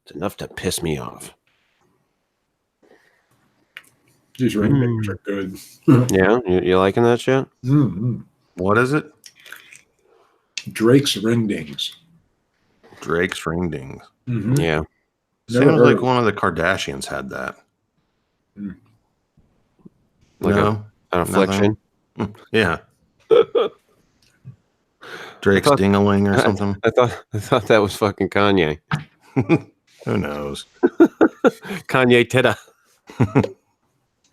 It's enough to piss me off. These ring dings are good. Yeah, you liking that shit? Mm-hmm. What is it? Drake's ring dings. Drake's ring dings. Mm-hmm. Yeah. Seems like one of the Kardashians had that. Like no, an affliction. Yeah. Drake's ding-a-ling or something. I thought that was fucking Kanye. Who knows? Kanye Titta.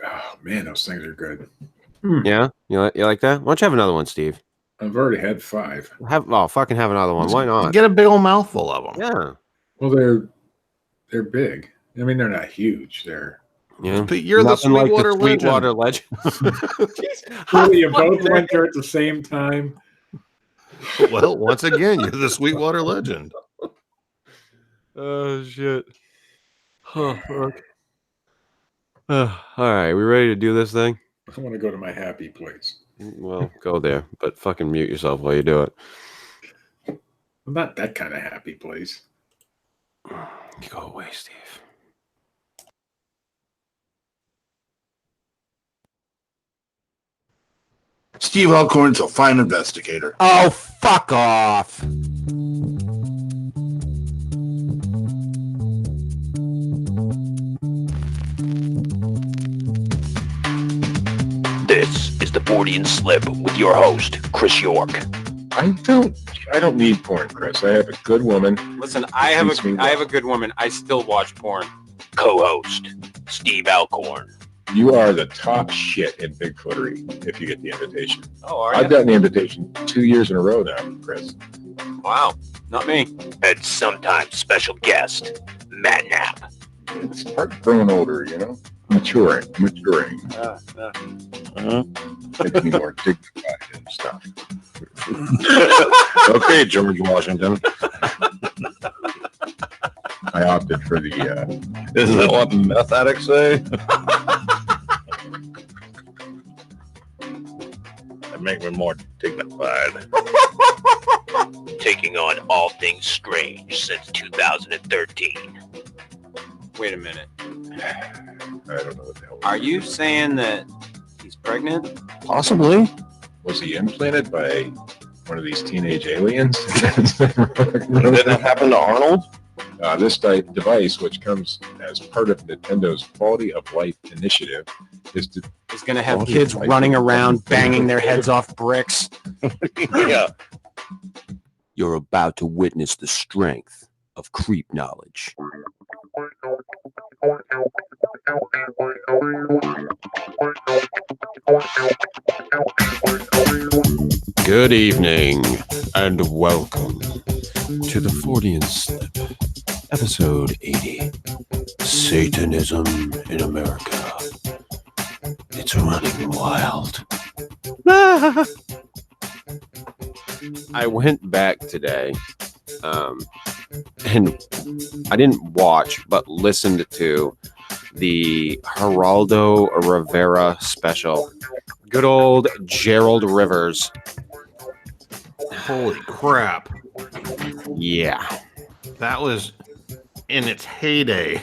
Oh man, those things are good. Yeah, you like that? Why don't you have another one, Steve? I've already had 5. Fucking have another one. Why not? Get a big old mouthful of them. Yeah. Well, they're big. I mean, they're not huge. They're But you're the Sweetwater legend. Really, you both went there at the same time. Well, once again, you're the Sweetwater legend. Oh shit. Oh fuck. All right, we ready to do this thing? I want to go to my happy place. Well, go there, but fucking mute yourself while you do it. I'm not that kind of happy place. You go away, Steve. Steve Alcorn's a fine investigator. Oh, fuck off. This is the Fortean Slip with your host, Chris York. I don't need porn, Chris. I have a good woman. Listen, I have a good woman. I still watch porn. Co-host, Steve Alcorn. You are the top shit in Bigfootery if you get the invitation. Oh, are you? I've gotten the invitation 2 years in a row now, Chris. Wow, not me. And sometimes special guest, Matt Knapp. It's part of growing older, you know? Maturing. Makes me more dignified and stuff. Okay, George Washington. I opted for the... Isn't that what meth addicts say? That make me more dignified. Taking on all things strange since 2013. Wait a minute. I don't know what the hell. Are you saying that he's pregnant? Possibly. Was he implanted by one of these teenage aliens? Did that happen to Arnold? This device, which comes as part of Nintendo's Quality of Life initiative, is going to have kids running around banging their heads off bricks. Yeah. You're about to witness the strength of creep knowledge. Good evening and welcome to the Fortean Slip, episode 80, Satanism in America. It's running wild. I went back today, and I didn't watch, but listened to the Geraldo Rivera special. Good old Gerald Rivers. Holy crap. Yeah. That was in its heyday.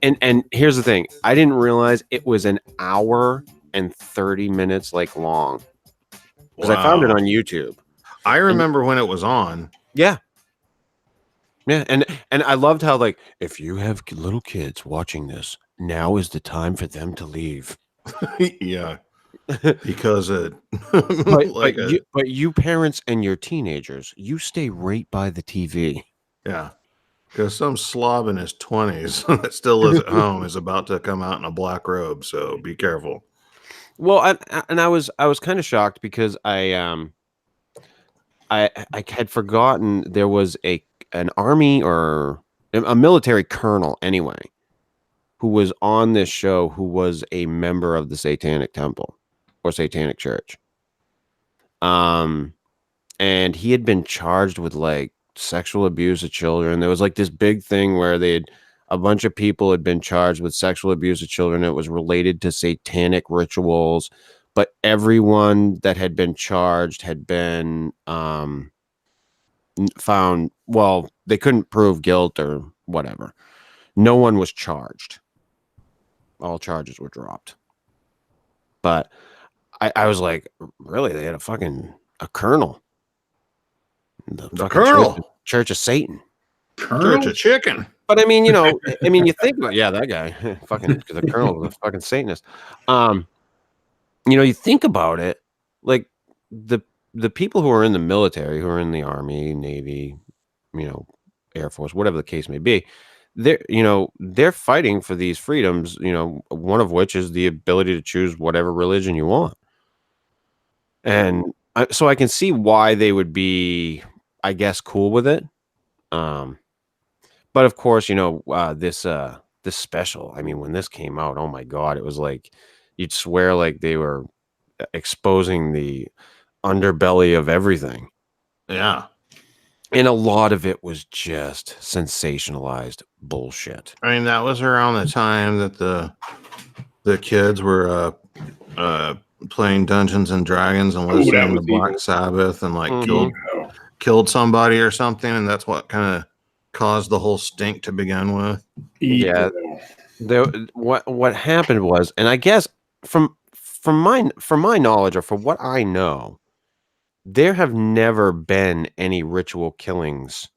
And here's the thing. I didn't realize it was an hour and 30 minutes long. Because I found it on YouTube. I remember when it was on. Yeah. Yeah, and I loved how if you have little kids watching this, now is the time for them to leave. Yeah. Because but you parents and your teenagers, you stay right by the TV. Yeah. Because some slob in his 20s that still lives at home is about to come out in a black robe, so be careful. Well, I was kind of shocked because I had forgotten there was an army or a military colonel anyway who was on this show who was a member of the Satanic Temple or Satanic Church. And he had been charged with sexual abuse of children. There was this big thing where a bunch of people had been charged with sexual abuse of children. It was related to satanic rituals, but everyone that had been charged had been found, well, they couldn't prove guilt or whatever. No one was charged. All charges were dropped. But I was like, really? They had a colonel. The fucking colonel. Church of Satan. Church of chicken. But I mean, you know, you think about, yeah, that guy, fucking, the colonel was a fucking Satanist. You know, you think about it, like the people who are in the military, who are in the Army, Navy, you know, Air Force, whatever the case may be, they're fighting for these freedoms, you know, one of which is the ability to choose whatever religion you want. And so I can see why they would be, I guess, cool with it. But of course, you know, this special, I mean, when this came out, oh my God, it was like, you'd swear like they were exposing the underbelly of everything. Yeah. And a lot of it was just sensationalized bullshit. I mean, that was around the time that the kids were playing Dungeons and Dragons and listening to Black Sabbath and like killed somebody or something, and that's what kind of caused the whole stink to begin with. Yeah. What happened was, and I guess from my knowledge, or from what I know, there have never been any ritual killings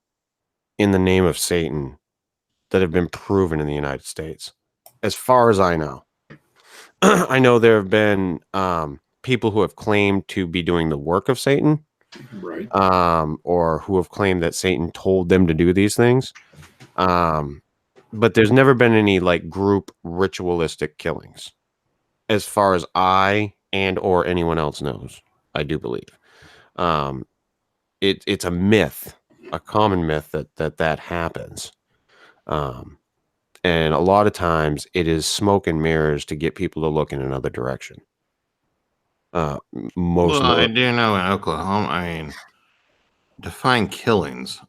in the name of Satan that have been proven in the United States, as far as I know. I know there have been people who have claimed to be doing the work of Satan, right? Or who have claimed that Satan told them to do these things. But there's never been any like group ritualistic killings, as far as I and or anyone else knows. I do believe. It's a myth, a common myth that happens. And a lot of times it is smoke and mirrors to get people to look in another direction. I do know in Oklahoma, I mean, define killings.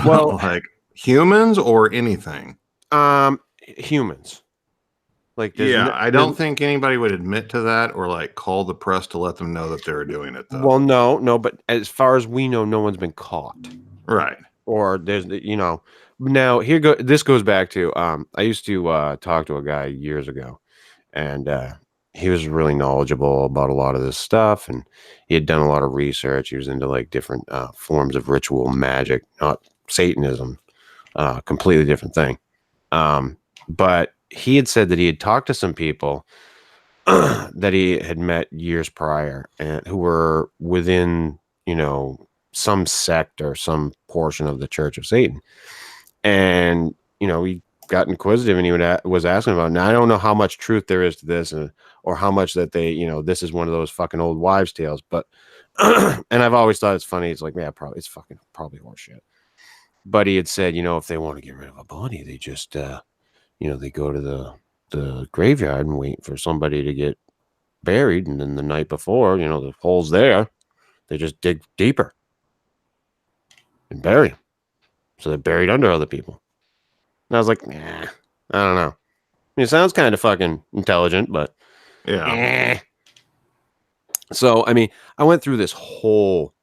Well, like humans or anything. Humans. Like, I don't think anybody would admit to that or like call the press to let them know that they were doing it, though. Well, no, but as far as we know, no one's been caught. Right. Or there's, you know, now this goes back to, I used to talk to a guy years ago, and he was really knowledgeable about a lot of this stuff, and he had done a lot of research. He was into like different forms of ritual magic, not Satanism, completely different thing. But he had said that he had talked to some people that he had met years prior, and who were within, you know, some sect or some portion of the Church of Satan. And, you know, he got inquisitive, and he was asking about, now I don't know how much truth there is to this, or how much that they, you know, this is one of those fucking old wives' tales. But, and I've always thought it's funny. It's like, yeah, it's probably horseshit. But he had said, you know, if they want to get rid of a body, they just, you know, they go to the graveyard and wait for somebody to get buried. And then the night before, you know, the hole's there, they just dig deeper and bury them. So they're buried under other people. And I was like, nah, I don't know. I mean, it sounds kind of fucking intelligent, but yeah. So, I mean, I went through this whole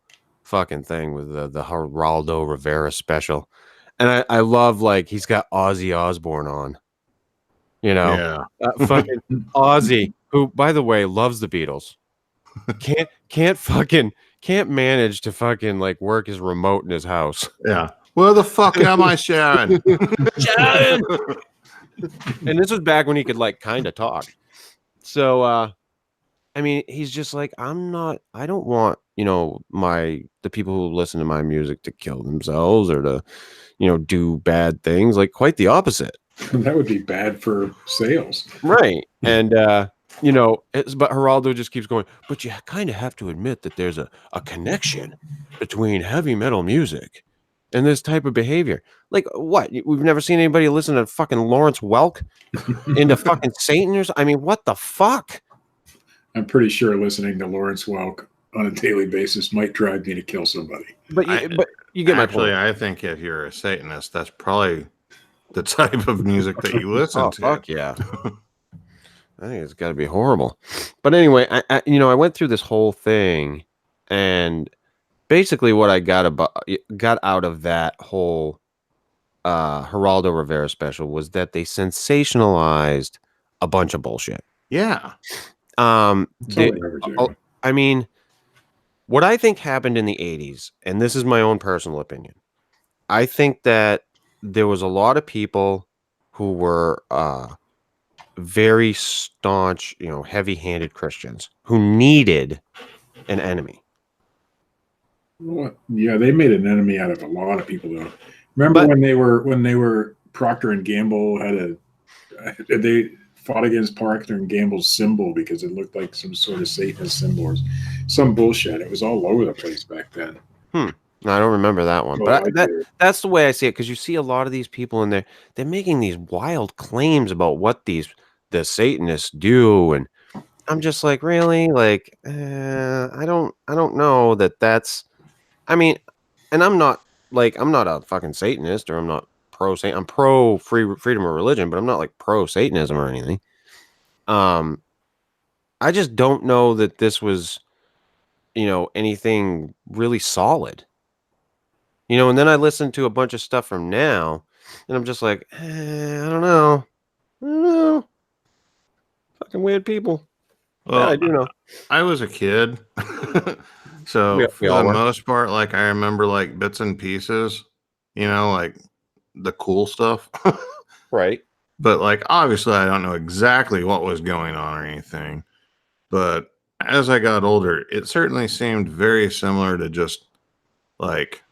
fucking thing with the Geraldo Rivera special. And I love, like, he's got Ozzy Osbourne on. You know? Yeah. Fucking Ozzy, who, by the way, loves the Beatles. Can't manage to fucking, like, work his remote in his house. Yeah. Where the fuck am I, Sharon? Sharon! And this was back when he could, like, kind of talk. So, I mean, he's just like, I don't want, you know, the people who listen to my music to kill themselves or to, you know, do bad things. Like, quite the opposite. That would be bad for sales. Right. And, you know, but Geraldo just keeps going, but you kind of have to admit that there's a connection between heavy metal music and this type of behavior. Like, what? We've never seen anybody listen to fucking Lawrence Welk into fucking Satan or something. I mean, what the fuck? I'm pretty sure listening to Lawrence Welk on a daily basis might drive me to kill somebody. But you get my point. I think if you're a Satanist, that's probably the type of music that you listen to. Fuck yeah. I think it's got to be horrible. But anyway, I went through this whole thing, and basically what I got out of that whole Geraldo Rivera special was that they sensationalized a bunch of bullshit. Yeah. That's all They, they ever do. I mean, what I think happened in the 80s, and this is my own personal opinion, I think that there was a lot of people who were very staunch, heavy-handed Christians who needed an enemy. Well, yeah, they made an enemy out of a lot of people, though. Remember But- when they were Procter and Gamble they fought against Procter and Gamble's symbol because it looked like some sort of Satanist symbol or some bullshit. It was all over the place back then. No, I don't remember that one, Well, but that's the way I see it, because you see a lot of these people in there, they're making these wild claims about what the Satanists do, and I'm just like, really? Like, I don't know that's, I mean, and I'm not a fucking Satanist, or I'm not I'm pro freedom of religion, but I'm not like pro Satanism or anything. I just don't know that this was, anything really solid. And then I listened to a bunch of stuff from now, and I'm just like, I don't know. Fucking weird people. Well, Yeah, I do know. I was a kid. So We for all the were. most part, like I remember like bits and pieces, like the cool stuff. Right. But like obviously I don't know exactly what was going on or anything. But as I got older, it certainly seemed very similar to just like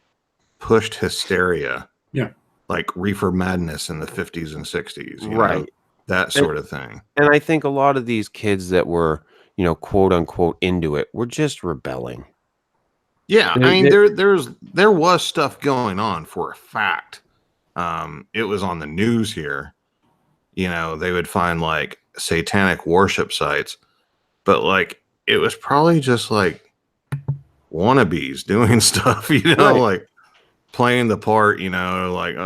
pushed hysteria. Yeah. Like reefer madness in the 50s and 60s, Right. That sort of thing. And I think a lot of these kids that were, quote unquote into it were just rebelling. Yeah, I mean there was stuff going on for a fact. It was on the news here. They would find like satanic worship sites, but like it was probably just like wannabes doing stuff, Right. like playing the part, like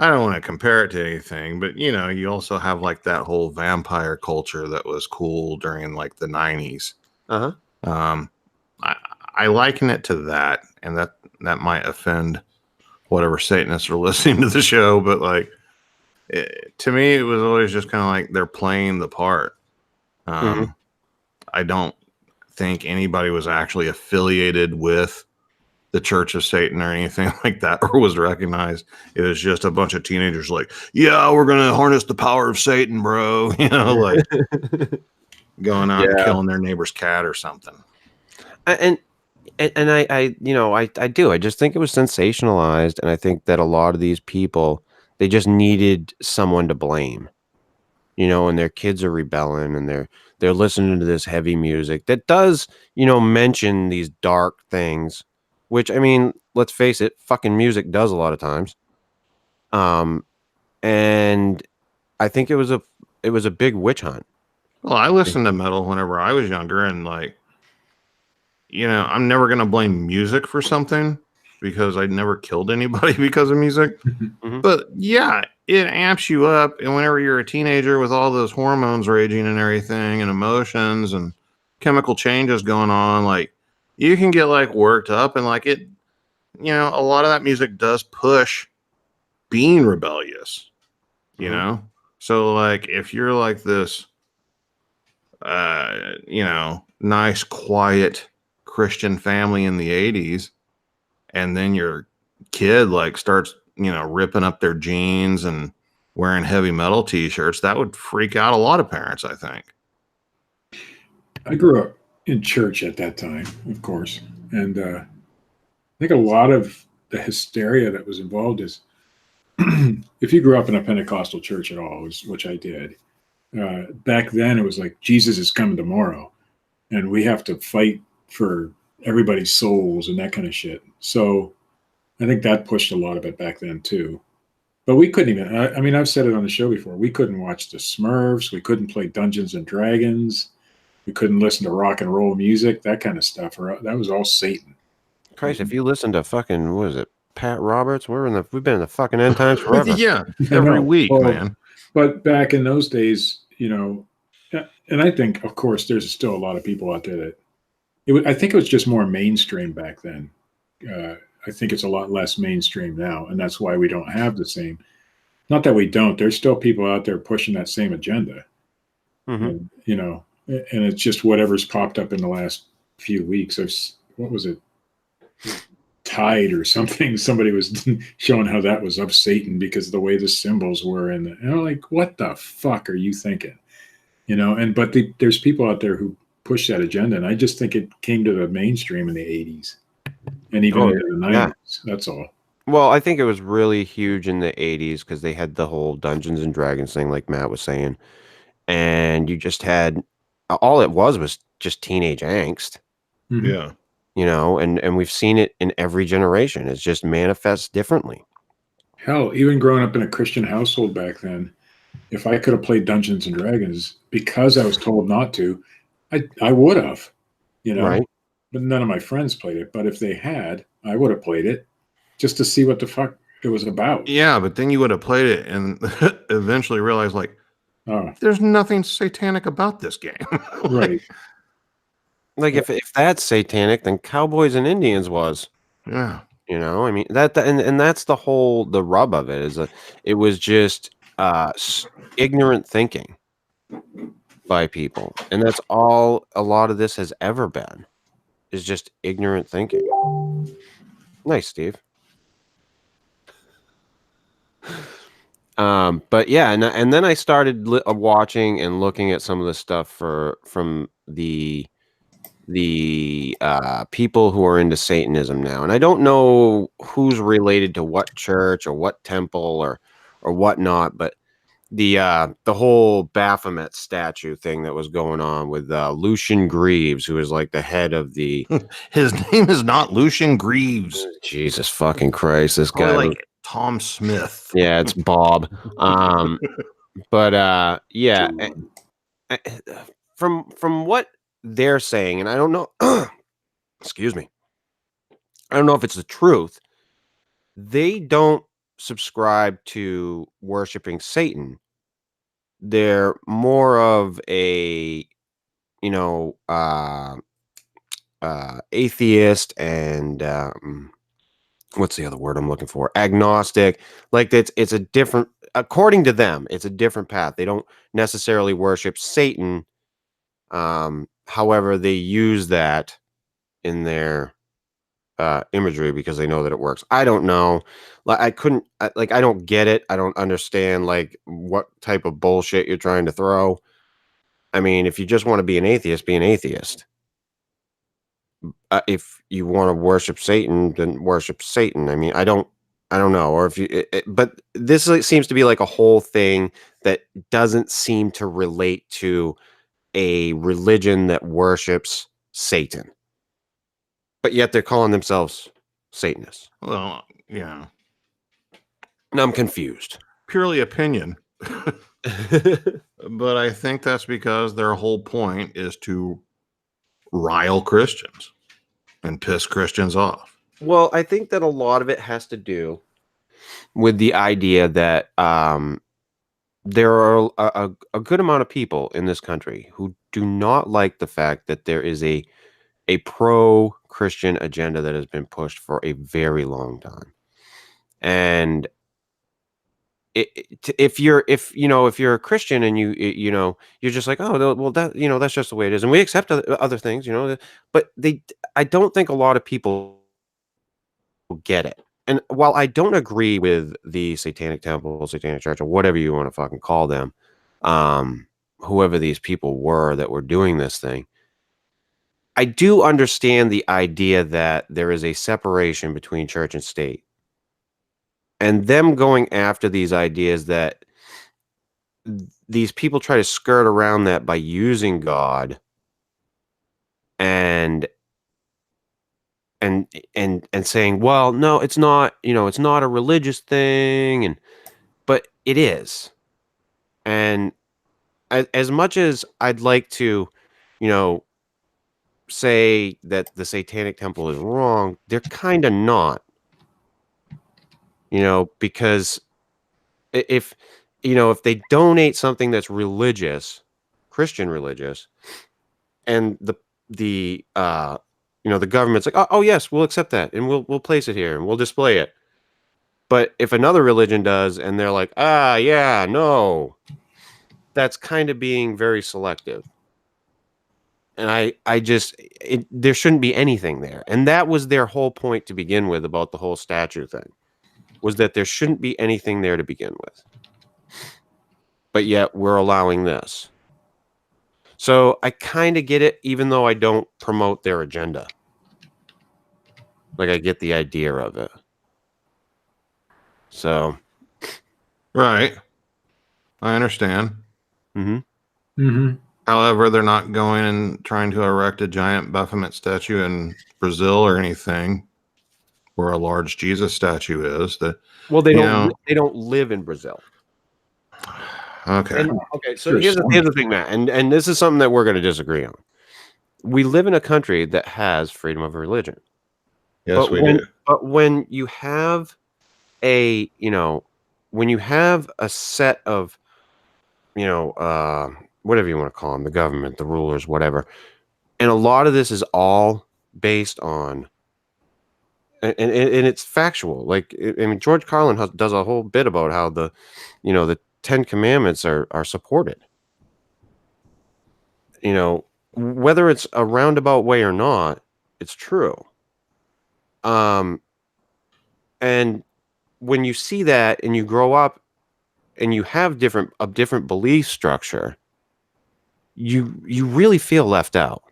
I don't want to compare it to anything, but you also have like that whole vampire culture that was cool during like the 90s. Uh-huh. I liken it to that, and that might offend whatever Satanists are listening to the show, but like to me, it was always just kind of like they're playing the part. I don't think anybody was actually affiliated with the Church of Satan or anything like that, or was recognized. It was just a bunch of teenagers like, yeah, we're going to harness the power of Satan, bro. Like going out and killing their neighbor's cat or something. And I do. I just think it was sensationalized, and I think that a lot of these people, they just needed someone to blame. And their kids are rebelling, and they're listening to this heavy music that does, mention these dark things, which, I mean, let's face it, fucking music does a lot of times. And I think it was a big witch hunt. Well, I listened to metal whenever I was younger, and like, I'm never going to blame music for something because I never killed anybody because of music. Mm-hmm. But yeah, it amps you up. And whenever you're a teenager with all those hormones raging and everything and emotions and chemical changes going on, like you can get like worked up, and like it, a lot of that music does push being rebellious, So like if you're like this, nice, quiet Christian family in the 80s, and then your kid like starts ripping up their jeans and wearing heavy metal t-shirts, that would freak out a lot of parents, I think. I grew up in church at that time, of course, and I think a lot of the hysteria that was involved is if you grew up in a Pentecostal church at all, which I did, back then it was like Jesus is coming tomorrow and we have to fight for everybody's souls and that kind of shit. So I think that pushed a lot of it back then too. But we couldn't even, I mean, I've said it on the show before, we couldn't watch the Smurfs, we couldn't play Dungeons and Dragons, we couldn't listen to rock and roll music, that kind of stuff. That was all Satan. Christ, if you listen to fucking, what is it, Pat Roberts, we've been in the fucking end times forever. Yeah, every week, man. But back in those days, and I think, of course, there's still a lot of people out there that I think it was just more mainstream back then. I think it's a lot less mainstream now, and that's why we don't have the same. Not that we don't. There's still people out there pushing that same agenda, and and it's just whatever's popped up in the last few weeks. What was it? Tide or something. Somebody was showing how that was of Satan because of the way the symbols were, and I'm like, what the fuck are you thinking? But there's people out there who push that agenda, and I just think it came to the mainstream in the 80s and even into the 90s. Yeah. That's all. Well, I think it was really huge in the 80s because they had the whole Dungeons and Dragons thing, like Matt was saying, and you just had all it was just teenage angst. Mm-hmm. Yeah. And we've seen it in every generation. It just manifests differently. Hell, even growing up in a Christian household back then, if I could have played Dungeons and Dragons because I was told not to, I would have, Right. But none of my friends played it. But if they had, I would have played it just to see what the fuck it was about. Yeah, but then you would have played it and eventually realized, like, there's nothing satanic about this game. Right. Like if that's satanic, then Cowboys and Indians was. Yeah. I mean and that's the rub of it it was just ignorant thinking by people, and that's all a lot of this has ever been, is just ignorant thinking. Nice, Steve. But yeah, and then I started watching and looking at some of the stuff from the people who are into Satanism now, and I don't know who's related to what church or what temple or whatnot, but the whole Baphomet statue thing that was going on with Lucian Greaves, who is like the head of the. His name is not Lucian Greaves. Jesus fucking Christ, this guy like Tom Smith. Yeah, it's Bob. But yeah, from what they're saying, and I don't know. Excuse me. I don't know if it's the truth. They don't subscribe to worshiping Satan. They're more of a, atheist and what's the other word I'm looking for? Agnostic. Like it's a different, according to them, it's a different path. They don't necessarily worship Satan. However, they use that in their imagery because they know that it works. I don't know. Like I don't get it. I don't understand like what type of bullshit you're trying to throw. I mean, if you just want to be an atheist, be an atheist. If you want to worship Satan, then worship Satan. I mean, I don't know. Or if you, but this seems to be like a whole thing that doesn't seem to relate to a religion that worships Satan. But yet they're calling themselves Satanists. Well, yeah. And I'm confused. Purely opinion. But I think that's because their whole point is to rile Christians and piss Christians off. Well, I think that a lot of it has to do with the idea that there are a good amount of people in this country who do not like the fact that there is a pro-Christian agenda that has been pushed for a very long time. And if you're a Christian and you're just like, oh, well, that, that's just the way it is. And we accept other things, but I don't think a lot of people get it. And while I don't agree with the Satanic Temple, Satanic Church, or whatever you want to fucking call them, whoever these people were that were doing this thing, I do understand the idea that there is a separation between church and state. And them going after these ideas that these people try to skirt around that by using God and saying, well, no, it's not, it's not a religious thing, but it is. And as much as I'd like to, say that the Satanic Temple is wrong, they're kind of not. Because if they donate something that's religious, Christian religious, and the the government's like, oh yes, we'll accept that and we'll place it here and we'll display it. But if another religion does and they're like, yeah, no, that's kind of being very selective. And there shouldn't be anything there. And that was their whole point to begin with about the whole statue thing, was that there shouldn't be anything there to begin with. But yet we're allowing this. So I kind of get it, even though I don't promote their agenda. Like, I get the idea of it. So. Right. I understand. Mm-hmm. Mm-hmm. However, they're not going and trying to erect a giant Baphomet statue in Brazil or anything, where a large Jesus statue is. Well, they don't live in Brazil. Okay. So here's the thing, Matt, and this is something that we're going to disagree on. We live in a country that has freedom of religion. Yes, we do. But when you have a set of, whatever you want to call them, the government, the rulers, whatever, and a lot of this is all based on, and it's factual. Like, I mean, George Carlin does a whole bit about how the 10 Commandments are supported. Whether it's a roundabout way or not, it's true. And when you see that and you grow up and you have a different belief structure, you really feel left out.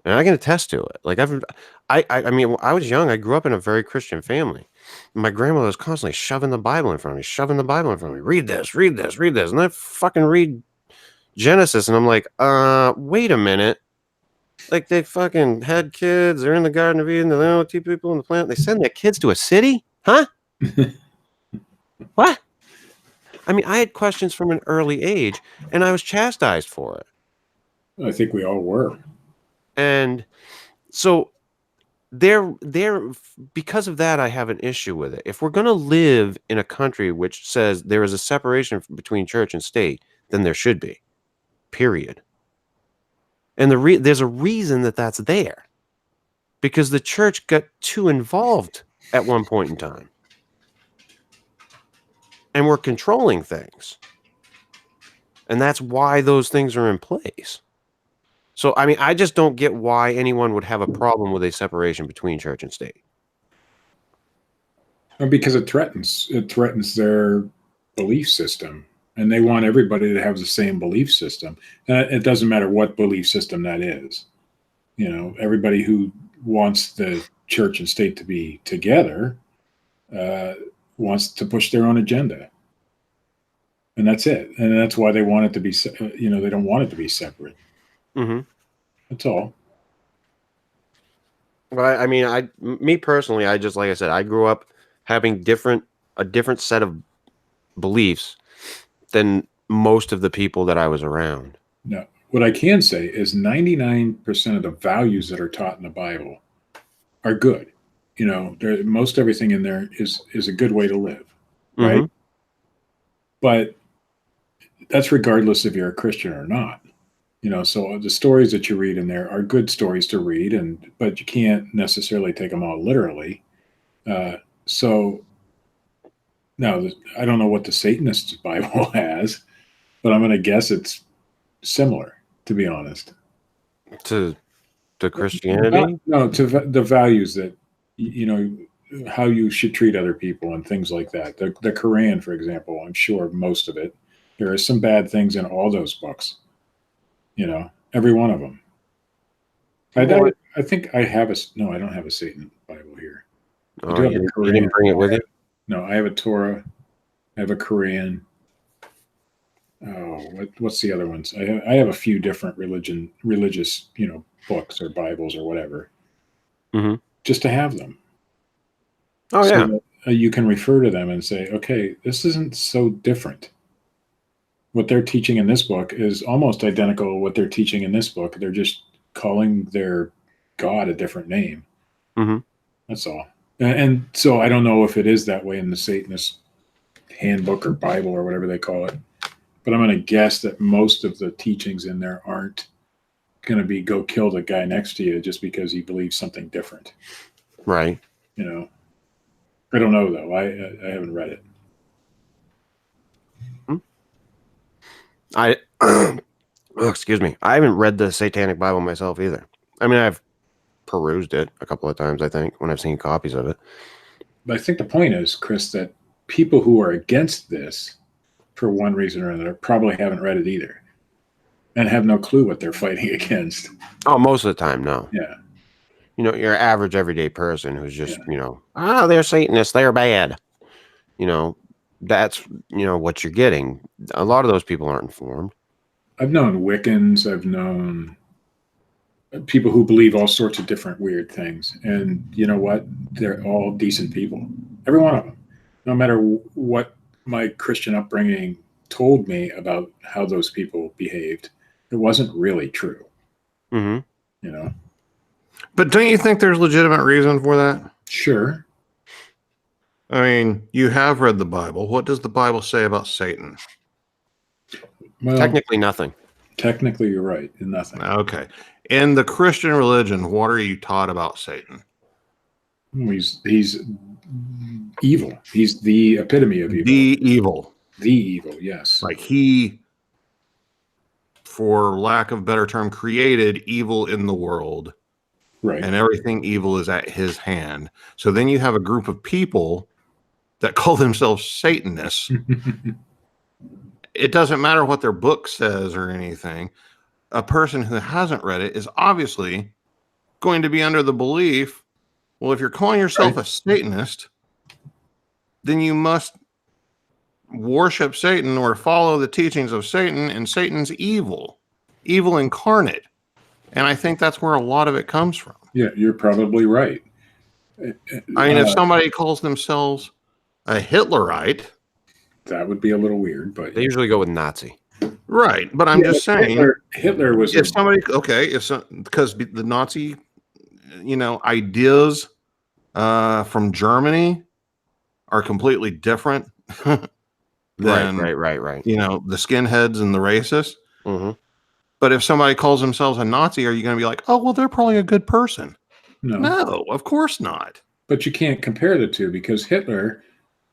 And I can attest to it. Like, I mean, when I was young, I grew up in a very Christian family. My grandmother was constantly shoving the Bible in front of me, Read this. And I fucking read Genesis, and I'm like, wait a minute. Like, they fucking had kids. They're in the Garden of Eden. They don't teach people on the planet. They send their kids to a city? Huh? What? I mean, I had questions from an early age, and I was chastised for it. I think we all were. And so there, because of that, I have an issue with it. If we're going to live in a country which says there is a separation between church and state, then there should be. Period. And there's a reason that that's there, because the church got too involved at one point in time, and we're controlling things, and that's why those things are in place. So, I mean, I just don't get why anyone would have a problem with a separation between church and state. Because it threatens their belief system. And they want everybody to have the same belief system. It doesn't matter what belief system that is. Everybody who wants the church and state to be together wants to push their own agenda. And that's it. And that's why they want it to be, they don't want it to be separate. Mm-hmm. That's all. But I mean, me personally, like I said, I grew up having a different set of beliefs than most of the people that I was around. No, what I can say is 99% of the values that are taught in the Bible are good. Most everything in there is a good way to live, right? Mm-hmm. But that's regardless if you're a Christian or not. So the stories that you read in there are good stories to read, but you can't necessarily take them all literally. So now, I don't know what the Satanist Bible has, but I'm going to guess it's similar, to be honest. To Christianity? No, to the values that, how you should treat other people and things like that. The Quran, for example, I'm sure most of it. There are some bad things in all those books. Every one of them. I think I have no, I don't have a Satan Bible here. Oh, I do have a Quran. You didn't bring it with you? No, I have a Torah. I have a Quran. Oh, what's the other ones? I have a few different religious, books or Bibles or whatever. Mm-hmm. Just to have them. Oh, so yeah. that, you can refer to them and say, okay, this isn't so different. What they're teaching in this book is almost identical to what they're teaching in this book. They're just calling their God a different name. Mm-hmm. That's all. And so I don't know if it is that way in the Satanist handbook or Bible or whatever they call it. But I'm going to guess that most of the teachings in there aren't going to be go kill the guy next to you just because he believes something different. Right. You know, I don't know though. I haven't read it. Oh, excuse me. I haven't read the Satanic Bible myself either. I mean, I've perused it a couple of times, I think, when I've seen copies of it. But I think the point is, Chris, that people who are against this, for one reason or another, probably haven't read it either, and have no clue what they're fighting against. Oh, most of the time, no. Yeah. You know, your average everyday person who's just, you know, they're Satanists, they're bad. You know, that's, you know, what you're getting. A lot of those people aren't informed. I've known Wiccans. I've known people who believe all sorts of different weird things. And you know what? They're all decent people. Every one of them. No matter what my Christian upbringing told me about how those people behaved, it wasn't really true. Mm-hmm. You know? But don't you think there's legitimate reason for that? Sure. I mean, you have read the Bible. What does the Bible say about Satan? Well, Technically nothing. Technically, you're right. In nothing. Okay. In the Christian religion, what are you taught about Satan? He's evil. He's the epitome of evil. The evil. The evil, yes. Like he, for lack of a better term, created evil in the world. Right. And everything evil is at his hand. So then you have a group of people that call themselves Satanists. It doesn't matter what their book says or anything. A person who hasn't read it is obviously going to be under the belief, well, if you're calling yourself a Satanist, then you must worship Satan or follow the teachings of Satan, and Satan's evil incarnate. And I think that's where a lot of it comes from. Yeah, you're probably right. I mean, if somebody calls themselves a Hitlerite, that would be a little weird, but they usually go with Nazi. Right. But I'm just saying, Hitler was if somebody, because the Nazi, ideas from Germany are completely different than right. The skinheads and the racists. Mm-hmm. But if somebody calls themselves a Nazi, are you going to be like, oh, well, they're probably a good person? No, of course not. But you can't compare the two because Hitler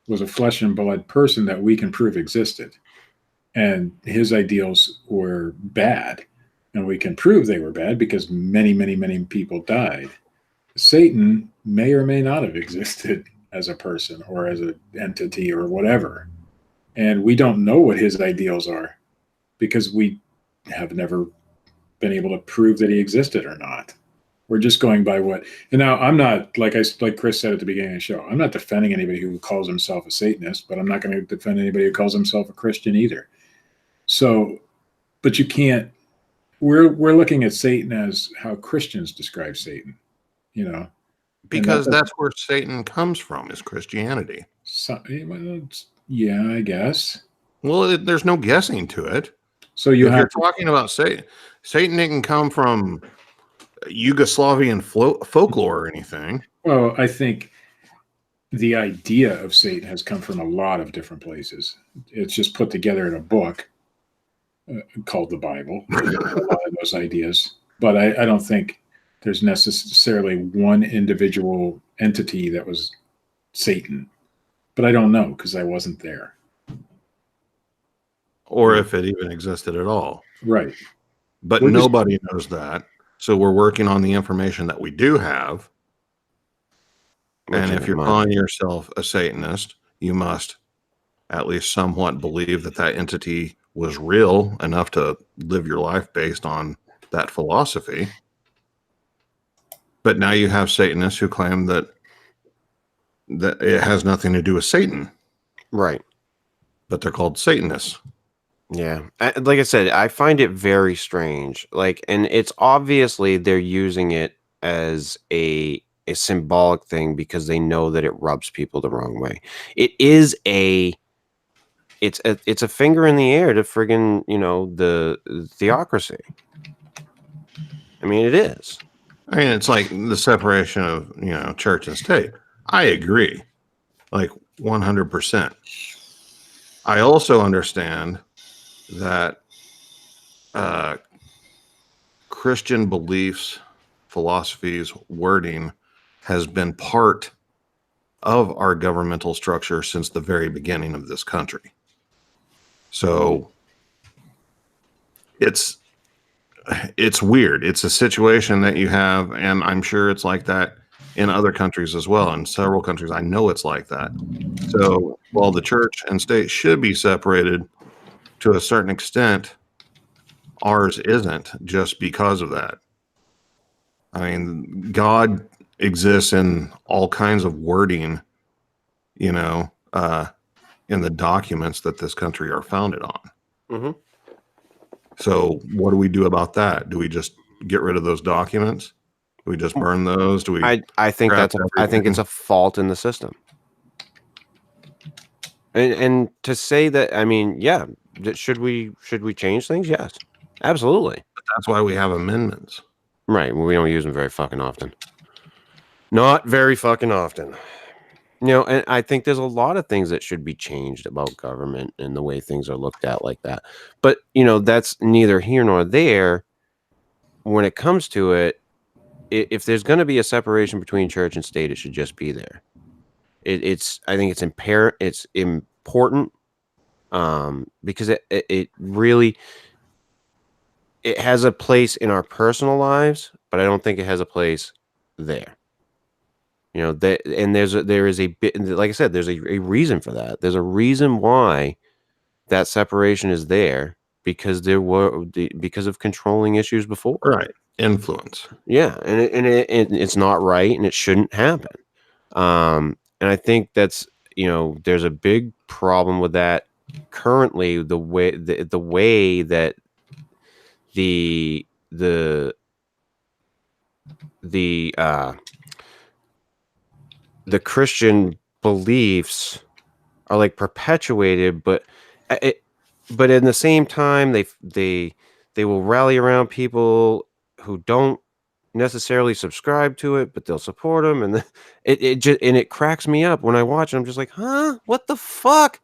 was a flesh and blood person that we can prove existed. And his ideals were bad. And we can prove they were bad because many, many, many people died. Satan may or may not have existed as a person or as an entity or whatever. And we don't know what his ideals are because we have never been able to prove that he existed or not. We're just going by what. And now I'm not, like Chris said at the beginning of the show, I'm not defending anybody who calls himself a Satanist, but I'm not going to defend anybody who calls himself a Christian either. So, but you can't. We're looking at Satan as how Christians describe Satan, because that's where Satan comes from, is Christianity. So, yeah, I guess. Well, there's no guessing to it. So you're talking about Satan. Satan didn't come from Yugoslavian folklore or anything. Well, I think the idea of Satan has come from a lot of different places. It's just put together in a book called the Bible. A lot of those ideas, but I don't think there's necessarily one individual entity that was Satan. But I don't know because I wasn't there. Or if it even existed at all. Right. But nobody knows that. So we're working on the information that we do have. And if you're calling yourself a Satanist, you must at least somewhat believe that that entity was real enough to live your life based on that philosophy. But now you have Satanists who claim that it has nothing to do with Satan. Right. But they're called Satanists. Yeah. Like I said, I find it very strange. And it's obviously they're using it as a symbolic thing because they know that it rubs people the wrong way. It is it's a finger in the air to friggin', the theocracy. I mean, it is. I mean, it's like the separation of, church and state. I agree. 100%. I also understand that Christian beliefs, philosophies, wording has been part of our governmental structure since the very beginning of this country. So it's weird. It's a situation that you have, and I'm sure it's like that in other countries as well. In several countries, I know it's like that. So while the church and state should be separated to a certain extent, ours isn't just because of that. I mean, God exists in all kinds of wording, you know, in the documents that this country are founded on. Mm-hmm. So what do we do about that? Do we just get rid of those documents? Do we just burn those? Do we? I think I think it's a fault in the system. And to say that, I mean, yeah, should we change things? Yes, absolutely. But that's why we have amendments. Right. We don't use them very fucking often. Not very fucking often. You know, and I think there's a lot of things that should be changed about government and the way things are looked at like that. But, you know, that's neither here nor there. When it comes to it, if there's going to be a separation between church and state, it should just be there. I think it's important because it really, it has a place in our personal lives, but I don't think it has a place there. You know, and there is a bit, like I said, there's a reason for that. There's a reason why that separation is there, because because of controlling issues before. Right. Influence. Yeah, and it's not right, and it shouldn't happen. And I think that's, you know, there's a big problem with that currently. The way that the Christian beliefs are like perpetuated, but in the same time they will rally around people who don't necessarily subscribe to it, but they'll support them, and it cracks me up when I watch it. I'm just like, huh, what the fuck?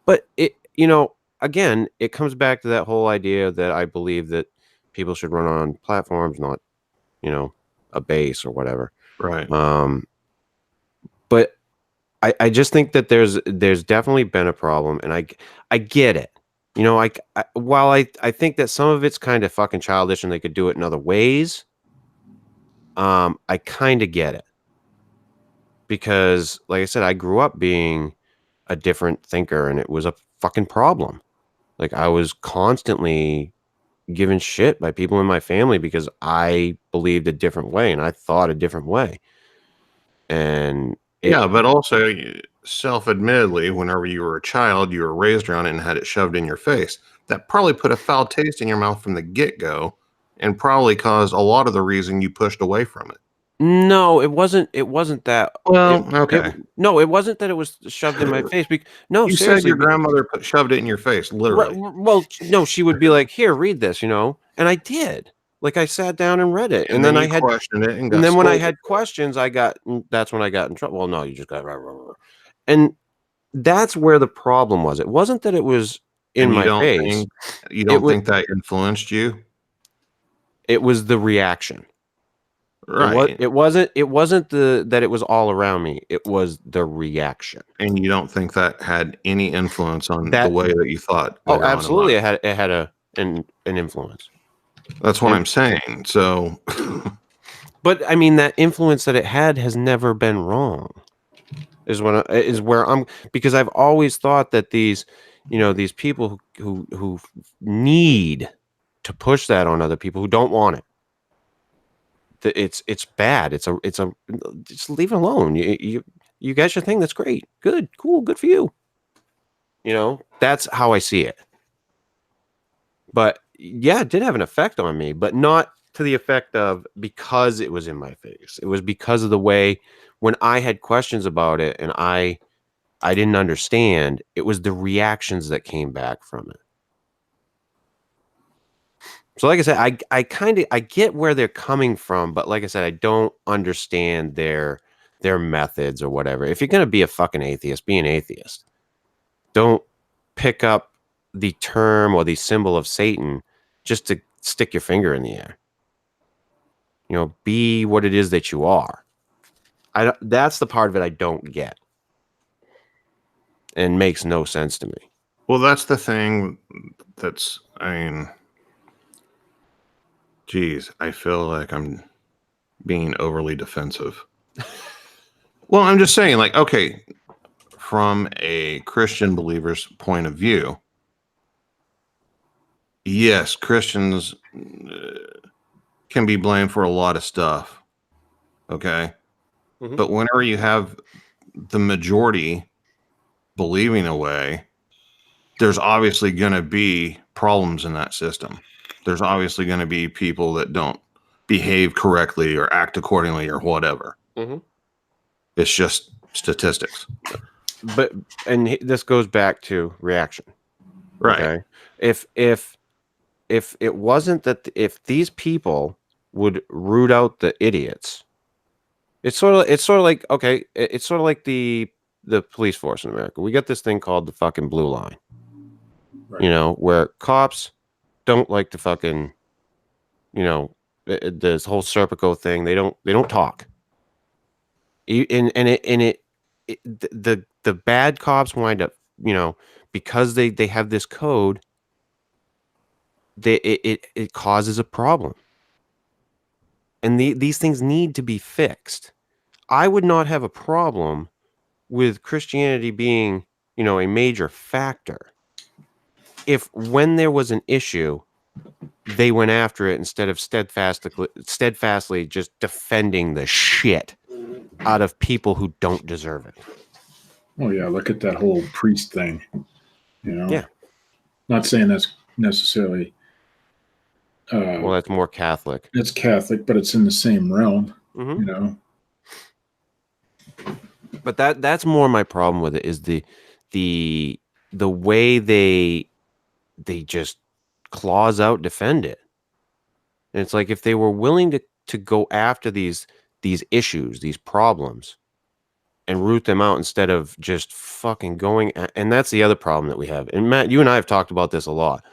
But it, you know, again, it comes back to that whole idea that I believe that people should run on platforms, not, you know, a base or whatever. Right. But I just think that there's definitely been a problem, and I get it. You know, while I think that some of it's kind of fucking childish and they could do it in other ways, I kind of get it. Because, like I said, I grew up being a different thinker, and it was a fucking problem. Like, I was constantly given shit by people in my family because I believed a different way and I thought a different way. And yeah, but also self-admittedly, whenever you were a child, you were raised around it and had it shoved in your face. That probably put a foul taste in your mouth from the get-go, and probably caused a lot of the reason you pushed away from it. No, it wasn't that. Well, okay. No, it wasn't that it was shoved in my face. No, you seriously, said your grandmother shoved it in your face, literally. Well, no, she would be like, "Here, read this," you know, and I did. Like, I sat down and read it, and then I had questioned it, and then when I had questions, that's when I got in trouble. Well, no, you just got and that's where the problem was. It wasn't that it was in my face. You don't think that influenced you? It was the reaction. Right. It wasn't that it was all around me. It was the reaction. And you don't think that had any influence on the way that you thought? Oh, absolutely. It had an influence. That's what I'm saying. So, but I mean, that influence that it had has never been wrong. Is where I'm, because I've always thought that these, you know, these people who need to push that on other people who don't want it. It's bad. It's a just leave it alone. You got your thing. That's great. Good. Cool. Good for you. You know, that's how I see it. But yeah, it did have an effect on me, but not to the effect of because it was in my face. It was because of the way when I had questions about it and I didn't understand, it was the reactions that came back from it. So like I said, I get where they're coming from, but like I said, I don't understand their methods or whatever. If you're going to be a fucking atheist, be an atheist. Don't pick up the term or the symbol of Satan just to stick your finger in the air. be what it is that you are. That's the part of it I don't get, and makes no sense to me. Well, that's the thing. Geez, I feel like I'm being overly defensive. Well, I'm just saying, like, okay, from a Christian believer's point of view, yes, Christians can be blamed for a lot of stuff. Okay. Mhm. But whenever you have the majority believing a way, there's obviously going to be problems in that system. There's obviously going to be people that don't behave correctly or act accordingly or whatever. Mm-hmm. It's just statistics. And this goes back to reaction. Right. Okay. If it wasn't that, if these people would root out the idiots, it's sort of like, okay, it's sort of like the police force in America. We got this thing called the fucking blue line. Right. Where cops don't like to fucking, this whole Serpico thing. They don't talk. The bad cops wind up, because they have this code. It causes a problem, and these things need to be fixed. I would not have a problem with Christianity being, a major factor, if when there was an issue, they went after it instead of steadfastly just defending the shit out of people who don't deserve it. Oh yeah, look at that whole priest thing. Yeah. Not saying that's necessarily. Well, that's more Catholic. It's Catholic, but it's in the same realm. Mm-hmm. But that's more my problem with it, is the way they just claws out defend it. And it's like, if they were willing to go after these issues, these problems, and root them out instead of just fucking going and that's the other problem that we have. And Matt, you and I have talked about this a lot.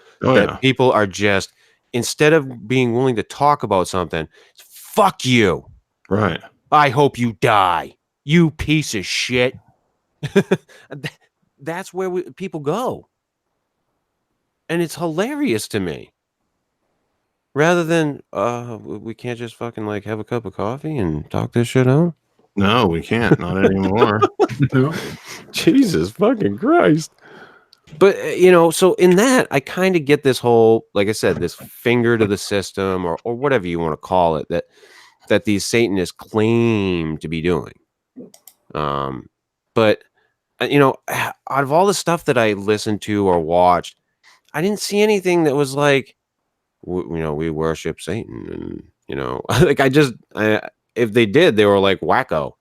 People are just, instead of being willing to talk about something, fuck you. Right. I hope you die, you piece of shit. That's where people go. And it's hilarious to me. Rather than, we can't just fucking like have a cup of coffee and talk this shit out. No, we can't. Not anymore. No. Jesus fucking Christ. But, so in that, I kind of get this whole, like I said, this finger to the system, or whatever you want to call it, that these Satanists claim to be doing. But, out of all the stuff that I listened to or watched, I didn't see anything that was like, we worship Satan, and, like if they did, they were like wacko,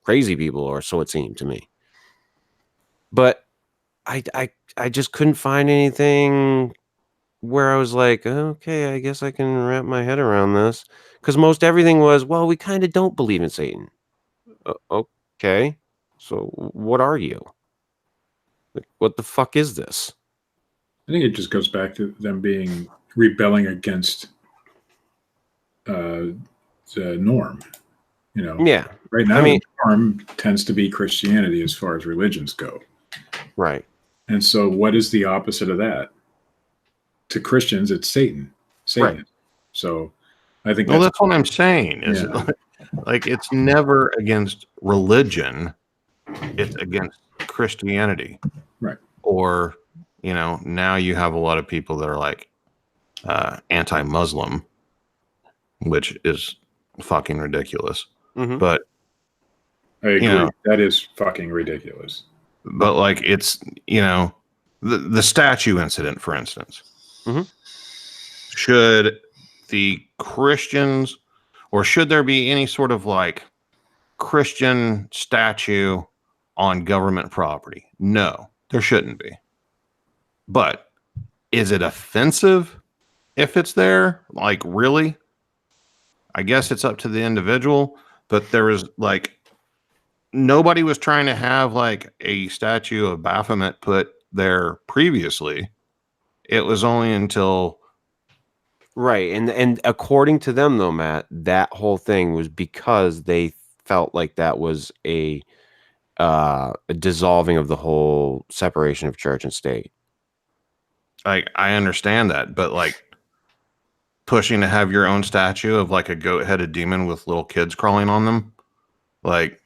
crazy people, or so it seemed to me. But I just couldn't find anything where I was like, okay, I guess I can wrap my head around this, because most everything was, well, we kind of don't believe in Satan. Okay, so what are you? Like, what the fuck is this? I think it just goes back to them rebelling against the norm. Yeah. Right now, the norm tends to be Christianity as far as religions go. Right. And so, what is the opposite of that? To Christians, it's Satan. Right. So, I think that's what I'm saying. Is Yeah. like it's never against religion; it's against Christianity. Right. Or now you have a lot of people that are like anti-Muslim, which is fucking ridiculous. Mm-hmm. But I agree. That is fucking ridiculous. But like it's the statue incident, for instance. Mm-hmm. Should the Christians, or should there be any sort of like Christian statue on government property? No, there shouldn't be. But is it offensive if it's there? Like, really? I guess it's up to the individual, but there was like, nobody was trying to have like a statue of Baphomet put there previously. It was only until Right. And according to them though, Matt, that whole thing was because they felt like that was a dissolving of the whole separation of church and state. I understand that, but like pushing to have your own statue of like a goat-headed demon with little kids crawling on them, like,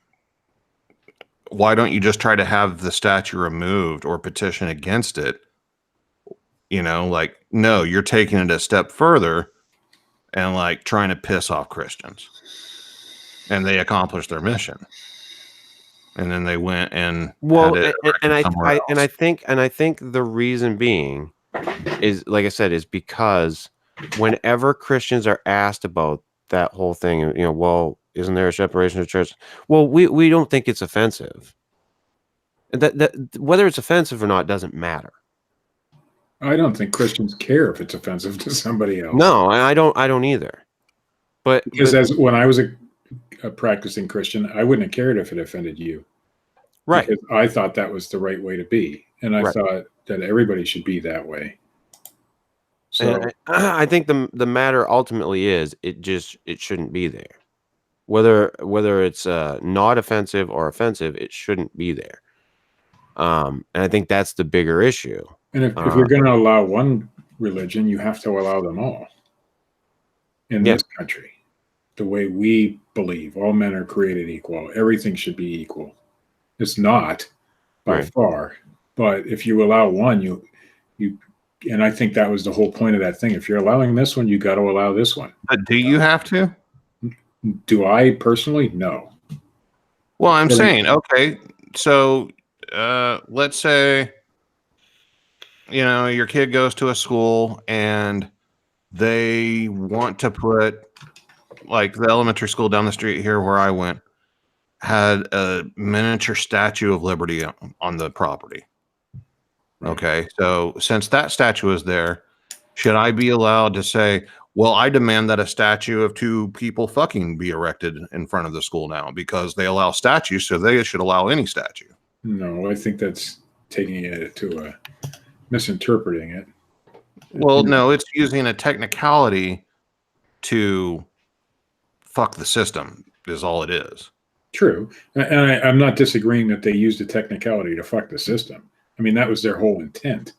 why don't you just try to have the statue removed or petition against it? You know, like, no, you're taking it a step further and like trying to piss off Christians. And they accomplished their mission. And then they went and I think the reason being is, like I said, is because whenever Christians are asked about that whole thing, you know, well, isn't there a separation of church? Well, we don't think it's offensive. That whether it's offensive or not doesn't matter. I don't think Christians care if it's offensive to somebody else. No, I don't either. But Because when I was a practicing Christian, I wouldn't have cared if it offended you. right. Because I thought that was the right way to be. And I thought that everybody should be that way. So And I think the matter ultimately is it shouldn't be there. Whether it's not offensive or offensive, it shouldn't be there. And I think that's the bigger issue. and if you're going to allow one religion, you have to allow them all. In this country, the way we believe, all men are created equal. Everything should be equal. It's not by far, but if you allow one, you, and I think that was the whole point of that thing. If you're allowing this one, you got to allow this one. do you have to? Do I personally? No. Well, I'm saying, okay, so let's say, you know, your kid goes to a school and they want to put, like, the elementary school down the street here where I went had a miniature Statue of Liberty on the property. Okay, so since that statue is there, should I be allowed to say, well, I demand that a statue of two people fucking be erected in front of the school now because they allow statues, so they should allow any statue? No, I think that's taking it to misinterpreting it. Well, no, it's using a technicality to fuck the system is all it is. True. And I'm not disagreeing that they used a technicality to fuck the system. I mean, that was their whole intent.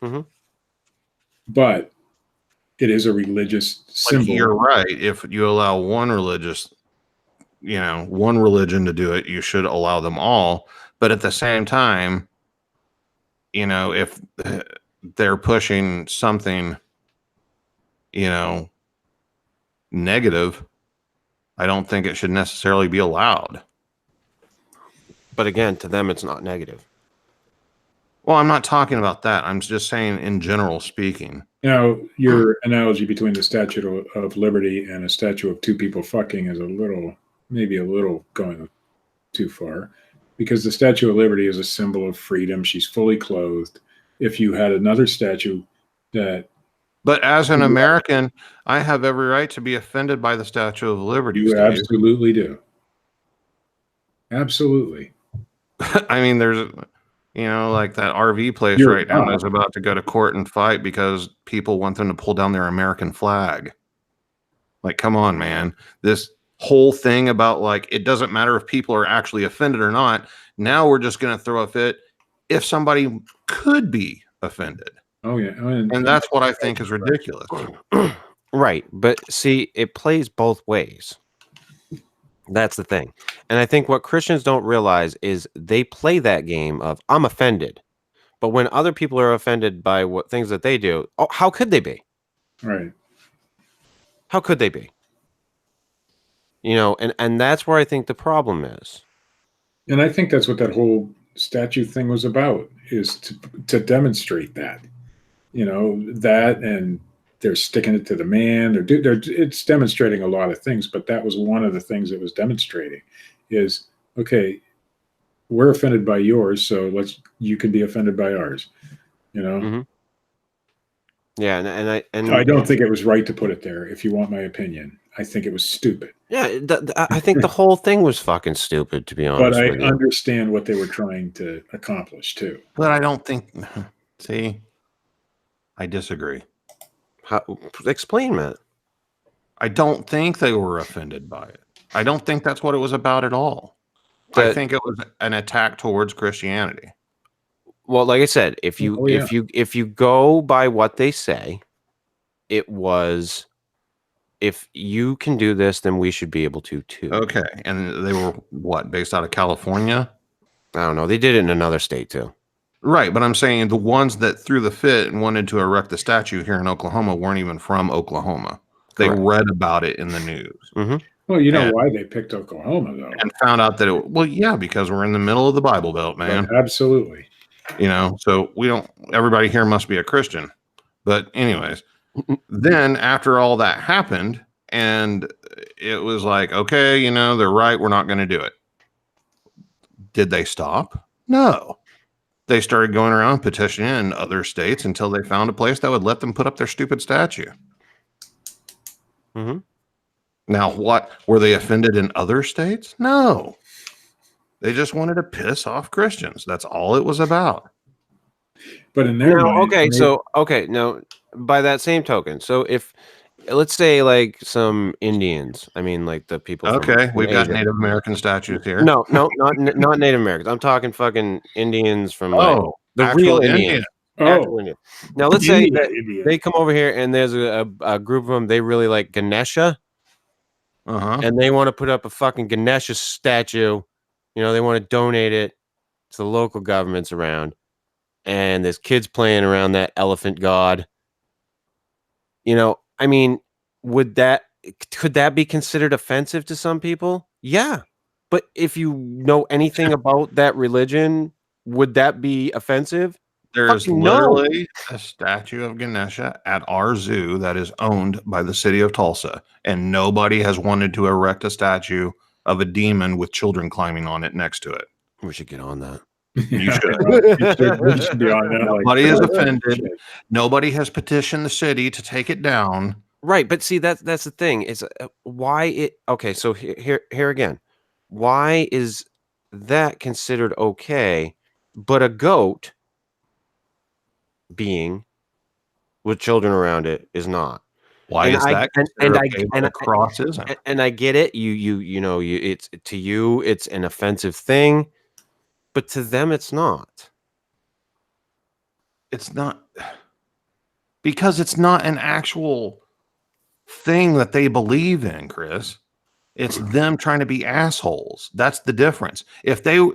Mm-hmm. But it is a religious symbol. But you're right. If you allow one religion to do it, you should allow them all. But at the same time, you know, if they're pushing something, you know, negative, I don't think it should necessarily be allowed. But again, to them, it's not negative. Well, I'm not talking about that. I'm just saying in general speaking. Now, your analogy between the Statue of Liberty and a statue of two people fucking is maybe a little going too far, because the Statue of Liberty is a symbol of freedom. She's fully clothed. If you had another statue that... But as an American, I have every right to be offended by the Statue of Liberty. You absolutely do. Absolutely. I mean, there's... You know, like that RV place right now is about to go to court and fight because people want them to pull down their American flag. Like, come on, man. This whole thing about, like, it doesn't matter if people are actually offended or not. Now we're just going to throw a fit if somebody could be offended. Oh, yeah. And that's what I think is ridiculous. Right. But see, it plays both ways. That's the thing. And I think what Christians don't realize is they play that game of I'm offended. But when other people are offended by what things that they do, how could they be? Right. How could they be? You know, and that's where I think the problem is. And I think that's what that whole statue thing was about, is to demonstrate that. You know, that, and they're sticking it to the man. It's demonstrating a lot of things, but that was one of the things it was demonstrating is, okay, we're offended by yours, so you can be offended by ours. You know? Mm-hmm. Yeah, and I don't think it was right to put it there. If you want my opinion, I think it was stupid. Yeah, I think the whole thing was fucking stupid, to be honest. But I understand what they were trying to accomplish too. But I don't think. See, I disagree. How, explain, Matt. I don't think they were offended by it. I don't think that's what it was about at all. I That- think it was an attack towards Christianity. Well, like I said, if you Oh, yeah. if you go by what they say, it was, if you can do this, then we should be able to too. Okay, and they were what, based out of California? I don't know. They did it in another state too. Right, but I'm saying the ones that threw the fit and wanted to erect the statue here in Oklahoma weren't even from Oklahoma. They Correct. read about it in the news. Mm-hmm. Well, you know And- why they picked Oklahoma, though. And found out that because we're in the middle of the Bible Belt, man. But absolutely. So we don't, everybody here must be a Christian. But anyways, then after all that happened, and it was like, okay, they're right, we're not going to do it. Did they stop? No. They started going around petitioning in other states until they found a place that would let them put up their stupid statue. Mm-hmm. Now, what, were they offended in other states? No. They just wanted to piss off Christians. That's all it was about. But in their mind, now by that same token, so if, let's say, like some Indians, I mean, like the people. Okay, we've got Asia. Native American statues here. No, not Native Americans. I'm talking fucking Indians from Oh, the actual real Indians. Indian. Actual oh, Indians. Now let's say that India. they come over here and there's a group of them. They really like Ganesha, Uh-huh. and they want to put up a fucking Ganesha statue. They want to donate it to the local governments around, and there's kids playing around that elephant god. I mean, could that be considered offensive to some people? Yeah. But if you know anything about that religion, would that be offensive? There's Fucking no. literally a statue of Ganesha at our zoo that is owned by the city of Tulsa, and nobody has wanted to erect a statue of a demon with children climbing on it next to it. We should get on that. You should. You should be on that. Nobody is offended. Shit. Nobody has petitioned the city to take it down. Right, but see, that's the thing. Is why it okay, so here again. Why is that considered okay, but a goat being with children around it is not? Why is that considered okay, but a cross isn't? And I get it. It's to you, it's an offensive thing, but to them, it's not. It's not, because it's not an actual thing that they believe in, Chris. It's them trying to be assholes. That's the difference. If they,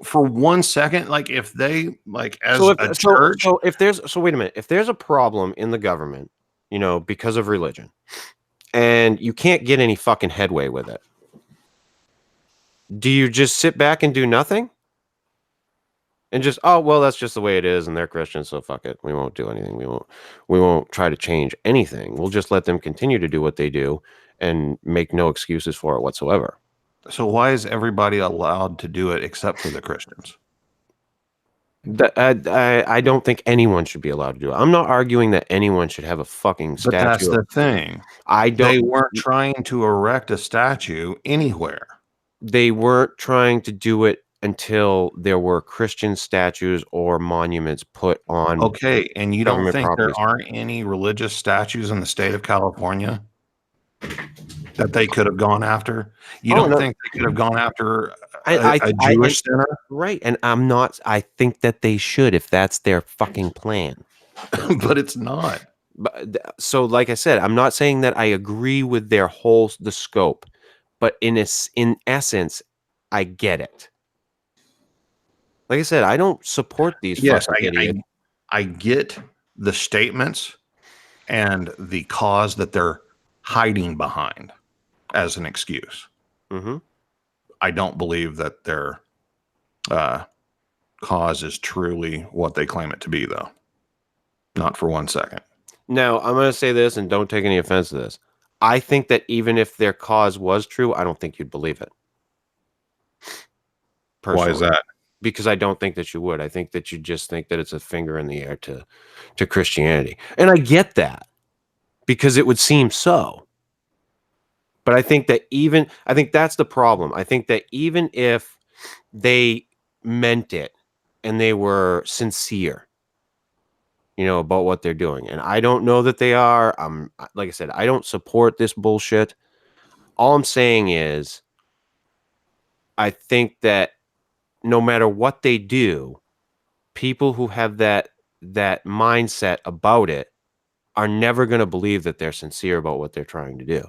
for 1 second, like if they, like as a church. So wait a minute. If there's a problem in the government, because of religion, and you can't get any fucking headway with it, do you just sit back and do nothing? And just, oh, well, that's just the way it is, and they're Christians, so fuck it. We won't do anything. We won't try to change anything. We'll just let them continue to do what they do and make no excuses for it whatsoever. So why is everybody allowed to do it except for the Christians? I don't think anyone should be allowed to do it. I'm not arguing that anyone should have a fucking statue. But that's the thing. They weren't trying to erect a statue anywhere. They weren't trying to do it until there were Christian statues or monuments put on. Okay, and you don't think properties. there aren't any religious statues in the state of California that they could have gone after? You don't think they could have gone after a Jewish center? Right, and I think that they should if that's their fucking plan. But it's not. So, like I said, I'm not saying that I agree with the scope, but in essence, I get it. Like I said, I don't support these fucking idiots. I get the statements and the cause that they're hiding behind as an excuse. Mm-hmm. I don't believe that their cause is truly what they claim it to be, though. Not for 1 second. Now, I'm going to say this, and don't take any offense to this. I think that even if their cause was true, I don't think you'd believe it. Personally. Why is that? Because I don't think that you would. I think that you just think that it's a finger in the air to Christianity. And I get that because it would seem so. But I think that's the problem. I think that even if they meant it and they were sincere, about what they're doing. And I don't know that they are. Like I said, I don't support this bullshit. All I'm saying is I think that no matter what they do, people who have that mindset about it are never going to believe that they're sincere about what they're trying to do.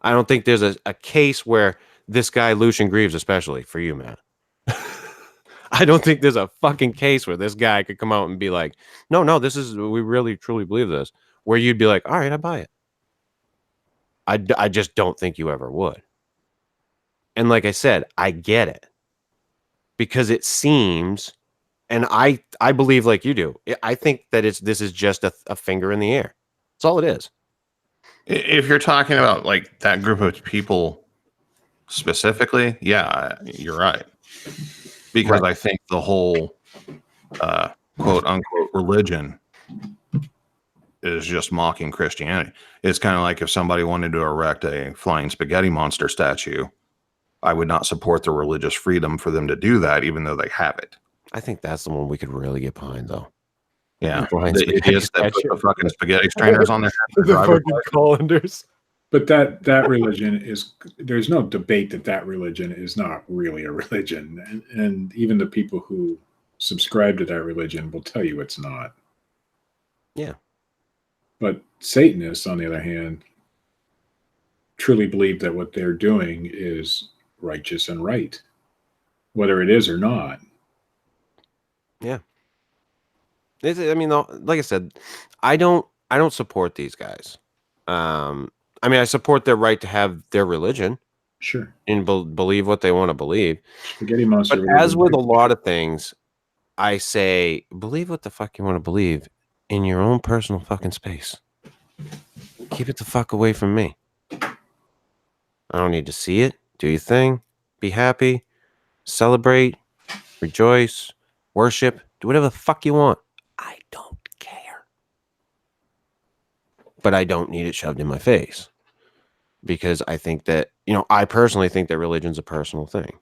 I don't think there's a case where this guy, Lucian Greaves, especially for you, Matt. I don't think there's a fucking case where this guy could come out and be like, no, we really truly believe this, where you'd be like, all right, I buy it. I just don't think you ever would. And like I said, I get it because it seems, and I believe like you do. I think that this is just a finger in the air. That's all it is. If you're talking about like that group of people specifically, yeah, you're right. Because I think the whole quote unquote religion is just mocking Christianity. It's kind of like if somebody wanted to erect a flying spaghetti monster statue, I would not support the religious freedom for them to do that, even though they have it. I think that's the one we could really get behind, though. Yeah, the idiots that put the fucking spaghetti strainers on their head. The fucking colanders. But that religion is, there's no debate that religion is not really a religion. And even the people who subscribe to that religion will tell you it's not. Yeah. But Satanists, on the other hand, truly believe that what they're doing is righteous and right, whether it is or not. Yeah. I mean, like I said, I don't support these guys. I mean, I support their right to have their religion. Sure. And believe what they want to believe. Spaghetti monster. But as with a lot of things, I say, believe what the fuck you want to believe in your own personal fucking space. Keep it the fuck away from me. I don't need to see it. Do your thing. Be happy. Celebrate. Rejoice. Worship. Do whatever the fuck you want. I don't care. But I don't need it shoved in my face. Because I think that, I personally think that religion's a personal thing.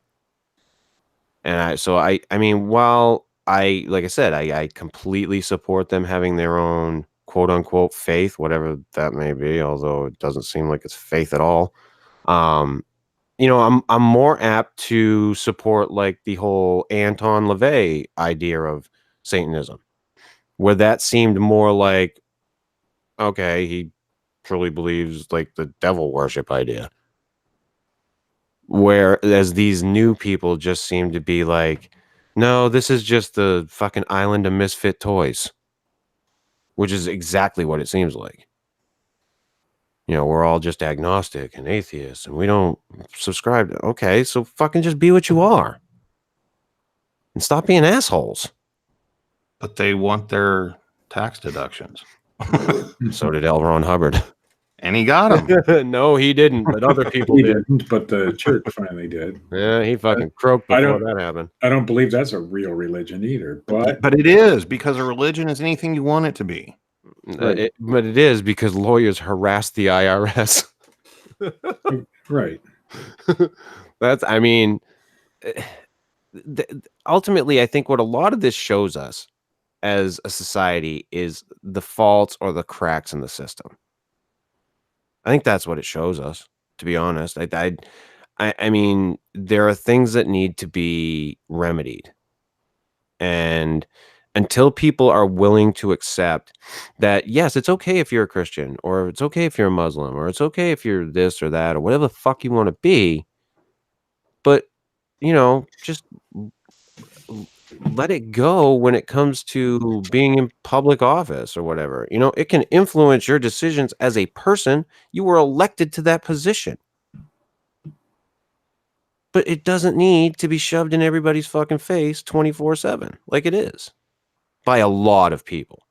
And I mean, while like I said, I completely support them having their own quote unquote faith, whatever that may be, although it doesn't seem like it's faith at all. I'm more apt to support like the whole Anton LaVey idea of Satanism, where that seemed more like, okay, he truly believes like the devil worship idea. Whereas these new people just seem to be like, no, this is just the fucking island of misfit toys, which is exactly what it seems like. We're all just agnostic and atheists and we don't subscribe. Okay, so fucking just be what you are and stop being assholes. But they want their tax deductions. So did L. Ron Hubbard. And he got them. No, he didn't, but other people did. But the church finally did. Yeah, he fucking croaked before that happened. I don't believe that's a real religion either. But it is, because a religion is anything you want it to be. But it is because lawyers harass the IRS. Right. Ultimately, I think what a lot of this shows us as a society is the faults or the cracks in the system. I think that's what it shows us, to be honest. I mean, there are things that need to be remedied. And until people are willing to accept that, yes, it's okay if you're a Christian, or it's okay if you're a Muslim, or it's okay if you're this or that, or whatever the fuck you want to be, but, just let it go when it comes to being in public office or whatever. It can influence your decisions as a person. You were elected to that position. But it doesn't need to be shoved in everybody's fucking face 24/7 like it is by a lot of people.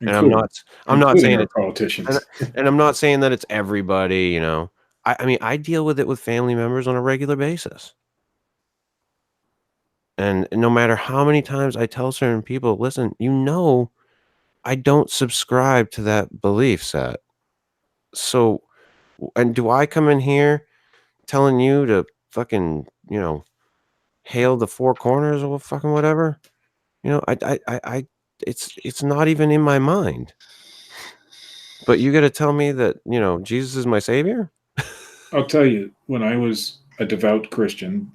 And I'm not saying it's politicians. And I'm not saying that it's everybody, I mean, I deal with it with family members on a regular basis. And no matter how many times I tell certain people, listen, I don't subscribe to that belief set. So, and do I come in here telling you to fucking, hail the four corners or fucking whatever. You know, it's not even in my mind. But you got to tell me that, you know, Jesus is my savior? I'll tell you, when I was a devout Christian,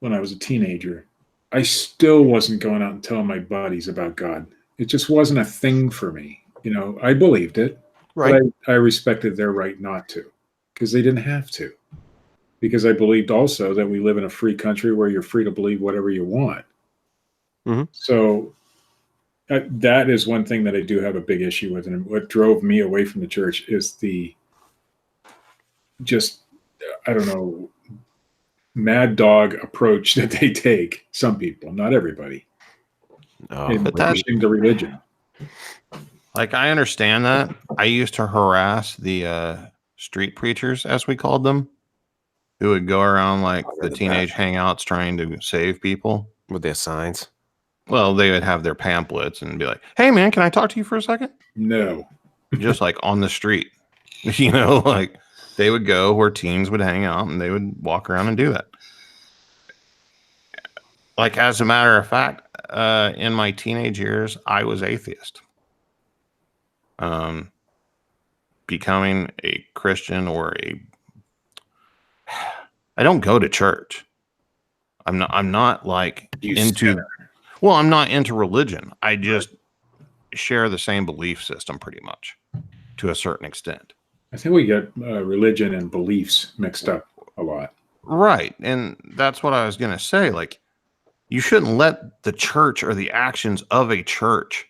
when I was a teenager, I still wasn't going out and telling my buddies about God. It just wasn't a thing for me. You know, I believed it, Right. but I respected their right not to, because they didn't have to. Because I believed also that we live in a free country where you're free to believe whatever you want. Mhm. So that is one thing that I do have a big issue with. And what drove me away from the church is the just, I don't know, mad dog approach that they take. Some people, not everybody, in But that- pushing the religion. Like, I understand that. I used to harass the street preachers, as we called them, who would go around like the teenage hangouts trying to save people. With their signs. Well, they would have their pamphlets and be like, "Hey, man, can I talk to you for a second?" No. Just like on the street, you know, like they would go where teens would hang out and they would walk around and do that. Like, as a matter of fact, in my teenage years, I was atheist. Becoming a Christian I don't go to church. I'm not like I'm not into religion. I just share the same belief system pretty much to a certain extent. I think we get religion and beliefs mixed up a lot. Right. And that's what I was going to say. Like, you shouldn't let the church or the actions of a church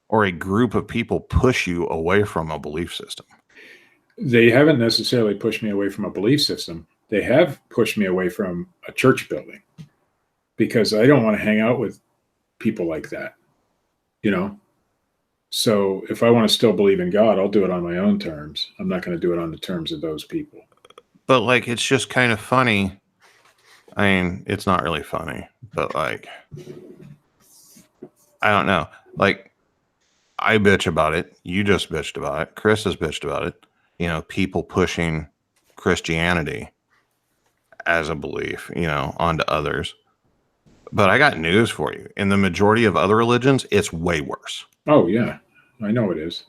or a group of people push you away from a belief system. They haven't necessarily pushed me away from a belief system. They have pushed me away from a church building because I don't want to hang out with people like that, you know? So if I want to still believe in God, I'll do it on my own terms. I'm not going to do it on the terms of those people. But like, it's just kind of funny. I mean, it's not really funny, but like, I don't know. Like, I bitch about it. You just bitched about it. Chris has bitched about it. You know, people pushing Christianity as a belief, you know, onto others. But I got news for you. In the majority of other religions, it's way worse. Oh, yeah. I know it is.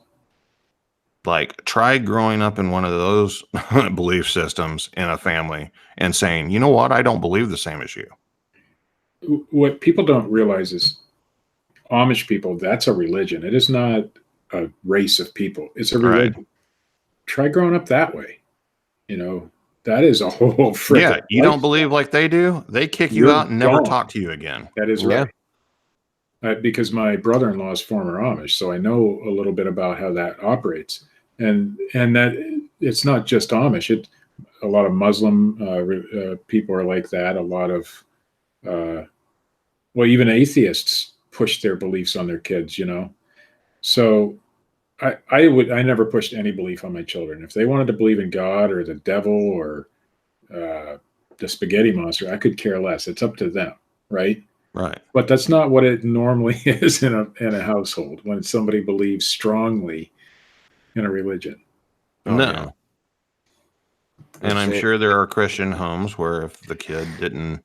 Like, try growing up in one of those belief systems in a family and saying, you know what, I don't believe the same as you. What people don't realize is Amish people, that's a religion. It is not a race of people. It's a religion. Right. Try growing up that way. You know, that is a whole freaking Yeah, you don't believe like they do? They kick you out and never talk to you again. That is right. Because my brother-in-law is former Amish, so I know a little bit about how that operates. And that it's not just Amish. A lot of Muslim people are like that. A lot of, even atheists push their beliefs on their kids, you know. So I never pushed any belief on my children. If they wanted to believe in God or the devil or the spaghetti monster, I could care less. It's up to them, right? Right. But that's not what it normally is in a household when somebody believes strongly in a religion. No. Yeah. And I'm sure there are Christian homes where if the kid didn't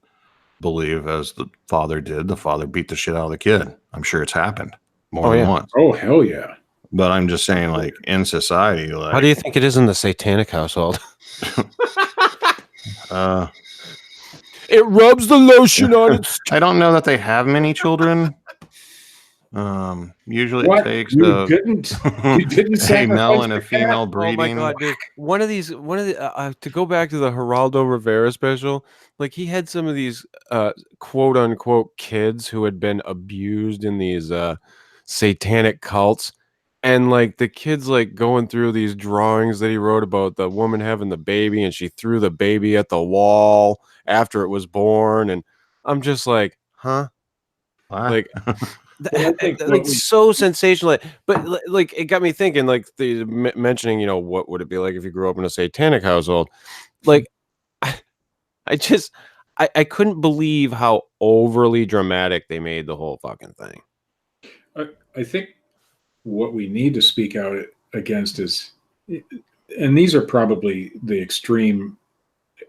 believe as the father did, the father beat the shit out of the kid. I'm sure it's happened more than once. Oh, hell yeah. But I'm just saying, like, in society, like, how do you think it is in the satanic household? It rubs the lotion on its I don't know that they have many children. Usually what? It takes you didn't a male and a female breeding. Oh my god, dude! One of the to go back to the Geraldo Rivera special, like he had some of these quote unquote kids who had been abused in these satanic cults, and like the kids like going through these drawings that he wrote about the woman having the baby and she threw the baby at the wall after it was born, and I'm just like, huh? Like like so sensational, but like it got me thinking, like the mentioning, you know, what would it be like if you grew up in a satanic household? Like I couldn't believe how overly dramatic they made the whole fucking thing. I think what we need to speak out against is, and these are probably the extreme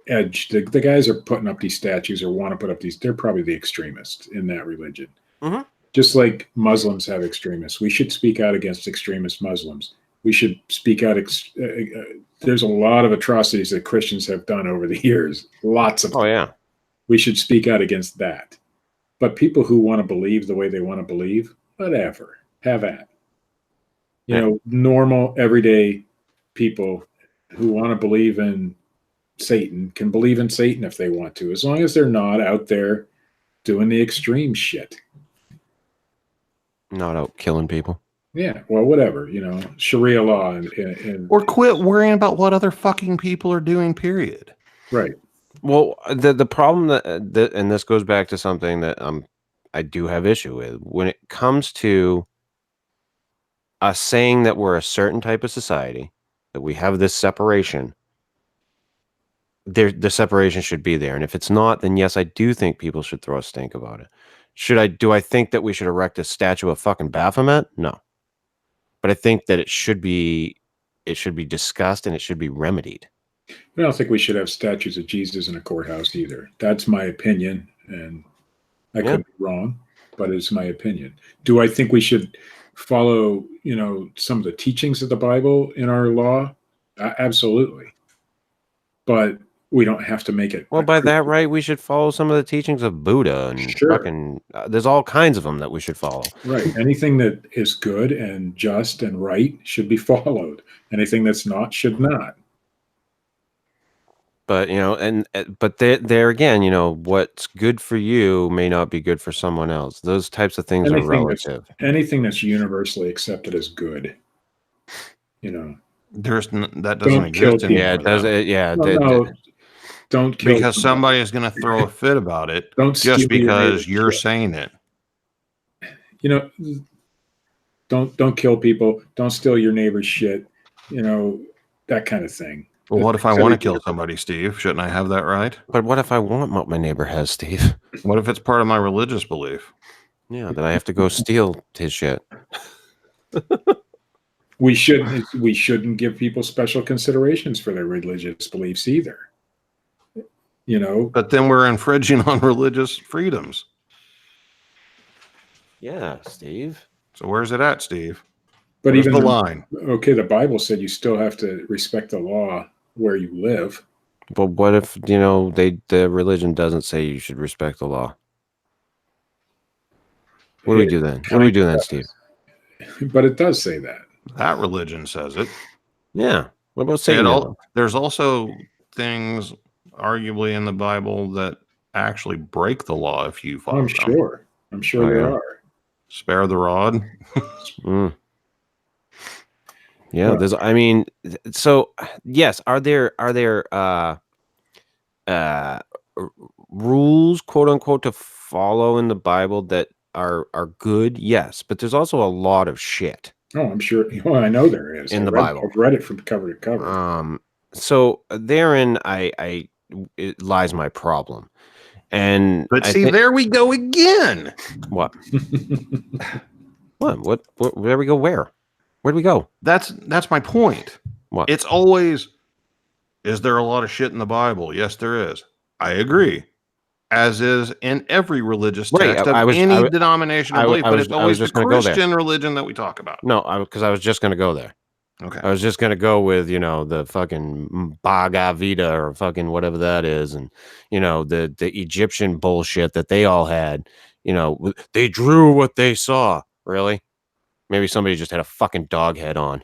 edge. The guys are putting up these statues or want to put up these. They're probably the extremists in that religion. Mm-hmm. Just like Muslims have extremists. We should speak out against extremist Muslims. We should speak out. There's a lot of atrocities that Christians have done over the years. Lots of them. Oh yeah. We should speak out against that. But people who want to believe the way they want to believe, whatever, have at. You know, normal, everyday people who want to believe in Satan can believe in Satan if they want to, as long as they're not out there doing the extreme shit. Not out killing people. Yeah, well, whatever, you know, Sharia law and Or quit worrying about what other fucking people are doing, period. right. Well, the problem that and this goes back to something that I do have issue with when it comes to us saying that we're a certain type of society, that we have this separation. The separation should be there, and if it's not, then yes, I do think people should throw a stink about it. Do I think that we should erect a statue of fucking Baphomet? No, but I think that it should be discussed and it should be remedied. I don't think we should have statues of Jesus in a courthouse either. That's my opinion, and I could be wrong, but it's my opinion. Do I think we should follow, you know, some of the teachings of the Bible in our law? Absolutely. But we don't have to make it. Well, by that right, we should follow some of the teachings of Buddha and fucking. There's all kinds of them that we should follow. Right. Anything that is good and just and right should be followed. Anything that's not should not. But you know, but there again, you know, what's good for you may not be good for someone else. Those types of things are relative. Anything that's universally accepted as good, you know, that doesn't exist anymore. Yeah, it does. Yeah, don't kill because somebody is going to throw a fit about it. Just because you're saying it. You know, don't kill people. Don't steal your neighbor's shit. You know, that kind of thing. Well, what if I want to kill somebody, Steve? Shouldn't I have that right? But what if I want what my neighbor has, Steve? What if it's part of my religious belief? Yeah, then I have to go steal his shit. We shouldn't give people special considerations for their religious beliefs either. You know, but then we're infringing on religious freedoms. Yeah, Steve. So where's it at, Steve? But where's even the line? Okay, the Bible said you still have to respect the law where you live. But what if, you know, the religion doesn't say you should respect the law? What do we do then? What do we do then, Steve? But it does say that. That religion says it. Yeah. What about Satanism? There's also things arguably in the Bible that actually break the law if you follow them. I'm sure there are. Spare the rod. Yeah, there's. I mean, so yes, are there rules, quote unquote, to follow in the Bible that are good? Yes, but there's also a lot of shit. Oh, I'm sure. Well, I know there is in the Bible. I've read it from cover to cover. So therein, it lies my problem. But there we go again. What? What? There we go. Where'd we go? That's my point. What? It's always, is there a lot of shit in the Bible? Yes, there is. I agree. As is in every religious text of any denomination of belief, but it's always the Christian religion that we talk about. No, because I was just going to go there. Okay. I was just going to go with, you know, the fucking Bhagavad Gita or fucking whatever that is. And, you know, the Egyptian bullshit that they all had, you know, they drew what they saw. Really? Maybe somebody just had a fucking dog head on.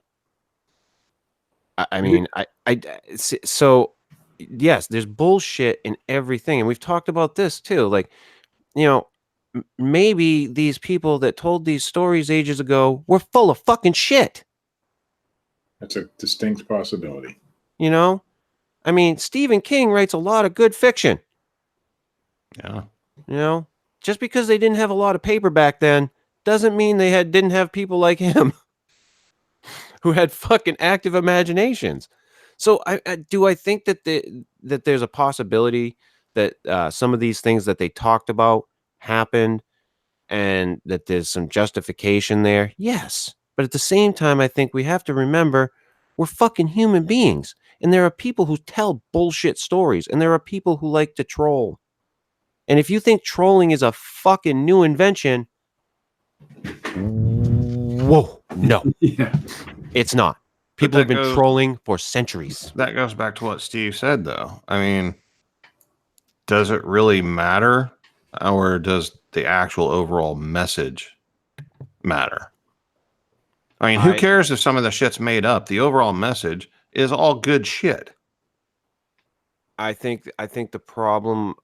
I mean, so yes, there's bullshit in everything. And we've talked about this too. Like, you know, maybe these people that told these stories ages ago were full of fucking shit. That's a distinct possibility. You know, I mean, Stephen King writes a lot of good fiction. Yeah. You know, just because they didn't have a lot of paper back then doesn't mean they didn't have people like him who had fucking active imaginations. So I think that there's a possibility that some of these things that they talked about happened and that there's some justification there. Yes. But at the same time, I think we have to remember we're fucking human beings. And there are people who tell bullshit stories, and there are people who like to troll. And if you think trolling is a fucking new invention, whoa, no, Yeah. it's not. People have been trolling for centuries. That goes back to what Steve said, though. I mean, does it really matter, or does the actual overall message matter? I mean, who cares if some of the shit's made up? The overall message is all good shit. I think the problem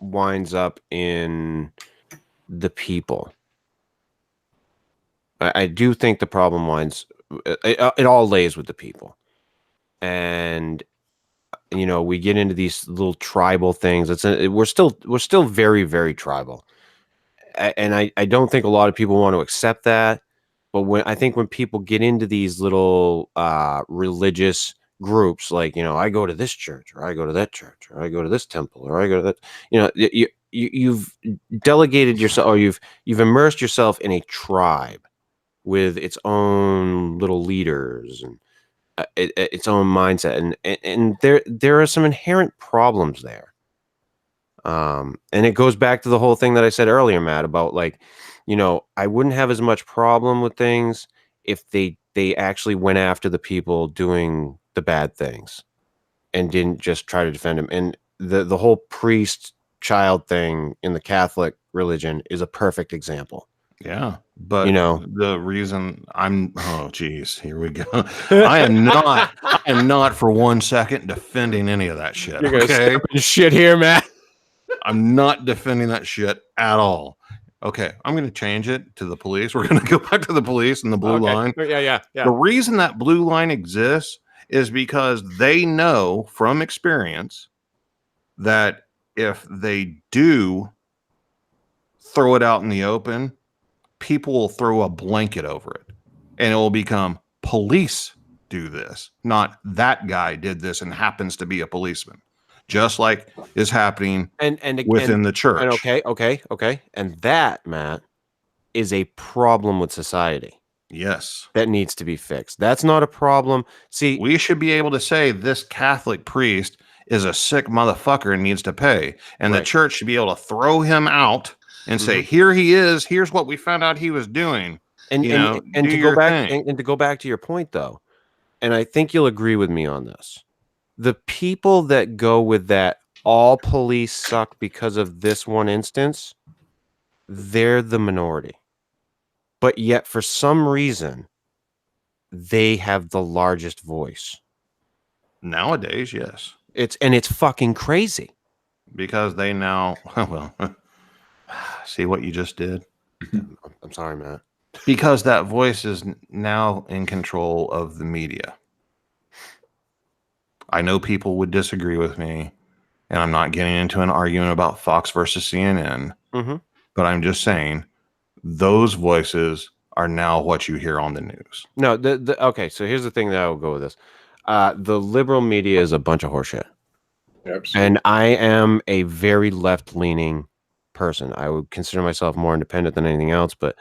winds up in the people. I do think the problem it all lays with the people. And we get into these little tribal things. We're still very, very tribal. And I don't think a lot of people want to accept that. But when people get into these little religious groups, like, I go to this church, or I go to that church, or I go to this temple, or I go to that, you've delegated yourself, or you've immersed yourself in a tribe with its own little leaders and its own mindset, and there are some inherent problems there. And it goes back to the whole thing that I said earlier, Matt, about like, I wouldn't have as much problem with things if they actually went after the people doing the bad things and didn't just try to defend them. And the whole priest child thing in the Catholic religion is a perfect example. Yeah, but the reason oh geez, here we go. I am not for 1 second defending any of that shit. You're okay, shit here, Matt. I'm not defending that shit at all. Okay, I'm going to change it to the police. We're going to go back to the police and the blue line. Yeah. The reason that blue line exists is because they know from experience that if they do throw it out in the open, people will throw a blanket over it, and it will become police do this, not that guy did this and happens to be a policeman, just like is happening within the church. And okay. And that, Matt, is a problem with society. Yes. That needs to be fixed. That's not a problem. See, we should be able to say this Catholic priest is a sick motherfucker and needs to pay. And the church should be able to throw him out and say, here he is. Here's what we found out he was doing. And to go back and to go back to your point, though, and I think you'll agree with me on this. The people that go with that all police suck because of this one instance, they're the minority. But yet, for some reason, they have the largest voice. Nowadays, yes. It's fucking crazy. Because they now, well, see what you just did? I'm sorry, Matt. Because that voice is now in control of the media. I know people would disagree with me, and I'm not getting into an argument about Fox versus CNN, but I'm just saying those voices are now what you hear on the news. No, okay, so here's the thing that I will go with this. The liberal media is a bunch of horseshit. Absolutely. And I am a very left-leaning person. I would consider myself more independent than anything else, but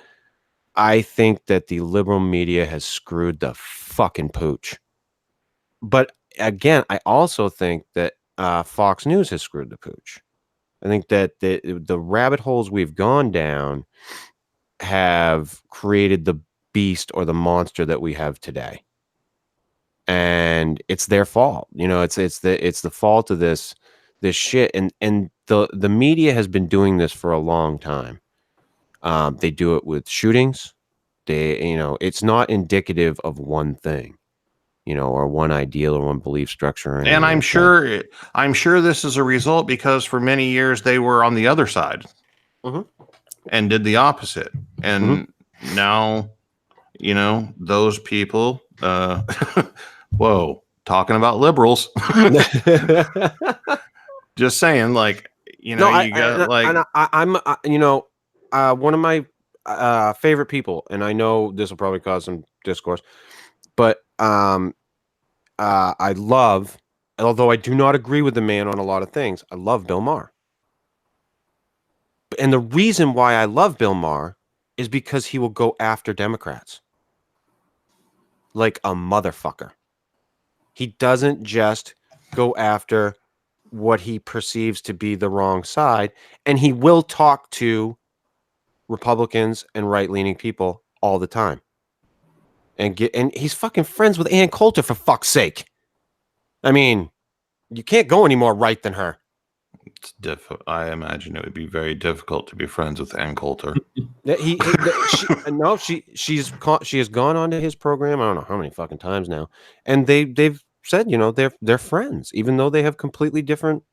I think that the liberal media has screwed the fucking pooch. But again, I also think that Fox News has screwed the pooch. I think that the rabbit holes we've gone down have created the beast or the monster that we have today. And it's their fault. It's the fault of this shit. And the media has been doing this for a long time. They do it with shootings. It's not indicative of one thing, or one ideal or one belief structure. And I'm sure this is a result because for many years they were on the other side and did the opposite. And now, those people, whoa, talking about liberals, just saying, like, I'm one of my favorite people, and I know this will probably cause some discourse, but I love, although I do not agree with the man on a lot of things, I love Bill Maher. And the reason why I love Bill Maher is because he will go after Democrats like a motherfucker. He doesn't just go after what he perceives to be the wrong side, and he will talk to Republicans and right-leaning people all the time. And he's fucking friends with Ann Coulter, for fuck's sake. I mean, you can't go any more right than her. It's I imagine it would be very difficult to be friends with Ann Coulter. She has gone onto his program. I don't know how many fucking times now, and they've said, you know, they're friends, even though they have completely different,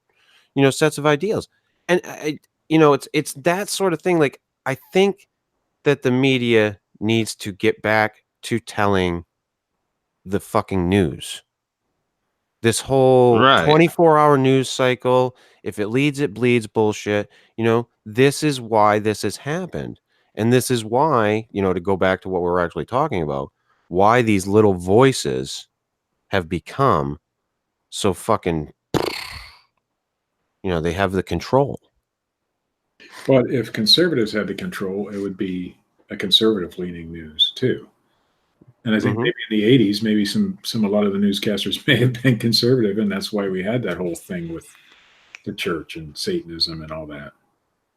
you know, sets of ideals. And it's that sort of thing. Like, I think that the media needs to get back to telling the fucking news. This whole Right. 24-hour news cycle, if it leads, it bleeds bullshit. You know, this is why this has happened. And this is why, you know, to go back to what we're actually talking about, why these little voices have become so fucking, you know, they have the control. But if conservatives had the control, it would be a conservative-leaning news too. And I think maybe in the 80s, maybe a lot of the newscasters may have been conservative, and that's why we had that whole thing with the church and Satanism and all that.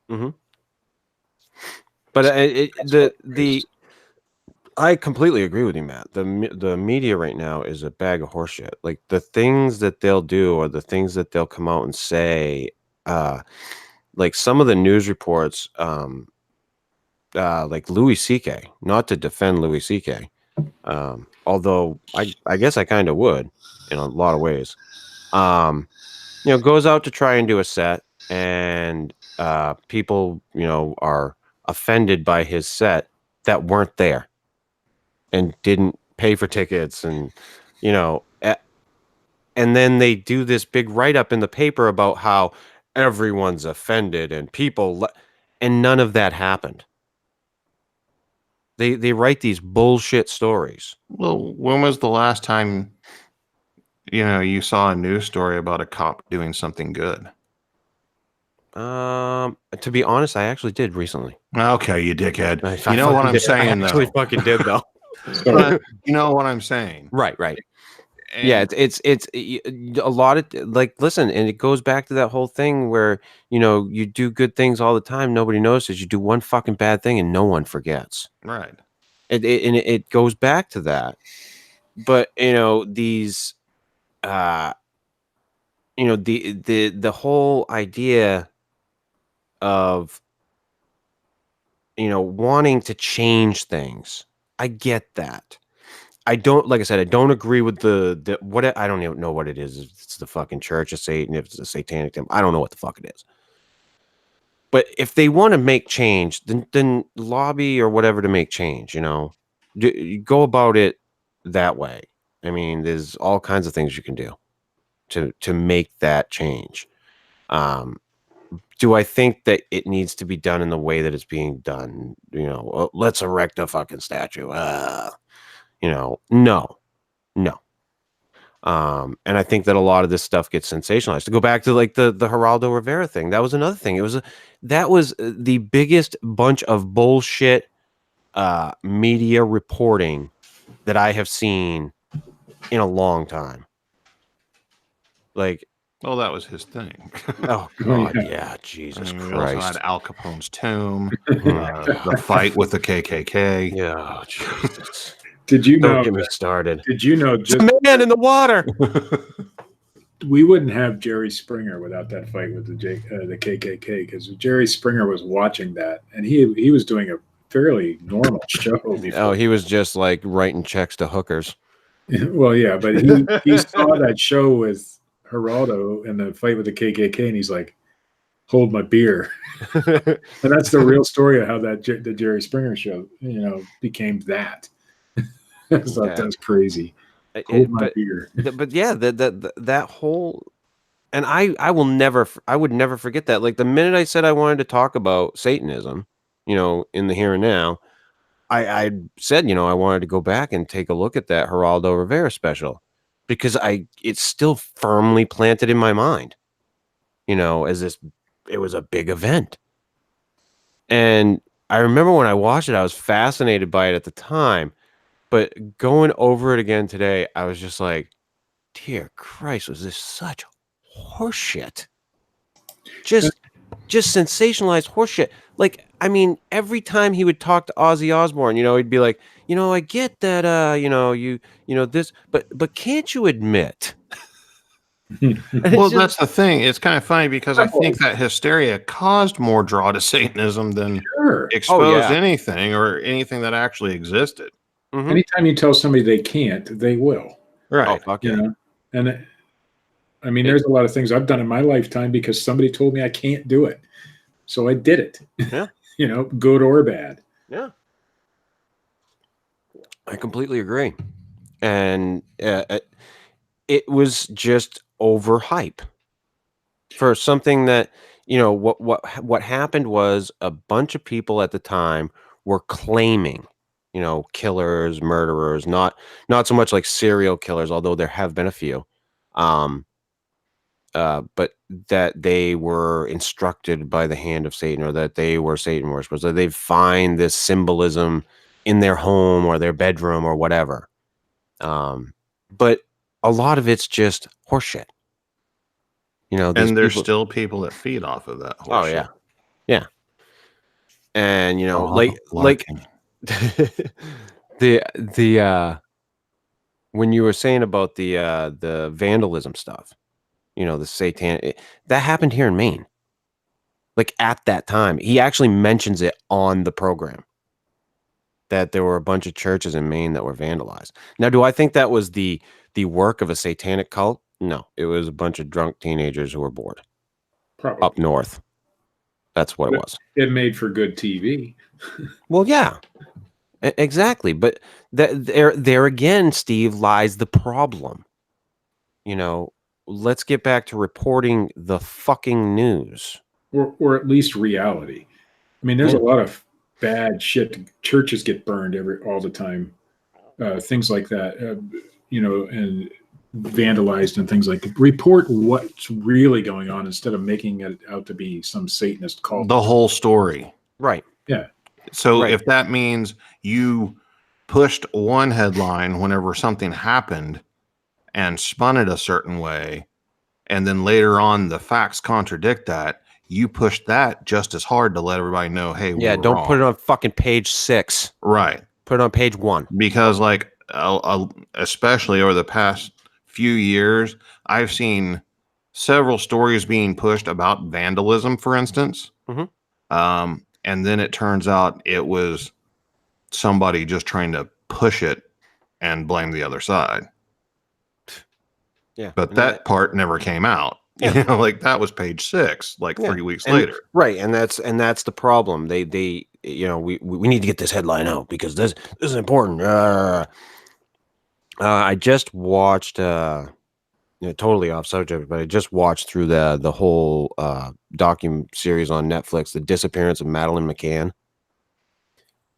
Mm-hmm. But I completely agree with you, Matt. The media right now is a bag of horseshit. Like, the things that they'll do or the things that they'll come out and say, like some of the news reports, like Louis C.K., not to defend Louis C.K., although I guess I kind of would in a lot of ways. You know, goes out to try and do a set, and people, you know, are offended by his set that weren't there and didn't pay for tickets, and you know, and then they do this big write-up in the paper about how everyone's offended and people and none of that happened. They write these bullshit stories. Well, when was the last time, you know, you saw a news story about a cop doing something good? To be honest, I actually did recently. Okay, you dickhead. You know what I'm saying, though. I actually fucking did, though. But you know what I'm saying. Right. And yeah, it's a lot of, like, listen, and it goes back to that whole thing where, you know, you do good things all the time, nobody notices. You do one fucking bad thing and no one forgets. Right. It goes back to that. But, you know, these you know, the whole idea of, you know, wanting to change things. I get that. I don't, like I said, I don't agree with the what, I don't even know what it is. If it's the fucking Church of Satan, if it's a satanic temple, I don't know what the fuck it is. But if they want to make change, then lobby or whatever to make change, you know. Go about it that way. I mean, there's all kinds of things you can do to make that change. Do I think that it needs to be done in the way that it's being done? You know, let's erect a fucking statue. You know, no. And I think that a lot of this stuff gets sensationalized. To go back to like the Geraldo Rivera thing, that was another thing. That was the biggest bunch of bullshit media reporting that I have seen in a long time. Like, well, that was his thing. Oh God, yeah, Jesus I mean, Christ! We also had Al Capone's tomb, the fight with the KKK. Yeah, Jesus. Did you know? Don't get me started. Did you know? Just the man in the water. We wouldn't have Jerry Springer without that fight with the KKK, because Jerry Springer was watching that, and he was doing a fairly normal show before. Oh, he was just like writing checks to hookers. Well, yeah, but he saw that show with Geraldo and the fight with the KKK, and he's like, "Hold my beer," and that's the real story of how the Jerry Springer show, you know, became that. So that's crazy. Hold my beer. But yeah, that whole, and I would never forget that. Like, the minute I said I wanted to talk about Satanism, you know, in the here and now, I said, you know, I wanted to go back and take a look at that Geraldo Rivera special, because it's still firmly planted in my mind, you know, as it was a big event. And I remember when I watched it, I was fascinated by it at the time, but going over it again today, I was just like, dear Christ, was this such horseshit? Just sensationalized horseshit. Like, I mean, every time he would talk to Ozzy Osbourne, he'd be like, I get that, this, but can't you admit? Well, that's the thing. It's kind of funny because I think that hysteria caused more draw to Satanism than exposed anything or anything that actually existed. Mm-hmm. Anytime you tell somebody they can't, they will. Right. Oh, fuck yeah. And I mean, there's a lot of things I've done in my lifetime because somebody told me I can't do it. So I did it. Yeah. Good or bad. Yeah. I completely agree. And it was just overhype for something that, what happened was a bunch of people at the time were claiming, killers, murderers, not so much like serial killers, although there have been a few. But that they were instructed by the hand of Satan, or that they were Satan worshippers, that they find this symbolism in their home or their bedroom or whatever. But a lot of it's just horseshit. And there's still people that feed off of that horseshit. Oh yeah, yeah. And like the when you were saying about the vandalism stuff, the satanic, that happened here in Maine. Like at that time, he actually mentions it on the program that there were a bunch of churches in Maine that were vandalized. Now, do I think that was the work of a satanic cult? No, it was a bunch of drunk teenagers who were bored. Probably. Up north. That's what it was. It made for good TV. Well, yeah, exactly. But there again, Steve, lies the problem. Let's get back to reporting the fucking news. Or at least reality. I mean, there's a lot of bad shit. Churches get burned all the time. Things like that, and vandalized and things like that. Report what's really going on instead of making it out to be some Satanist cult. The whole story. Right. Yeah. So if that means you pushed one headline whenever something happened and spun it a certain way, and then later on the facts contradict that, you push that just as hard to let everybody know, hey, yeah, don't wrong. Put it on fucking page 6. Right. Put it on page 1. Because especially over the past few years, I've seen several stories being pushed about vandalism, for instance. Mm-hmm. And then it turns out it was somebody just trying to push it and blame the other side. Yeah. But that part never came out. Yeah. That was page 6, 3 weeks later. Right. And that's the problem. They we need to get this headline out because this is important. I just watched totally off subject, but I just watched through the whole docu series on Netflix, The Disappearance of Madeleine McCann.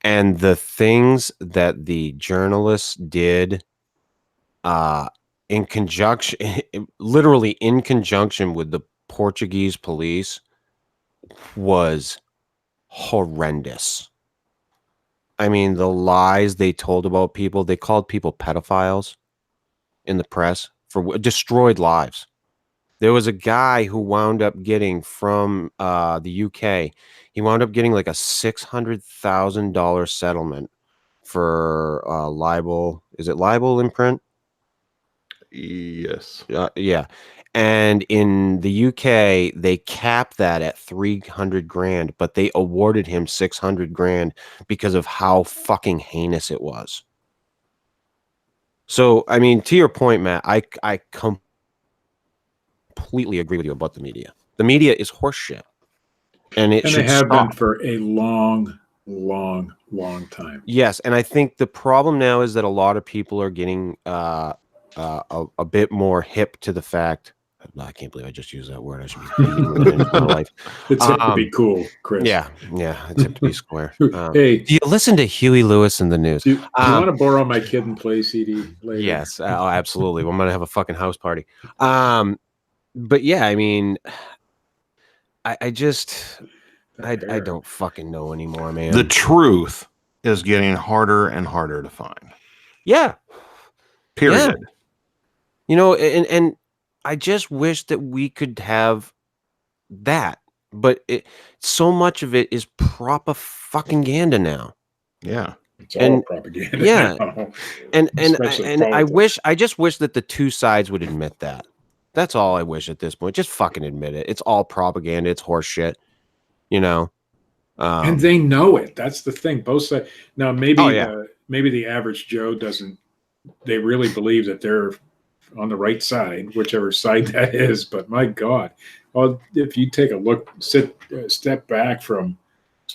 And the things that the journalists did in conjunction, literally in conjunction with the Portuguese police, was horrendous. I mean, the lies they told about people, they called people pedophiles in the press for destroyed lives. There was a guy who wound up getting from the UK. He wound up getting like a $600,000 settlement for libel. Is it libel in print? Yes. Yeah. And in the UK, they capped that at 300 grand, but they awarded him 600 grand because of how fucking heinous it was. So, I mean, to your point, Matt, I completely agree with you about the media. The media is horseshit. And they have been for a long time. Yes. And I think the problem now is that a lot of people are getting a bit more hip to the fact. I can't believe I just used that word. I should be in my life. It's hip to be cool, Chris. Yeah, it's hip to be square. Hey, do you listen to Huey Lewis in the news? Do you want to borrow my Kid and Play CD later? Yes, absolutely. I'm gonna have a fucking house party. But yeah, I mean, I don't fucking know anymore, man. The truth is getting harder and harder to find. Yeah. Period. You know, and I just wish that we could have that, but so much of it is proper fucking ganda now. Yeah. It's all And propaganda. yeah, now, and especially I just wish that the two sides would admit that. That's all I wish at this point. Just fucking admit it. It's all propaganda. It's horse shit. You know. and they know it. That's the thing. Both sides. Now, maybe Oh, yeah. maybe the average Joe doesn't. They really believe that they're on the right side, whichever side that is. But my God, well, if you take a look, step back from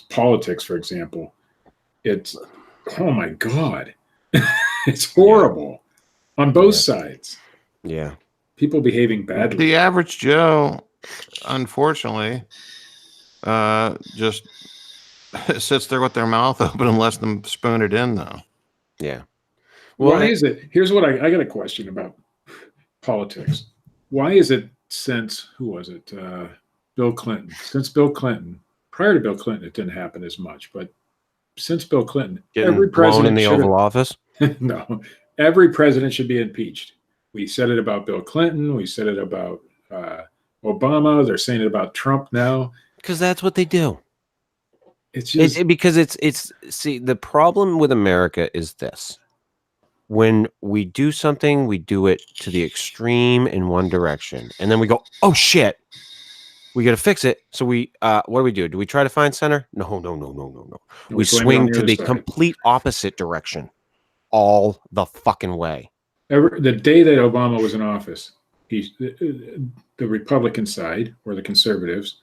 politics, for example, it's oh my God, it's horrible on both sides. Yeah. People behaving badly. The average Joe, unfortunately, just sits there with their mouth open and lets them spoon it in, though. Yeah. Well, Why is it? Here's what I got a question about politics. Why is it since, who was it? Bill Clinton. Since Bill Clinton, prior to Bill Clinton, it didn't happen as much, but since Bill Clinton, getting every blown president in the Oval Office? no, every president should be impeached. We said it about Bill Clinton. We said it about Obama. They're saying it about Trump now. Because that's what they do. It's just because it's see, the problem with America is this. When we do something, we do it to the extreme in one direction. And then we go, oh shit, we got to fix it. So we, what do? Do we try to find center? No. We swing to the complete opposite direction all the fucking way. The day that Obama was in office, the Republican side or the conservatives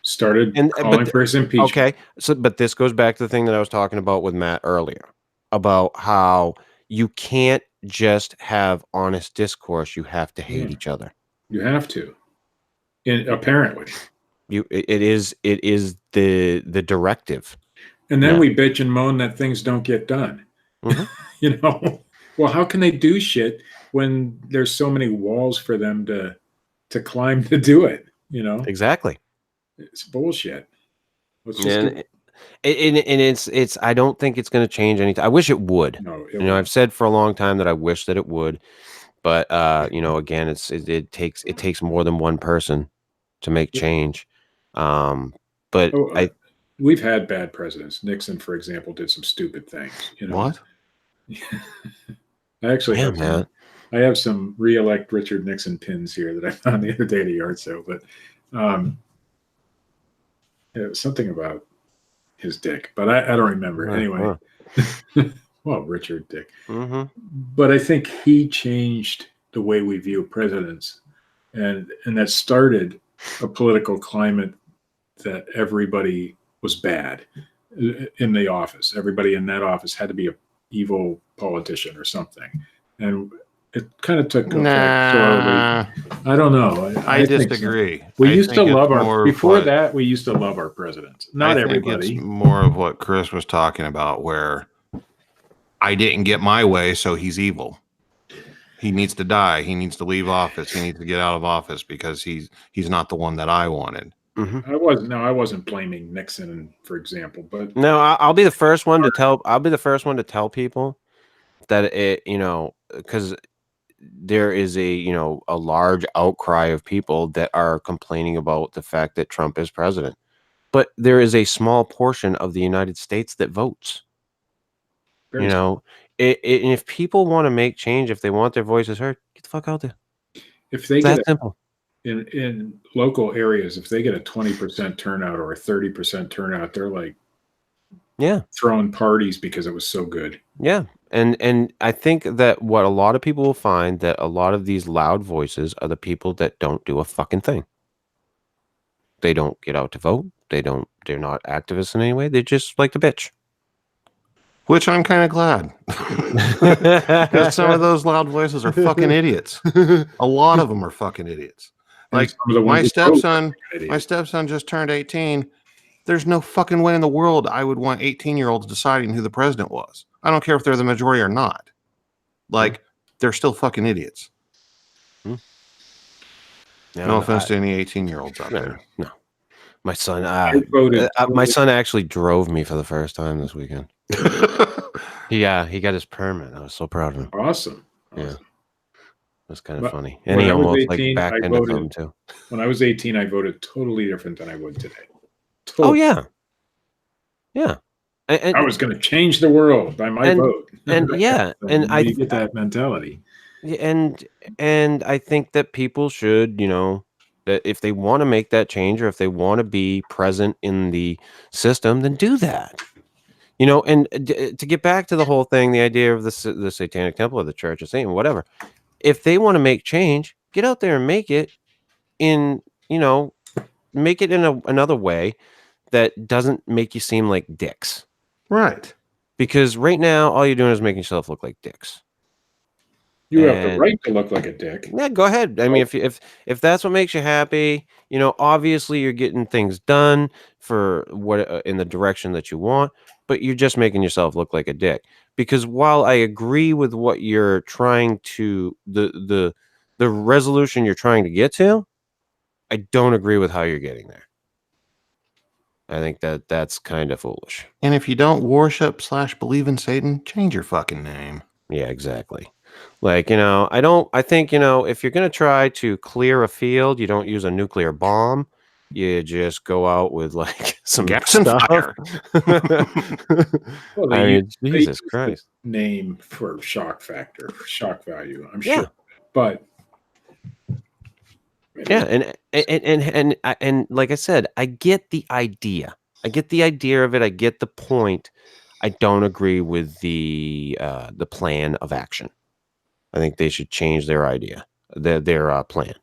started calling for his impeachment. Okay, but this goes back to the thing that I was talking about with Matt earlier about how you can't just have honest discourse. You have to hate each other. You have to. And apparently, it is the directive. And then we bitch and moan that things don't get done. You know, well, how can they do shit when there's so many walls for them to climb to do it? You know, exactly. It's bullshit. It's I don't think it's going to change anything. I wish it would. No, I've said for a long time that I wish that it would, but again, it takes more than one person to make change. But we've had bad presidents. Nixon, for example, did some stupid things. You know what? I actually have some re-elect Richard Nixon pins here that I found the other day at a yard sale, but it was something about his dick, but I don't remember. Anyway, well, Richard Dick. But I think he changed the way we view presidents, and that started a political climate that everybody was bad in the office. Everybody in that office had to be an evil politician or something, and it kind of took effect slowly. I don't know. I disagree. So. We used to love our before that. We used to love our presidents. Not everybody. It's more of what Chris was talking about, where I didn't get my way, so he's evil. He needs to die. He needs to leave office. He needs to get out of office because he's not the one that I wanted. I wasn't blaming Nixon, for example, but no, I'll be the first one to tell. I'll be the first one to tell people that it, because there is a large outcry of people that are complaining about the fact that Trump is president, but there is a small portion of the United States that votes. And if people want to make change, if they want their voices heard, get the fuck out there. If they get simple. In local areas, if they get a 20% turnout or a 30% turnout, they're like, throwing parties because it was so good. Yeah, and I think that what a lot of people will find that a lot of these loud voices are the people that don't do a fucking thing. They don't get out to vote. They're not activists in any way. They just like to bitch. Which I'm kind of glad. Because some of those loud voices are fucking idiots. A lot of them are fucking idiots. Like my stepson just turned 18. There's no fucking way in the world I would want 18-year-olds deciding who the president was. I don't care if they're the majority or not. Like, they're still fucking idiots. No offense to any 18-year-olds out there. No. My son my son actually drove me for the first time this weekend. He got his permit. I was so proud of him. Awesome. Yeah. That's kind of Well, funny. And when he I was almost 18, like back I into voted- thumb too. When I was 18, I voted totally different than I would today. Oh Totally. yeah, yeah. And I was going to change the world by my vote. and yeah, and you get that mentality. and I think that people should, that if they want to make that change or if they want to be present in the system, then do that. And to get back to the whole thing, the idea of the Satanic Temple or the Church of Satan, whatever. If they want to make change, get out there and make it in, make it in another way that doesn't make you seem like dicks. Right. Because right now, all you're doing is making yourself look like dicks. You have the right to look like a dick. Yeah, go ahead. I mean, if that's what makes you happy, obviously you're getting things done for what in the direction that you want, but you're just making yourself look like a dick. Because while I agree with what you're trying to the resolution you're trying to get to, I don't agree with how you're getting there. I think that's kind of foolish. And if you don't worship / believe in Satan, change your fucking name. Yeah, exactly. Like, I think, if you're going to try to clear a field, you don't use a nuclear bomb. You just go out with like some Gas and stuff. fire. Well, I mean, they Jesus use the Christ. name for shock factor, shock value. I'm Yeah. sure, but Yeah, and like I said, I get the idea. I get the idea of it. I get the point. I don't agree with the plan of action. I think they should change their idea, their plan.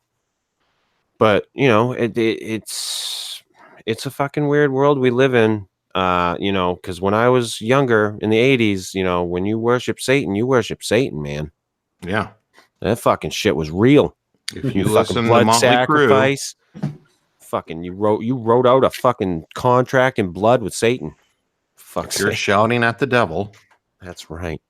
But it's a fucking weird world we live in. Because when I was younger in the 80s, when you worship Satan, man. Yeah. That fucking shit was real. If you Fucking listen to blood Motley Crue, sacrifice. Fucking you wrote out a fucking contract in blood with Satan. Fuck, you're shouting at the devil. That's right.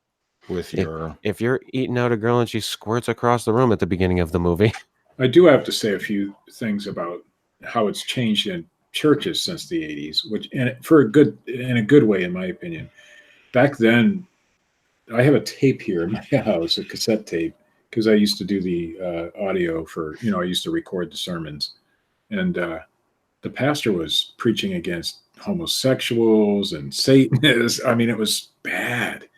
With your if you're eating out a girl and she squirts across the room at the beginning of the movie. I do have to say a few things about how it's changed in churches since the 80s, which in a good way, in my opinion. Back then, I have a tape here in my house, a cassette tape, because I used to do the audio for, I used to record the sermons. And the pastor was preaching against homosexuals and Satanists. I mean, it was bad.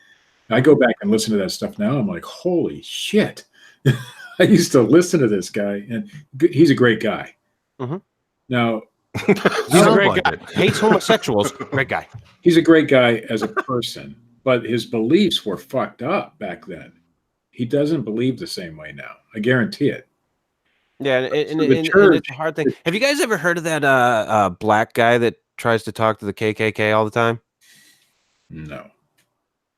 I go back and listen to that stuff now. I'm like, holy shit. I used to listen to this guy, and he's a great guy. Mm-hmm. Now, he's a great guy. Hates homosexuals. Great guy. He's a great guy as a person, but his beliefs were fucked up back then. He doesn't believe the same way now. I guarantee it. Yeah, and it's a hard thing. Have you guys ever heard of that black guy that tries to talk to the KKK all the time? No.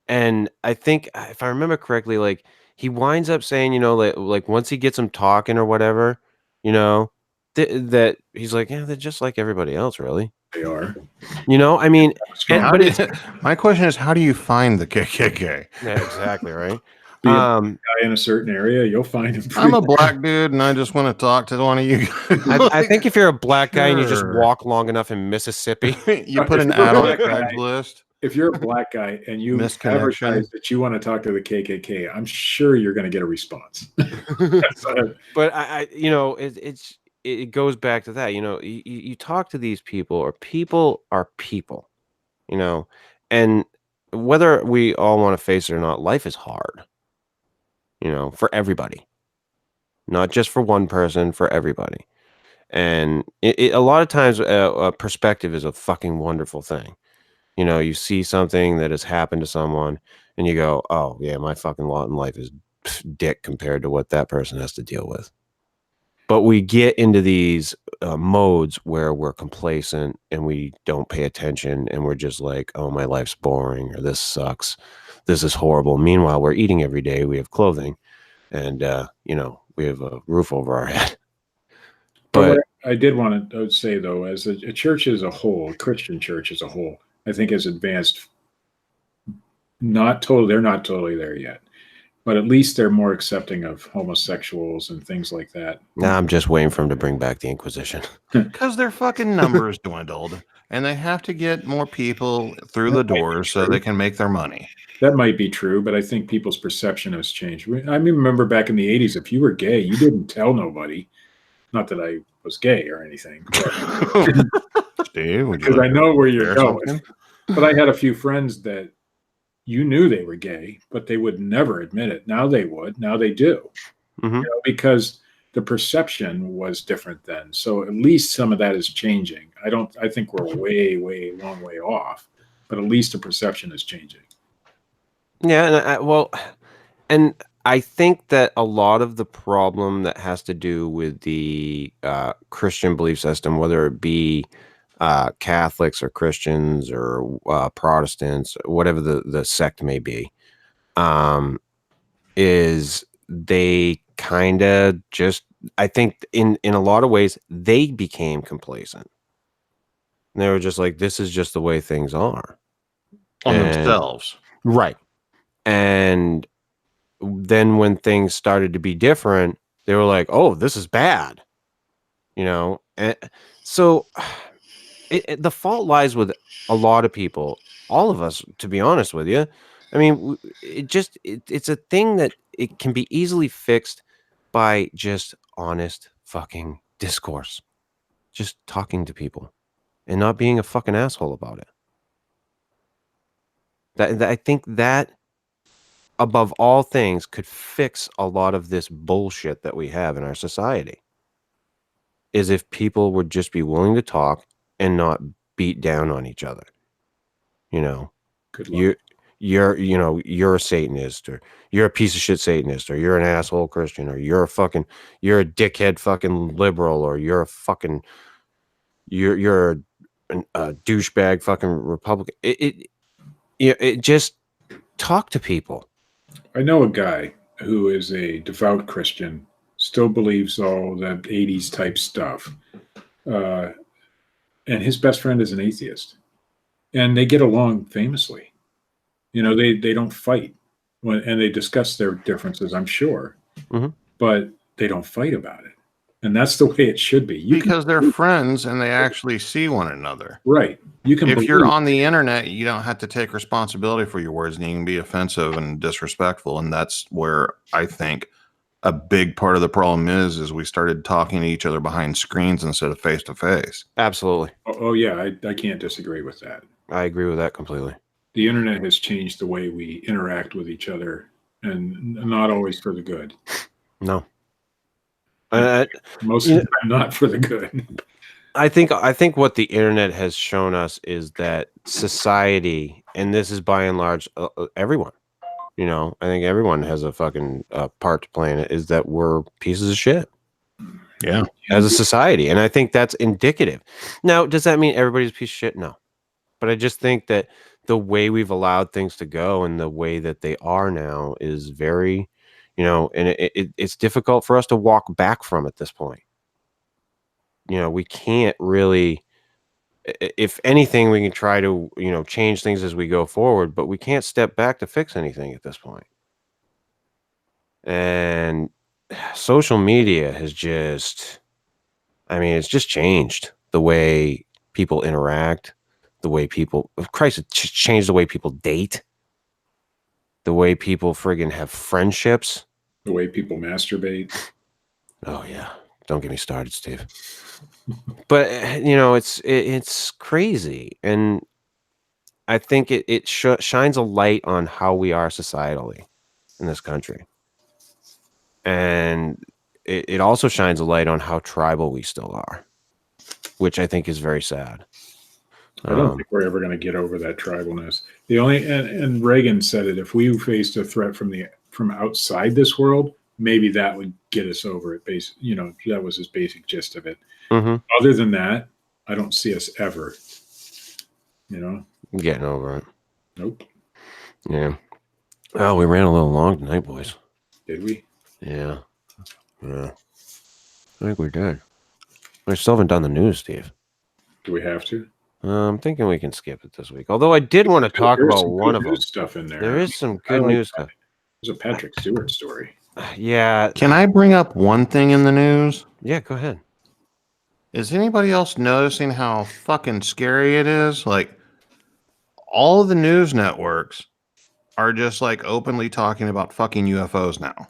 And I think, if I remember correctly, like he winds up saying, like once he gets them talking or whatever, that he's like, yeah, they're just like everybody else, really. They are. I mean, my question is, how do you find the KKK? Yeah, exactly, right. Be a guy in a certain area, you'll find him. I'm a black dude, and I just want to talk to one of you guys. I think if you're a black guy and you just walk long enough in Mississippi, you put an ad on Craigslist. If you're a black guy and you advertise that you want to talk to the KKK, I'm sure you're going to get a response. But it goes back to that. You talk to these people, or people are people. And whether we all want to face it or not, life is hard. For everybody, not just for one person, for everybody. And a lot of times, perspective is a fucking wonderful thing. You see something that has happened to someone and you go, oh yeah, my fucking lot in life is dick compared to what that person has to deal with. But we get into these modes where we're complacent and we don't pay attention and we're just like, oh, my life's boring, or this sucks. This is horrible. Meanwhile, we're eating every day. We have clothing and, we have a roof over our head. But I did want to say, though, as a church as a whole, a Christian church as a whole, I think has advanced. They're not totally there yet, but at least they're more accepting of homosexuals and things like that. Now I'm just waiting for them to bring back the Inquisition. Because their fucking numbers dwindled, and they have to get more people through the doors so they can make their money. That might be true, but I think people's perception has changed. I remember back in the 80s, if you were gay, you didn't tell nobody. Not that I was gay or anything, Steve, would you because I like know where to you're share going. something? But I had a few friends that you knew they were gay, but they would never admit it. Now they would. Now they do. Mhm. Because the perception was different then. So at least some of that is changing. I think we're long way off, but at least the perception is changing. Yeah, and I think that a lot of the problem that has to do with the Christian belief system, whether it be Catholics or Christians or Protestants, whatever the sect may be, is they kind of just, I think in a lot of ways, they became complacent. And they were just like, this is just the way things are. On And- themselves. Right. And then when things started to be different, they were like, oh, this is bad. And so the fault lies with a lot of people, all of us, to be honest with you. I mean, it's a thing that it can be easily fixed by just honest fucking discourse, just talking to people and not being a fucking asshole about it. I think that above all things could fix a lot of this bullshit that we have in our society, is if people would just be willing to talk and not beat down on each other. Good luck. You're a Satanist, or you're a piece of shit Satanist, or you're an asshole Christian, or you're a dickhead fucking liberal, or you're a douchebag fucking Republican. It just talk to people. I know a guy who is a devout Christian, still believes all that 80s type stuff. And his best friend is an atheist. And they get along famously. They don't fight. And they discuss their differences, I'm sure. Mhm. But they don't fight about it. And that's the way it should be. Because they're friends and they actually see one another. Right. You can If you're on the internet, you don't have to take responsibility for your words, and you can be offensive and disrespectful. And that's where I think a big part of the problem is we started talking to each other behind screens instead of face to face. Absolutely. Oh yeah, I can't disagree with that. I agree with that completely. The internet has changed the way we interact with each other, and not always for the good. No. Most of the time, not for the good. I think what the internet has shown us is that society, and this is by and large everyone, I think everyone has a fucking part to play in it, is that we're pieces of shit. Yeah. As a society. And I think that's indicative. Now, does that mean everybody's a piece of shit? No. But I just think that the way we've allowed things to go and the way that they are now is very, and it's difficult for us to walk back from at this point. We can't really, if anything, we can try to, change things as we go forward, but we can't step back to fix anything at this point. And social media has just, it's just changed the way people interact, the way people, Christ, it changed the way people date, the way people friggin' have friendships, The way people masturbate. Oh yeah, don't get me started, Steve. But it's crazy, and I think it shines a light on how we are societally in this country, and it also shines a light on how tribal we still are, which I think is very sad. I don't think we're ever going to get over that tribalness. The only and Reagan said it: if we faced a threat from outside this world, maybe that would get us over it. That was his basic gist of it. Mm-hmm. Other than that, I don't see us ever. Getting over it. Nope. Yeah. Well, we ran a little long tonight, boys. Did we? Yeah. I think we did. We still haven't done the news, Steve. Do we have to? I'm thinking we can skip it this week. Although I did want to talk There's about some one good of them. news stuff in there. There is some good news stuff. There's a Patrick Stewart story. Yeah. Can I bring up one thing in the news? Yeah, go ahead. Is anybody else noticing how fucking scary it is? Like, all of the news networks are just like openly talking about fucking UFOs now.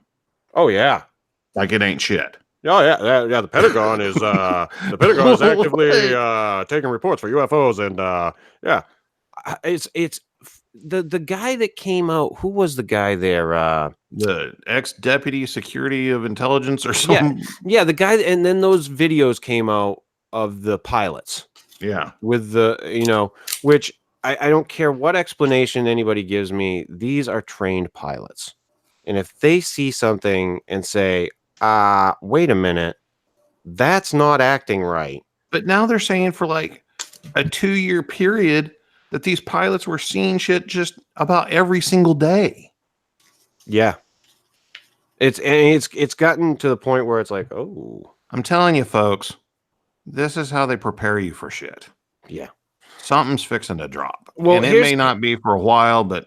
Oh yeah. Like it ain't shit. Oh yeah. The Pentagon is actively taking reports for UFOs, and yeah, it's the guy that came out. Who was the guy there? The ex-deputy security of intelligence or something. Yeah, the guy. And then those videos came out of the pilots. Yeah, with the which I don't care what explanation anybody gives me. These are trained pilots, and if they see something and say, wait a minute, that's not acting right. but now they're saying for like a 2-year period that these pilots were seeing shit just about every single day. Yeah, it's gotten to the point where it's like, oh, I'm telling you, folks, this is how they prepare you for shit. yeah, Something's fixing to drop. Well, and it may not be for a while, but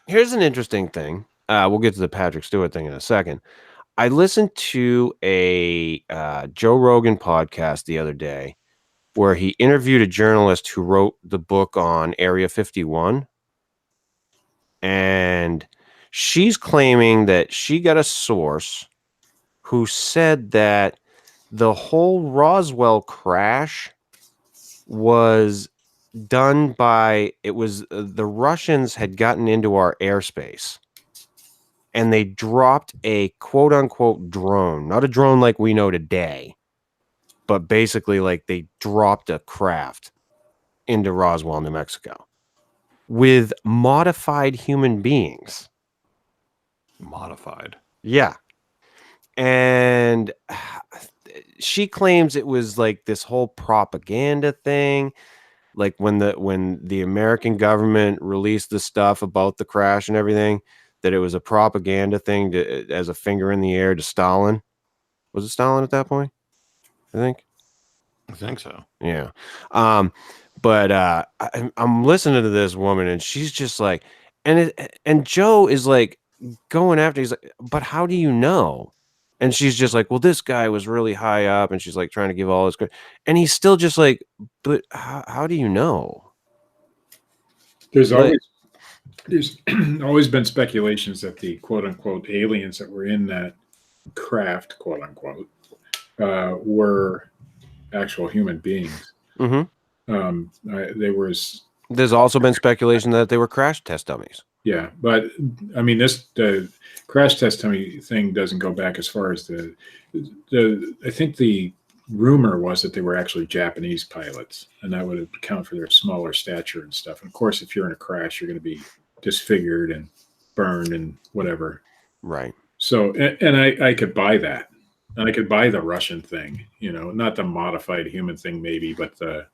here's an interesting thing. We'll get to the Patrick Stewart thing in a second. I listened to a Joe Rogan podcast the other day where he interviewed a journalist who wrote the book on Area 51. And she's claiming that she got a source who said that the whole Roswell crash was done by, it was the Russians had gotten into our airspace and they dropped a quote unquote drone, not a drone like we know today, but basically like they dropped a craft into Roswell, New Mexico with modified human beings. modified. Yeah. And she claims it was like this whole propaganda thing. Like when the American government released the stuff about the crash and everything, that it was a propaganda thing to, as a finger in the air to Stalin. Was it Stalin at that point? I think so. Yeah. But I'm listening to this woman and she's just like, and Joe is like going after, he's like, but how do you know? And she's just like, well, this guy was really high up, and she's like trying to give all this credit. And he's still just like, but how do you know? There's always been speculations that the quote unquote aliens that were in that craft, quote unquote, were actual human beings. There's also been speculation that they were crash test dummies. Yeah, but I mean, the crash test dummy thing doesn't go back as far as I think the rumor was that they were actually Japanese pilots, and that would account for their smaller stature and stuff. And of course, if you're in a crash, you're going to be disfigured and burned and whatever. Right. So, and I could buy that. And I could buy the Russian thing, not the modified human thing, maybe, but the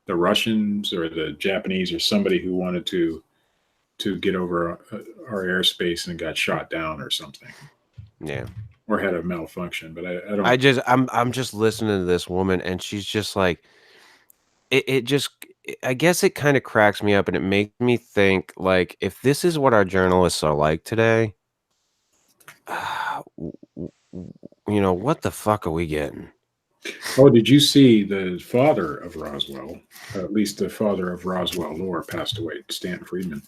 Russians or the Japanese or somebody who wanted to get over our airspace and got shot down or something. Yeah. Or had a malfunction, but I don't. I'm just listening to this woman, and she's just like, I guess it kind of cracks me up, and it makes me think, like, if this is what our journalists are like today, what the fuck are we getting? Oh, did you see the father of Roswell? At least the father of Roswell lore passed away, Stan Friedman.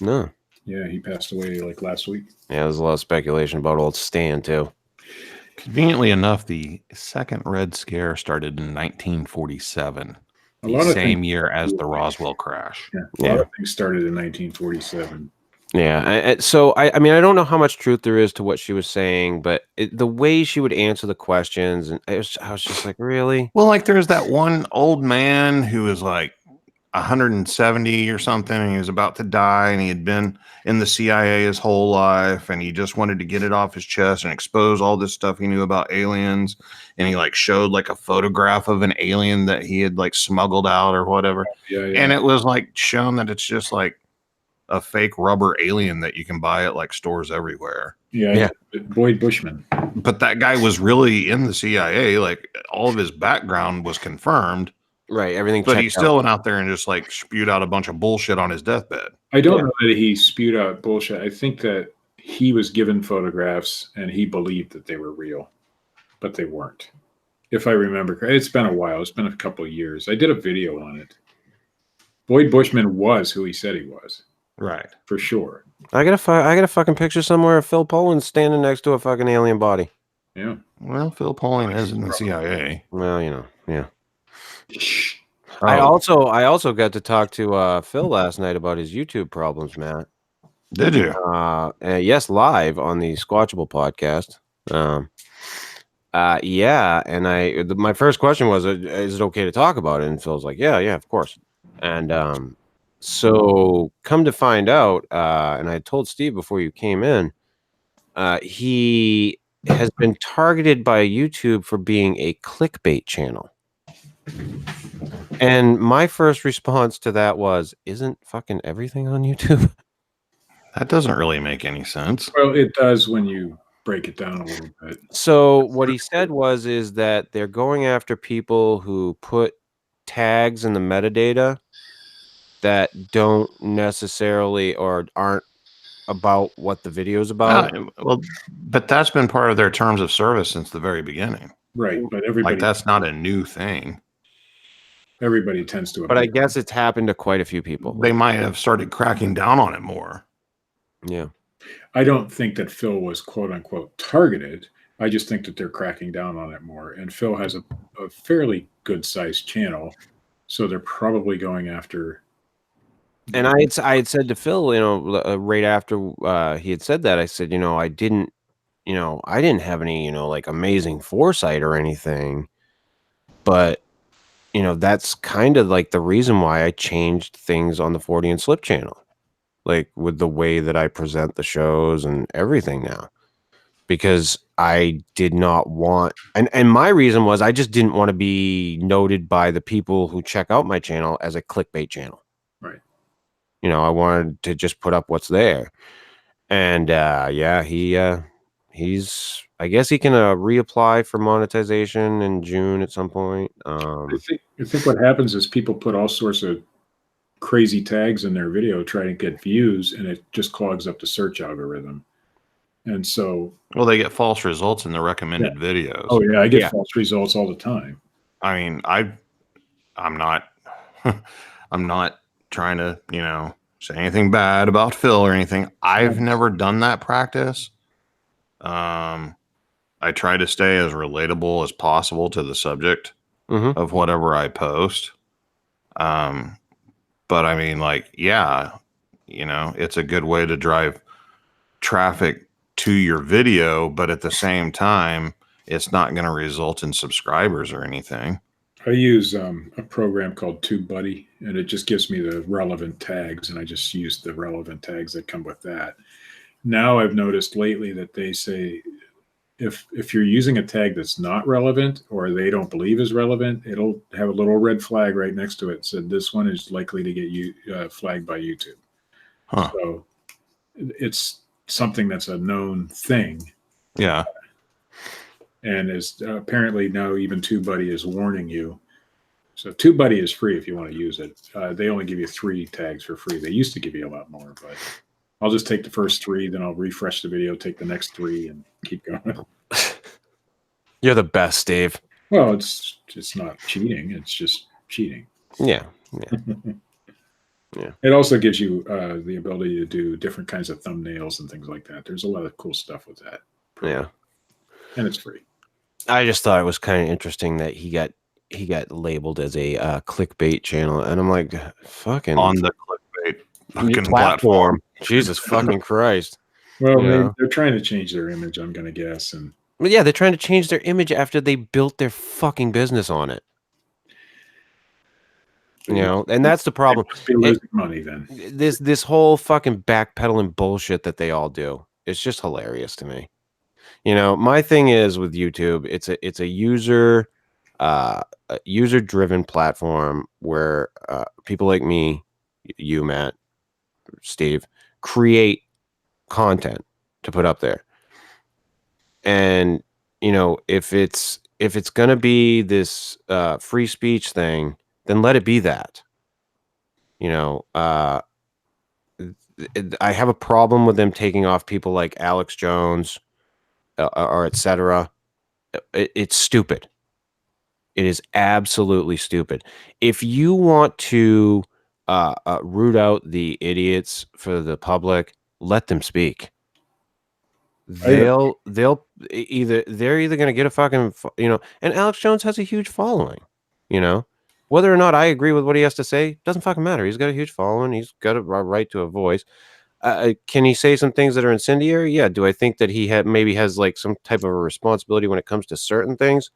No. Yeah, he passed away like last week. Yeah, there's a lot of speculation about old Stan, too. Conveniently enough, the second Red Scare started in 1947. The same year as the Roswell crash. Yeah, a lot of things started in 1947. Yeah. So, I mean, I don't know how much truth there is to what she was saying, but the way she would answer the questions, and I was just like, really? Well, like there's that one old man who was like 170 or something, and he was about to die, and he had been in the CIA his whole life, and he just wanted to get it off his chest and expose all this stuff he knew about aliens. And he like showed like a photograph of an alien that he had like smuggled out or whatever. Yeah. And it was like shown that it's just like a fake rubber alien that you can buy at like stores everywhere. Yeah. Boyd Bushman. But that guy was really in the CIA. Like all of his background was confirmed. Right. Everything. But he still went out there and just like spewed out a bunch of bullshit on his deathbed. I don't know that he spewed out bullshit. I think that he was given photographs and he believed that they were real, but they weren't. If I remember correctly, it's been a while. It's been a couple of years. I did a video on it. Boyd Bushman was who he said he was. Right. For sure. I got a fucking picture somewhere of Phil Poland standing next to a fucking alien body. Yeah. Well, Phil Pauling is in the CIA. Well, yeah. Oh, I also got to talk to Phil last night about his YouTube problems, Matt. did you? Yes, live on the Squatchable podcast. Yeah, and my first question was, is it okay to talk about it? And Phil's like, yeah, of course. And so come to find out, and I told Steve before you came in, he has been targeted by YouTube for being a clickbait channel. And my first response to that was, isn't fucking everything on YouTube? That doesn't really make any sense. Well, it does when you break it down a little bit. So what he said is that they're going after people who put tags in the metadata that don't necessarily or aren't about what the video is about. Well, but that's been part of their terms of service since the very beginning. Right, but everybody That's not a new thing. Everybody tends to. But I guess it's happened to quite a few people. They might have started cracking down on it more. Yeah. I don't think that Phil was quote unquote targeted. I just think that they're cracking down on it more. And Phil has a fairly good sized channel, so they're probably going after. And I had said to Phil, right after he had said that, I said, I didn't have any, like amazing foresight or anything, but that's kind of like the reason why I changed things on the Fortean Slip channel, like with the way that I present the shows and everything now, because I did not want, and my reason was I just didn't want to be noted by the people who check out my channel as a clickbait channel. Right. I wanted to just put up what's there. And yeah, he's, I guess he can reapply for monetization in June at some point. I think what happens is people put all sorts of crazy tags in their video trying to get views, and it just clogs up the search algorithm. And so, well, they get false results in the recommended videos. Oh yeah, I get false results all the time. I mean, I'm not I'm not trying to, say anything bad about Phil or anything. I've never done that practice. I try to stay as relatable as possible to the subject of whatever I post. But I mean, it's a good way to drive traffic to your video, but at the same time, it's not going to result in subscribers or anything. I use a program called TubeBuddy, and it just gives me the relevant tags, and I just use the relevant tags that come with that. Now I've noticed lately that they say if you're using a tag that's not relevant or they don't believe is relevant, it'll have a little red flag right next to it. Said this one is likely to get flagged by YouTube. Huh. So it's something that's a known thing. Yeah. And is apparently now even TubeBuddy is warning you. So TubeBuddy is free if you want to use it. They only give you 3 tags for free. They used to give you a lot more, but I'll just take the first 3, then I'll refresh the video, take the next 3, and keep going. You're the best, Dave. Well, it's not cheating. It's just cheating. Yeah. Yeah. It also gives you the ability to do different kinds of thumbnails and things like that. There's a lot of cool stuff with that. Yeah. And it's free. I just thought it was kind of interesting that he got labeled as a clickbait channel, and I'm like, fucking on the clickbait fucking platform. Jesus fucking Christ. Well, they're trying to change their image, I'm gonna guess, and yeah, they're trying to change their image after they built their fucking business on it. And that's the problem. Be losing money then. This whole fucking backpedaling bullshit that they all do. It's just hilarious to me. My thing is with YouTube, it's a user driven platform where people like me, you, Matt, Steve, create content to put up there. And if it's gonna be this free speech thing, then let it be that. I have a problem with them taking off people like Alex Jones or etc. It's stupid. It is absolutely stupid. If you want to root out the idiots for the public, let them speak. They're either going to get a fucking, and Alex Jones has a huge following, whether or not I agree with what he has to say, doesn't fucking matter. He's got a huge following. He's got a right to a voice. Can he say some things that are incendiary? Yeah. Do I think that he maybe has like some type of a responsibility when it comes to certain things?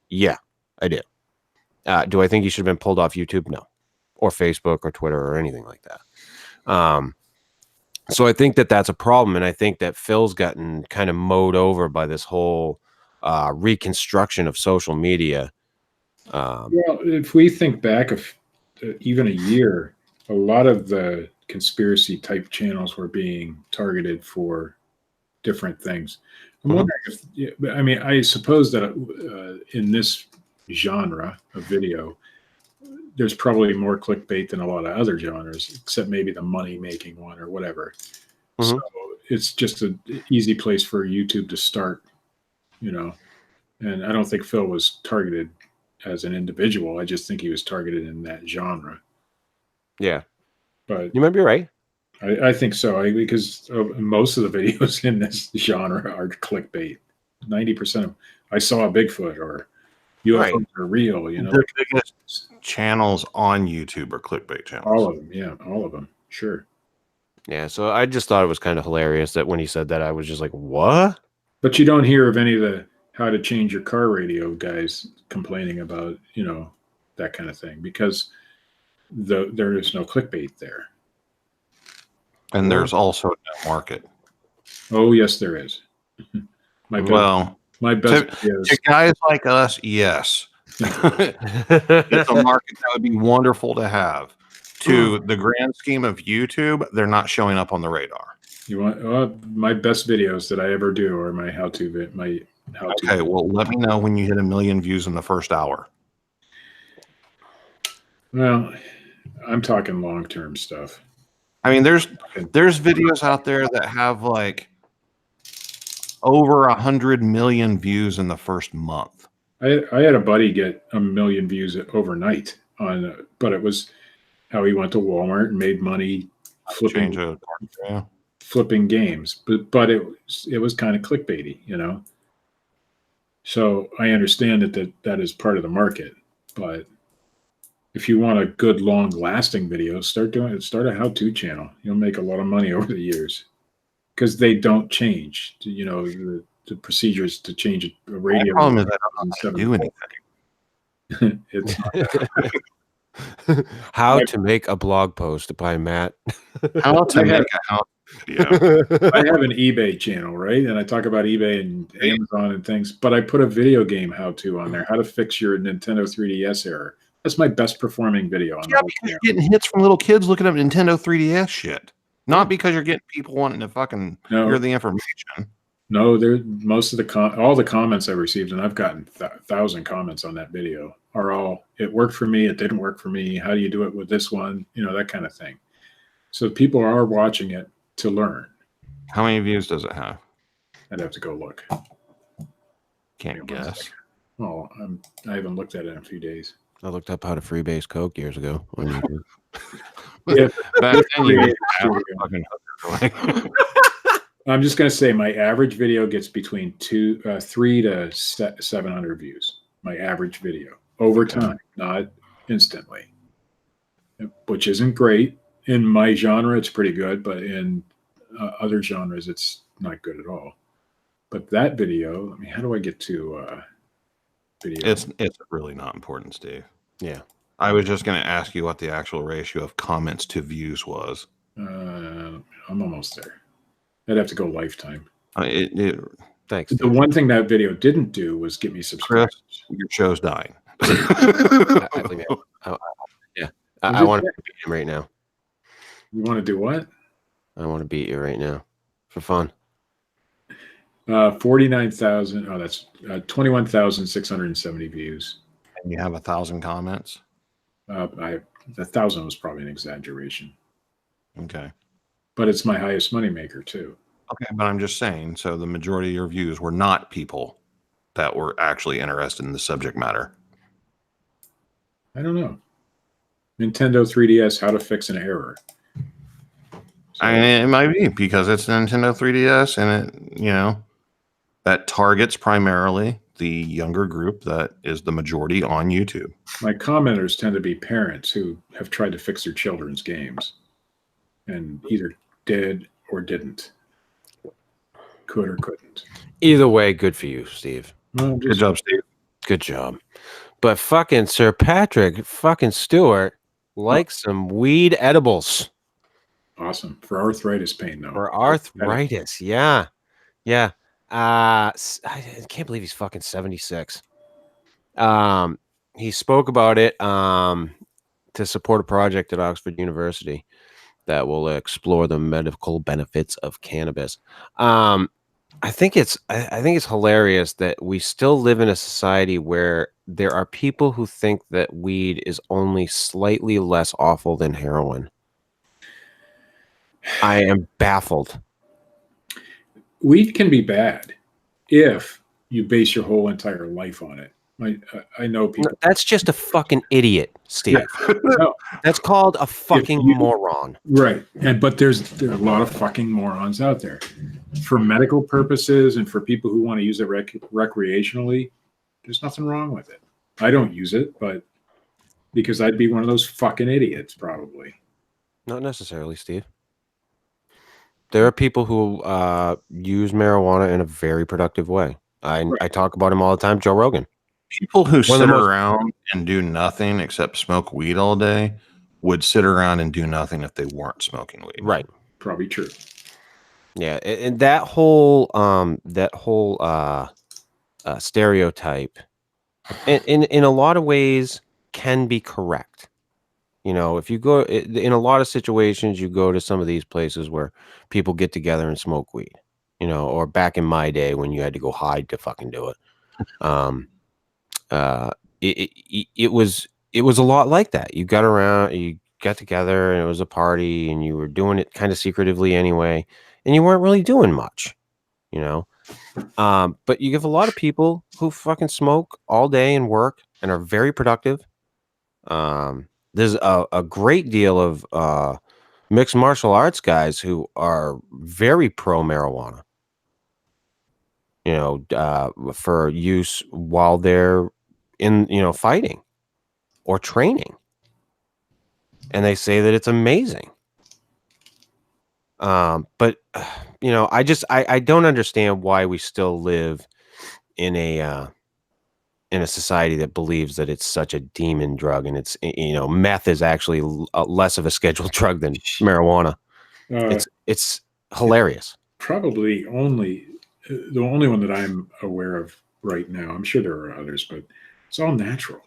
Yeah, I do. Do I think he should have been pulled off YouTube? No, or Facebook or Twitter or anything like that. So I think that that's a problem, and I think that Phil's gotten kind of mowed over by this whole reconstruction of social media. Well, if we think back of even a year, a lot of the conspiracy type channels were being targeted for different things. I'm wondering if, I mean, I suppose that in this genre of video, there's probably more clickbait than a lot of other genres, except maybe the money making one or whatever. So it's just an easy place for YouTube to start, and I don't think Phil was targeted as an individual. I just think he was targeted in that genre. Yeah. But you might be right. I think so, because most of the videos in this genre are clickbait. 90% of them, I saw a Bigfoot or UFOs are real. The biggest channels on YouTube are clickbait channels. All of them, yeah, all of them, sure. Yeah, so I just thought it was kind of hilarious that when he said that, I was just like, what? But you don't hear of any of the how to change your car radio guys complaining about, that kind of thing, because there is no clickbait there. And there's also no market. Oh, yes, there is. My best to guys like us, yes. It's a market that would be wonderful to have. To the grand scheme of YouTube, they're not showing up on the radar. You want my best videos that I ever do, or my how-to vid, Okay, well, let me know when you hit 1 million views in the first hour. Well, I'm talking long-term stuff. I mean, there's videos out there that have like over 100 million views in the first month. I had a buddy get 1 million views overnight on, but it was how he went to Walmart and made money flipping games. But it was kind of clickbaity, So I understand that is part of the market, but if you want a good, long-lasting video, start a how-to channel. You'll make a lot of money over the years, because they don't change. The procedures to change a radio. The problem is I don't do anything. It's how to make a blog post by Matt. How to make a house video. I have an eBay channel, right? And I talk about eBay and Amazon and things, but I put a video game how-to on there, how to fix your Nintendo 3DS error. That's my best performing video on the whole because you're getting hits from little kids looking up Nintendo 3DS shit. Not because you're getting people wanting to fucking hear the information. No, most of all the comments I've received, and I've gotten 1,000 comments on that video, are all, it worked for me, it didn't work for me, how do you do it with this one, that kind of thing. So people are watching it to learn. How many views does it have? I'd have to go look. Can't guess. Oh, I haven't looked at it in a few days. I looked up how to freebase coke years ago on YouTube. Yeah, back then you I'm just going to say my average video gets between 300 to 700 views. My average video over time, not instantly, which isn't great. In my genre, it's pretty good, but in other genres, it's not good at all. But that video, I mean, how do I get to video? It's really not important, Steve. Yeah. I was just going to ask you what the actual ratio of comments to views was. I'm almost there. I'd have to go lifetime. Thanks. The one thing that video didn't do was get me subscribers. Chris, your show's dying. I want to beat him right now. You want to do what? I want to beat you right now for fun. 49,000. Oh, that's 21,670 views. And you have 1,000 comments? 1,000 was probably an exaggeration. Okay. But it's my highest moneymaker too. Okay, but I'm just saying, so the majority of your views were not people that were actually interested in the subject matter. I don't know. Nintendo 3DS, how to fix an error. I mean, it might be because it's Nintendo 3DS, and that targets primarily the younger group that is the majority on YouTube. My commenters tend to be parents who have tried to fix their children's games and either did or didn't. Could or couldn't. Either way, good for you, Steve. Well, Good job, Steve. Good job. But fucking Sir Patrick fucking Stewart likes some weed edibles. Awesome. For arthritis pain, though. For arthritis, yeah. Yeah. I can't believe he's fucking 76. He spoke about it to support a project at Oxford University that will explore the medical benefits of cannabis. I think it's hilarious that we still live in a society where there are people who think that weed is only slightly less awful than heroin. I am baffled. Weed can be bad if you base your whole entire life on it. I know people. That's just a fucking idiot, Steve. No. That's called a fucking moron. Right. But there are a lot of fucking morons out there. For medical purposes and for people who want to use it recreationally, there's nothing wrong with it. I don't use it, but because I'd be one of those fucking idiots, probably. Not necessarily, Steve. There are people who use marijuana in a very productive way. I talk about him all the time. Joe Rogan. People who sit around and do nothing except smoke weed all day would sit around and do nothing if they weren't smoking weed. Right. Probably true. Yeah, and that whole stereotype, in a lot of ways, can be correct. If you go in a lot of situations, you go to some of these places where people get together and smoke weed. Or back in my day when you had to go hide to fucking do it. It was a lot like that. You got around, you got together, and it was a party, and you were doing it kind of secretively anyway, and you weren't really doing much, But you give a lot of people who fucking smoke all day and work and are very productive. There's a great deal of mixed martial arts guys who are very pro marijuana. For use while they're in, fighting or training. And they say that it's amazing. But I don't understand why we still live in a society that believes that it's such a demon drug, and it's, meth is actually less of a scheduled drug than marijuana. It's hilarious. Probably the only one that I'm aware of right now. I'm sure there are others, but it's all natural.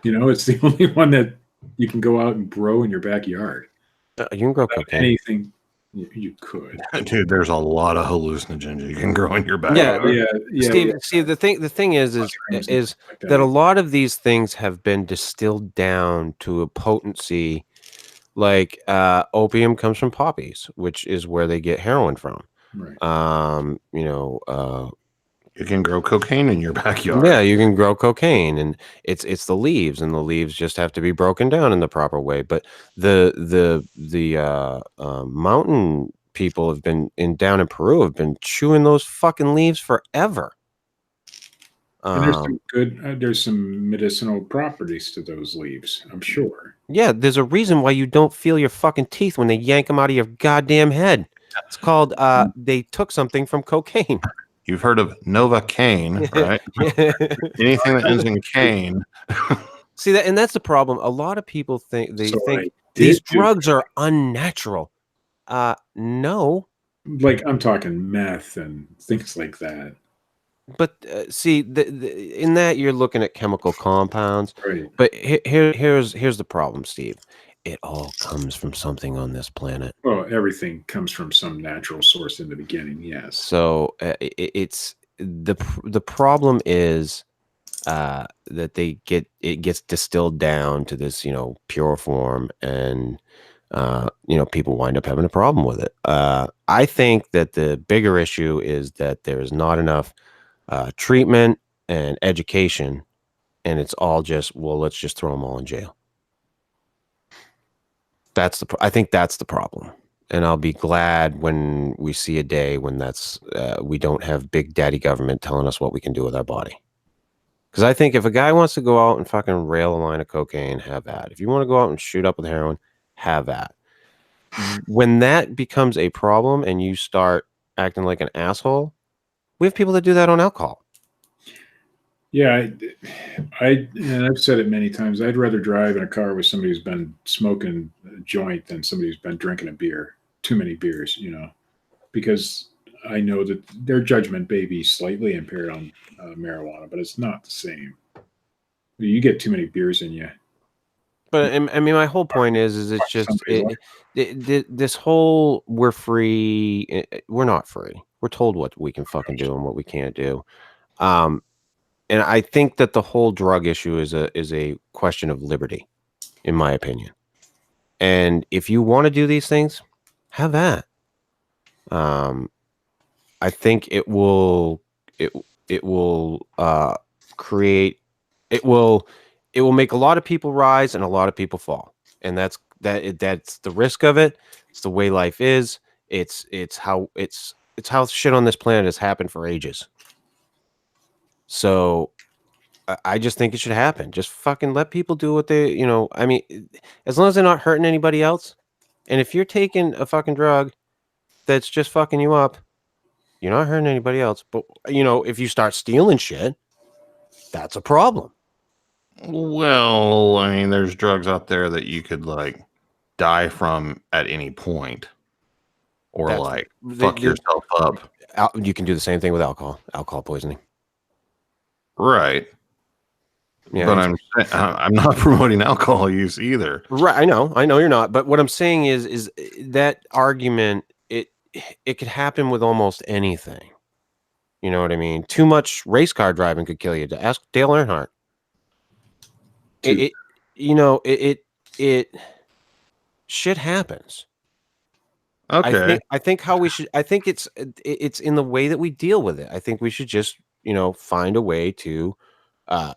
It's the only one that you can go out and grow in your backyard. You can grow cocaine. Anything you could. Dude, there's a lot of hallucinogens you can grow in your backyard. Yeah. Steve, the thing is that a lot of these things have been distilled down to a potency, like opium comes from poppies, which is where they get heroin from. Right. You can grow cocaine in your backyard. Yeah, you can grow cocaine, and it's the leaves, and the leaves just have to be broken down in the proper way. But the mountain people have been down in Peru have been chewing those fucking leaves forever. And there's some medicinal properties to those leaves, I'm sure. Yeah, there's a reason why you don't feel your fucking teeth when they yank them out of your goddamn head. It's called they took something from cocaine. You've heard of Novocaine, right? Anything that ends in cane. See that, and that's the problem. A lot of people think these drugs are unnatural. No. Like I'm talking meth and things like that. But see, in that you're looking at chemical compounds. Right. But here's the problem, Steve. It all comes from something on this planet. Well, everything comes from some natural source in the beginning, yes. So it's the problem is that it gets distilled down to this, pure form, and people wind up having a problem with it. I think that the bigger issue is that there's not enough treatment and education, and it's all just, well, let's just throw them all in jail. I think that's the problem. And I'll be glad when we see a day when that's we don't have big daddy government telling us what we can do with our body. Because I think if a guy wants to go out and fucking rail a line of cocaine, have at. If you want to go out and shoot up with heroin, have at. When that becomes a problem and you start acting like an asshole, we have people that do that on alcohol. Yeah, and I've said it many times. I'd rather drive in a car with somebody who's been smoking a joint than somebody who's been drinking a beer, too many beers, because I know that their judgment may be slightly impaired on marijuana, but it's not the same. You get too many beers in you. But I mean, my whole point is it's just this whole we're free. We're not free. We're told what we can fucking do and what we can't do. And I think that the whole drug issue is a question of liberty, in my opinion. And if you want to do these things, have that. I think it will create it will make a lot of people rise and a lot of people fall, and that's the risk of it. It's the way life is. It's how shit on this planet has happened for ages. So I just think it should happen. Just fucking let people do what they, I mean, as long as they're not hurting anybody else. And if you're taking a fucking drug that's just fucking you up, you're not hurting anybody else. But, if you start stealing shit, that's a problem. Well, I mean, there's drugs out there that you could like die from at any point, or fuck yourself up. You can do the same thing with alcohol poisoning. Right. Yeah, but I'm not promoting alcohol use either. Right. I know you're not. But what I'm saying is that argument, it could happen with almost anything. You know what I mean? Too much race car driving could kill you. To ask Dale Earnhardt. It shit happens. Okay. I think it's in the way that we deal with it. I think we should just, find a way to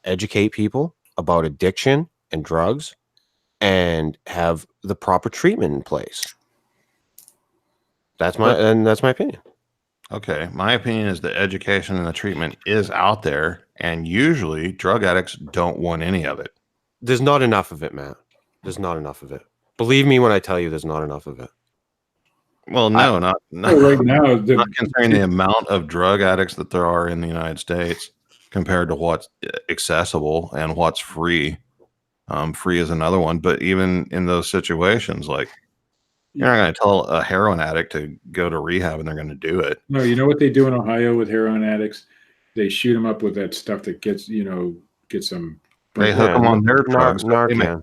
educate people about addiction and drugs and have the proper treatment in place. That's my opinion. Okay. My opinion is the education and the treatment is out there, and usually drug addicts don't want any of it. There's not enough of it, Matt. There's not enough of it. Believe me when I tell you there's not enough of it. Well, not right now. Not considering the amount of drug addicts that there are in the United States compared to what's accessible and what's free. Free is another one, but even in those situations, like you're not going to tell a heroin addict to go to rehab and they're going to do it. No, you know what they do in Ohio with heroin addicts? They shoot them up with that stuff that gets them. They hook them on their drugs. Narcan.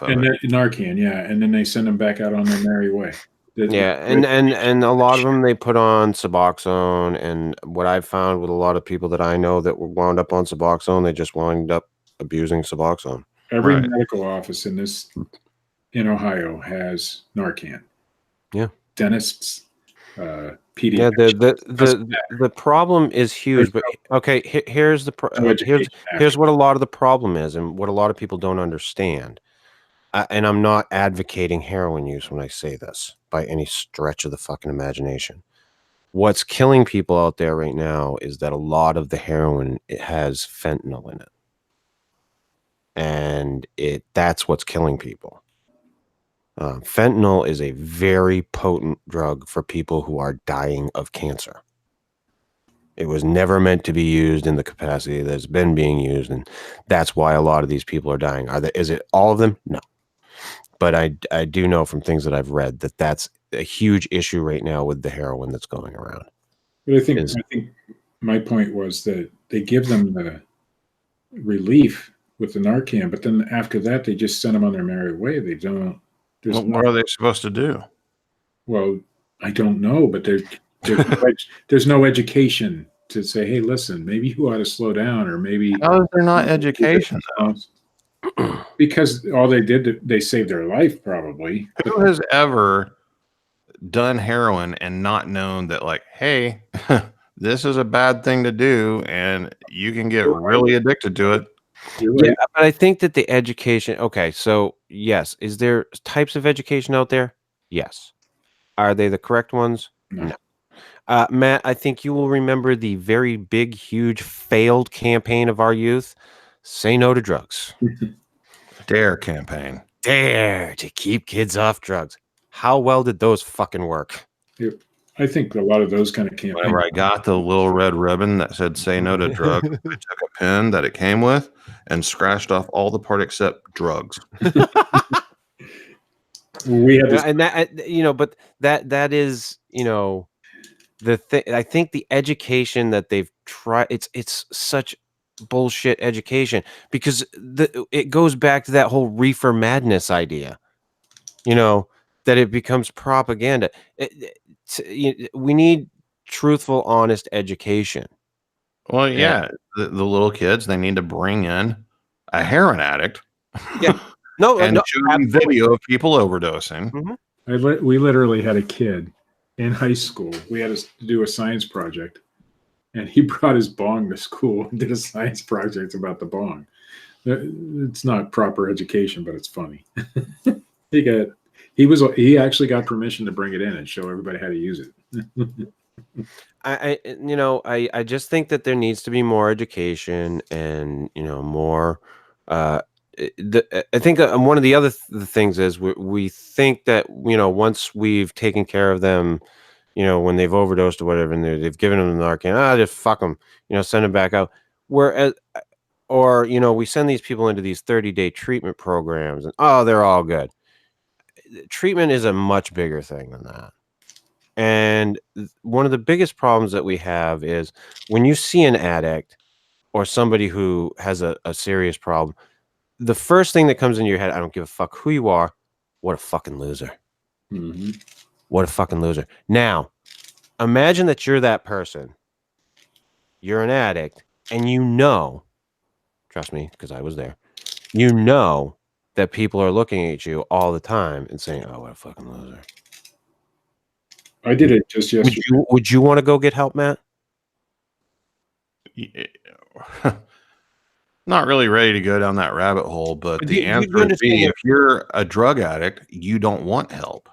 Narcan, yeah, and then they send them back out on their merry way. And a lot of them they put on Suboxone, and what I've found with a lot of people that I know that were wound up on Suboxone, they just wound up abusing Suboxone. Every medical office in Ohio has Narcan. Yeah, dentists, pediatricians. Yeah, the problem is huge, but okay, here's what a lot of the problem is, and what a lot of people don't understand. And I'm not advocating heroin use when I say this by any stretch of the fucking imagination. What's killing people out there right now is that a lot of the heroin, it has fentanyl in it. And that's what's killing people. Fentanyl is a very potent drug for people who are dying of cancer. It was never meant to be used in the capacity that it's been being used, and that's why a lot of these people are dying. Is it all of them? No. But I do know from things that I've read that that's a huge issue right now with the heroin that's going around. But I think my point was that they give them the relief with the Narcan, but then after that, they just send them on their merry way. They don't. What are they supposed to do? Well, I don't know, but there's no education to say, hey, listen, maybe you ought to slow down, or maybe. How is there not education? Because all they did, they saved their life, probably. Who has ever done heroin and not known that, like, hey, this is a bad thing to do, and you can get really addicted to it? Yeah, but I think that the education. Okay, so yes, is there types of education out there? Yes. Are they the correct ones? No. Matt, I think you will remember the very big, huge, failed campaign of our youth. Say no to drugs. DARE campaign. Dare to keep kids off drugs. How well did those fucking work? I think a lot of those kind of campaigns. Whenever I got the little red ribbon that said "Say no to drugs," I took a pen that it came with and scratched off all the part except drugs. We had this. And that, you know, but that is, you know, the thing. I think the education that they've tried, it's such bullshit education, because it goes back to that whole reefer madness idea, you know, that it becomes propaganda. We need truthful, honest education. Well, yeah, the little kids, they need to bring in a heroin addict. Yeah. No, and no, show them video of people overdosing. Mm-hmm. We literally had a kid in high school. We had to do a science project, and he brought his bong to school and did a science project about the bong. It's not proper education, but it's funny. He actually got permission to bring it in and show everybody how to use it. I just think that there needs to be more education, and, you know, more. I think one of the other things is we think that, you know, once we've taken care of them, you know, when they've overdosed or whatever, and they've given them the Narcan, just fuck them, you know, send them back out. Whereas, or, you know, we send these people into these 30-day treatment programs, and they're all good. Treatment is a much bigger thing than that. And one of the biggest problems that we have is when you see an addict or somebody who has a serious problem, the first thing that comes into your head, I don't give a fuck who you are. What a fucking loser. Mm-hmm. What a fucking loser. Now, imagine that you're that person. You're an addict, and you know, trust me, because I was there, you know that people are looking at you all the time and saying, oh, what a fucking loser. I did it just yesterday. Would you want to go get help, Matt? Not really ready to go down that rabbit hole, but the answer would be, if you're a drug addict, you don't want help.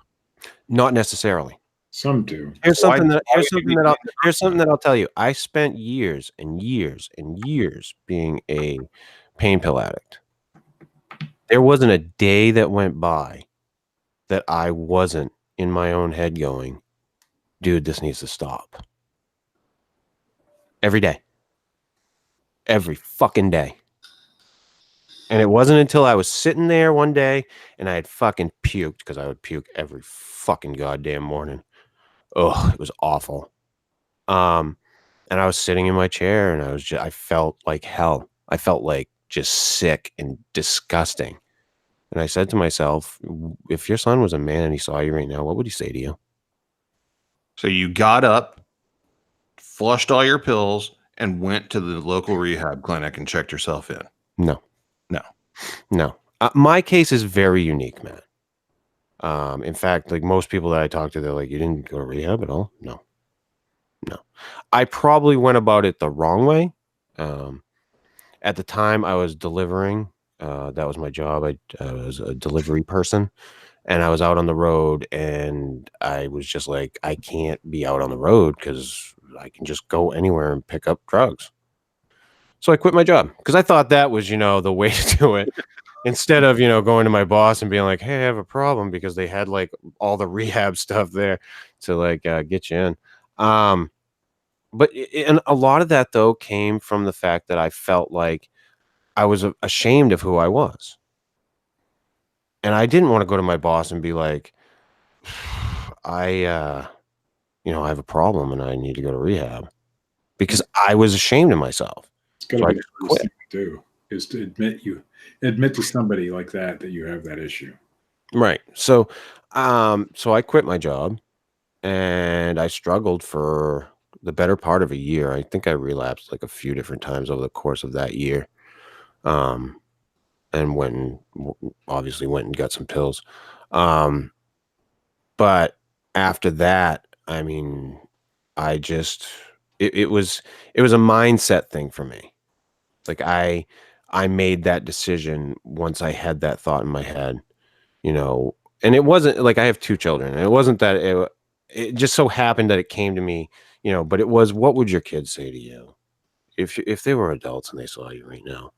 Not necessarily. Some do. Here's something that I'll tell you. I spent years and years and years being a pain pill addict. There wasn't a day that went by that I wasn't in my own head going, dude, this needs to stop. Every day. Every fucking day. And it wasn't until I was sitting there one day and I had fucking puked, because I would puke every fucking goddamn morning. Oh, it was awful. And I was sitting in my chair, and I felt like hell. I felt like just sick and disgusting. And I said to myself, if your son was a man and he saw you right now, what would he say to you? So you got up, flushed all your pills, and went to the local rehab clinic and checked yourself in. No. My case is very unique, man. In fact, like most people that I talk to, they're like, you didn't go to rehab at all? No. I probably went about it the wrong way. At the time I was delivering, that was my job. I was a delivery person, and I was out on the road, and I was just like, I can't be out on the road because I can just go anywhere and pick up drugs. So I quit my job, because I thought that was, you know, the way to do it. Instead of, you know, going to my boss and being like, hey, I have a problem, because they had like all the rehab stuff there to like get you in. But and a lot of that, though, came from the fact that I felt like I was ashamed of who I was. And I didn't want to go to my boss and be like, I have a problem and I need to go to rehab, because I was ashamed of myself. It's got to be the first thing to do, is to admit to somebody like that you have that issue. Right. So I quit my job, and I struggled for the better part of a year. I think I relapsed like a few different times over the course of that year. And obviously went and got some pills. But after that, I mean, it was a mindset thing for me. Like I made that decision once I had that thought in my head, you know, And it wasn't like I have 2 children. And it wasn't that it just so happened that it came to me, but it was, what would your kids say to you if they were adults and they saw you right now?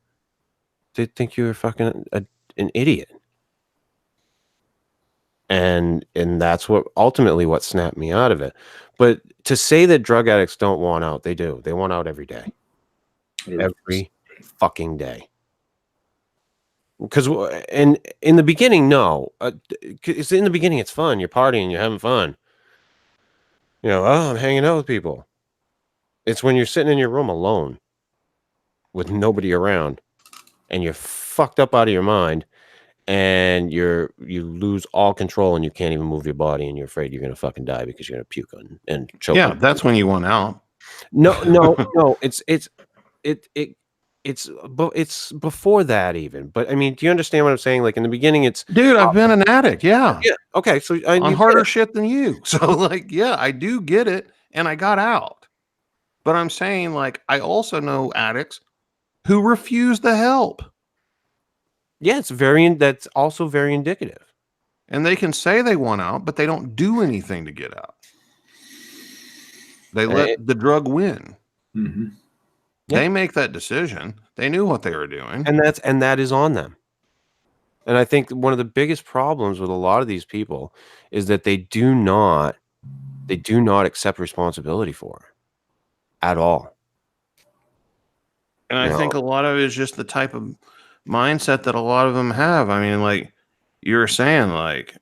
They'd think you were fucking an idiot. And that's what ultimately what snapped me out of it. But to say that drug addicts don't want out, they do. They want out every day. Every fucking day. Because in the beginning, no. Because in the beginning, it's fun. You're partying. You're having fun. I'm hanging out with people. It's when you're sitting in your room alone with nobody around and you're fucked up out of your mind and you lose all control and you can't even move your body and you're afraid you're going to fucking die because you're going to puke and choke. Yeah, that's when you want out. No. It's before that even. But I mean, do you understand what I'm saying? Like in the beginning, it's dude. I've been an addict. Yeah. Okay. So on harder shit than you. So like, yeah, I do get it, and I got out. But I'm saying, like, I also know addicts who refuse the help. Yeah, that's also very indicative. And they can say they want out, but they don't do anything to get out. They let the drug win. Mm-hmm. They make that decision. They knew what they were doing. And that is on them. And I think one of the biggest problems with a lot of these people is that they do not accept responsibility for it at all. And I think a lot of it is just the type of mindset that a lot of them have. I mean, like you were saying, like,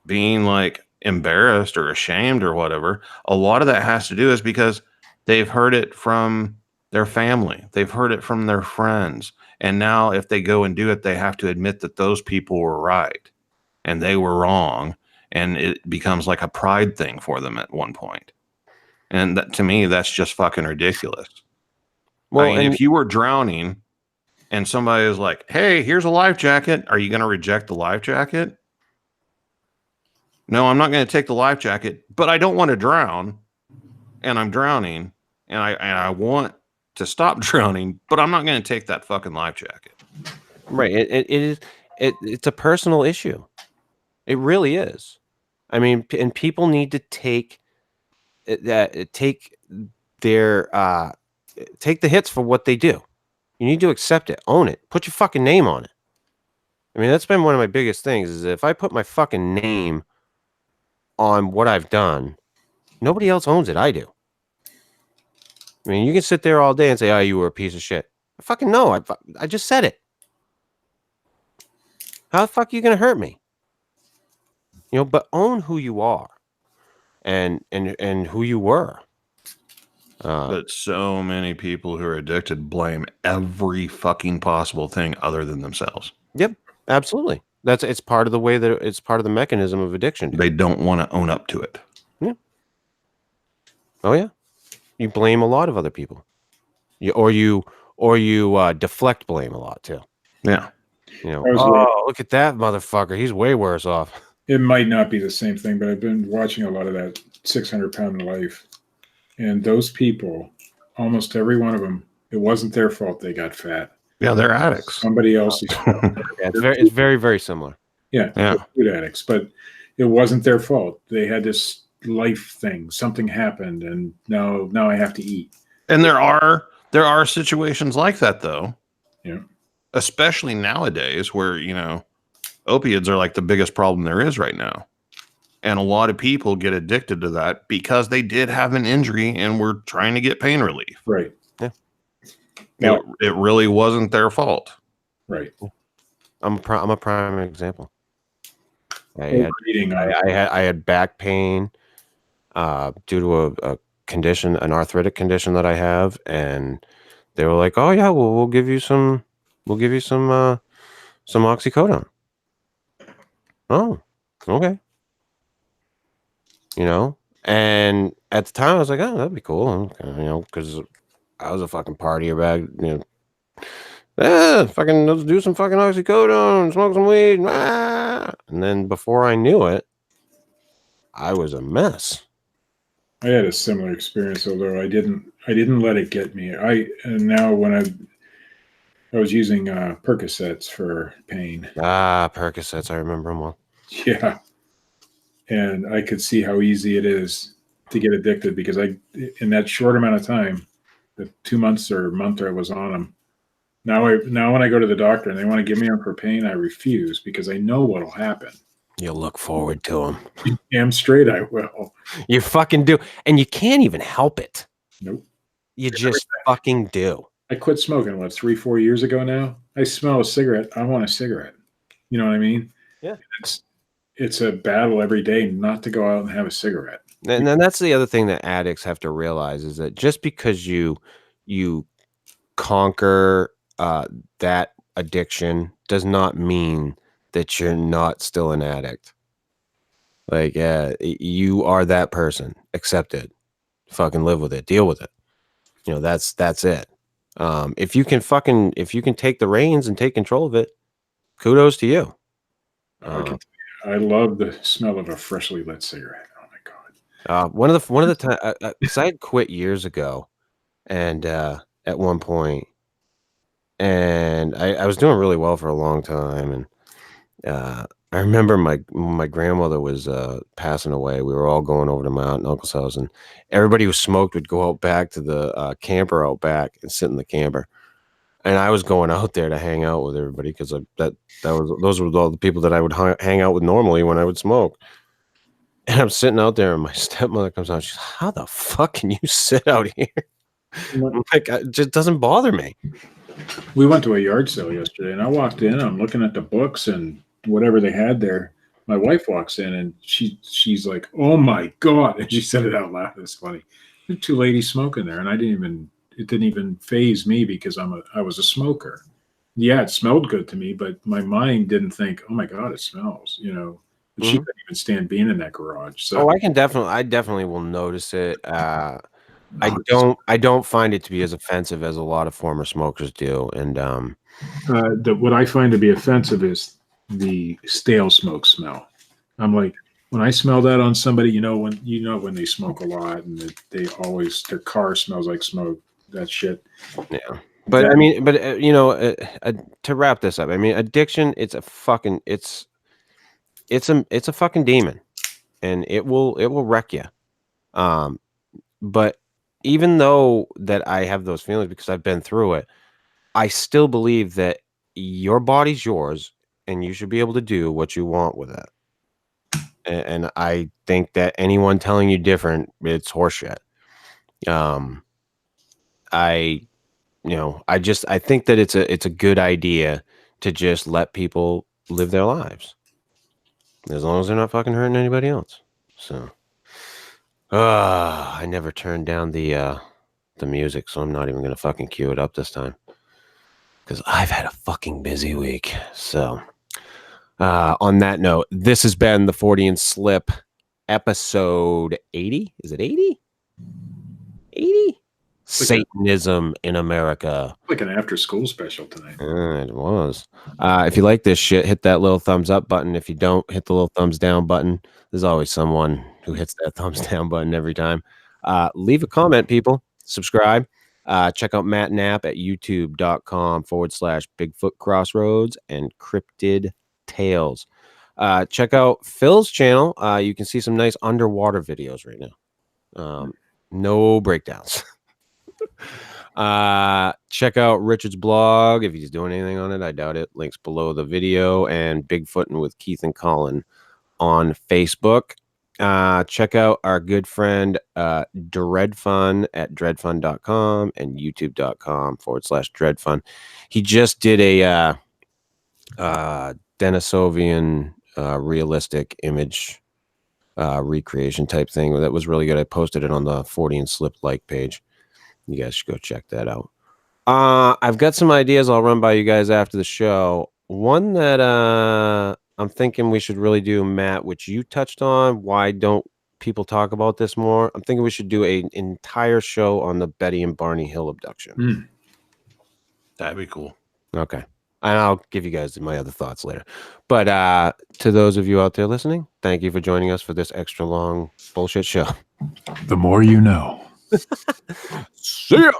being like embarrassed or ashamed or whatever. A lot of that has to do is because they've heard it from their family. They've heard it from their friends. And now if they go and do it, they have to admit that those people were right and they were wrong. And it becomes like a pride thing for them at one point. And that, to me, that's just fucking ridiculous. Well, I mean, if you were drowning and somebody is like, hey, here's a life jacket, are you going to reject the life jacket? No, I'm not going to take the life jacket, but I don't want to drown, and I'm drowning, and I want to stop drowning, but I'm not going to take that fucking life jacket. Right. It's a personal issue. It really is. I mean, and people need to take the hits for what they do. You need to accept it, own it, put your fucking name on it. I mean, that's been one of my biggest things is if I put my fucking name on what I've done, nobody else owns it. I do. I mean, you can sit there all day and say, oh, you were a piece of shit. I fucking know. I just said it. How the fuck are you going to hurt me? But own who you are and who you were. But so many people who are addicted blame every fucking possible thing other than themselves. Yep, absolutely. It's part of the way that it's part of the mechanism of addiction. They don't want to own up to it. Yeah. Oh yeah. You blame a lot of other people. You deflect blame a lot too. Yeah. Look at that motherfucker. He's way worse off. It might not be the same thing, but I've been watching a lot of that 600-pound life. And those people, almost every one of them, it wasn't their fault they got fat. Yeah, they're addicts. Somebody else's fault. Yeah, it's very, very similar. Yeah, food addicts, but it wasn't their fault. They had this life thing. Something happened, and now I have to eat. And there are situations like that, though. Yeah. Especially nowadays where, opiates are like the biggest problem there is right now. And a lot of people get addicted to that because they did have an injury and were trying to get pain relief. Right. Yeah. It really wasn't their fault. Right. I'm a prime example. I had back pain due to a condition, an arthritic condition that I have, and they were like, "Oh yeah, well we'll give you some oxycodone." Oh, okay. And at the time I was like, "Oh, that'd be cool," because I was a fucking partier bag, fucking let's do some fucking oxycodone, smoke some weed, and then before I knew it, I was a mess. I had a similar experience, although I didn't let it get me. And now when I was using Percocets for pain. Percocets. I remember them well. Yeah. And I could see how easy it is to get addicted because in that short amount of time, the 2 months or month I was on them, now when I go to the doctor and they want to give me them for pain, I refuse because I know what'll happen. You look forward to them. Damn straight I will. You fucking do. And you can't even help it. Nope. You just fucking do. I quit smoking, 3-4 years ago now? I smell a cigarette. I want a cigarette. You know what I mean? Yeah. It's a battle every day not to go out and have a cigarette. And then that's the other thing that addicts have to realize is that just because you conquer that addiction does not mean that you're not still an addict. Like, you are that person. Accept it. Fucking live with it. Deal with it. You know, that's it. If you can take the reins and take control of it, kudos to you. I love the smell of a freshly lit cigarette. Oh my God. One of the times, because I had quit years ago, and at one point, and I was doing really well for a long time, and I remember my grandmother was passing away. We were all going over to my aunt and uncle's house, and everybody who smoked would go out back to the camper out back and sit in the camper. And I was going out there to hang out with everybody because those were all the people that I would hang out with normally when I would smoke. And I'm sitting out there, and my stepmother comes out. She's like, "How the fuck can you sit out here?" I'm like, it just doesn't bother me. We went to a yard sale yesterday, and I walked in. I'm looking at the books and whatever they had there. My wife walks in, and she's like, "Oh my God!" And she said it out loud. It's funny. There were two ladies smoking there, and it didn't even faze me because I was a smoker. Yeah, it smelled good to me, but my mind didn't think, "Oh my God, it smells." You know, she couldn't even stand being in that garage. So I definitely will notice it. I don't find it to be as offensive as a lot of former smokers do. And what I find to be offensive is the stale smoke smell. I'm like, when I smell that on somebody, when they smoke a lot and their car smells like smoke, that shit. Yeah. But to wrap this up, I mean, addiction, it's a fucking demon, and it will wreck you. But even though that I have those feelings because I've been through it, I still believe that your body's yours and you should be able to do what you want with it. And I think that anyone telling you different, it's horseshit. I think that it's a good idea to just let people live their lives as long as they're not fucking hurting anybody else. So, I never turned down the music, so I'm not even gonna fucking cue it up this time because I've had a fucking busy week. So, on that note, this has been the Fortean Slip episode 80. Is it 80? 80? Satanism in America. Like an after-school special tonight. It was. If you like this shit, hit that little thumbs up button. If you don't, hit the little thumbs down button. There's always someone who hits that thumbs down button every time. Leave a comment, people. Subscribe. Check out Matt Knapp at youtube.com/bigfootcrossroads and Cryptid Tales. Check out Phil's channel. You can see some nice underwater videos right now. No breakdowns. Check out Richard's blog if he's doing anything on it. I doubt it. Links below the video, and Bigfootin' with Keith and Colin on Facebook. Check out our good friend Dred Funn at dredfunn.com and youtube.com/Dred Funn. He just did a Denisovian realistic image recreation type thing that was really good. I posted it on the Fortean Slip like page. You guys should go check that out. I've got some ideas I'll run by you guys after the show. One that I'm thinking we should really do, Matt, which you touched on. Why don't people talk about this more? I'm thinking we should do an entire show on the Betty and Barney Hill abduction. That'd be cool. Okay. And I'll give you guys my other thoughts later. But to those of you out there listening, thank you for joining us for this extra long bullshit show. The more you know. See ya.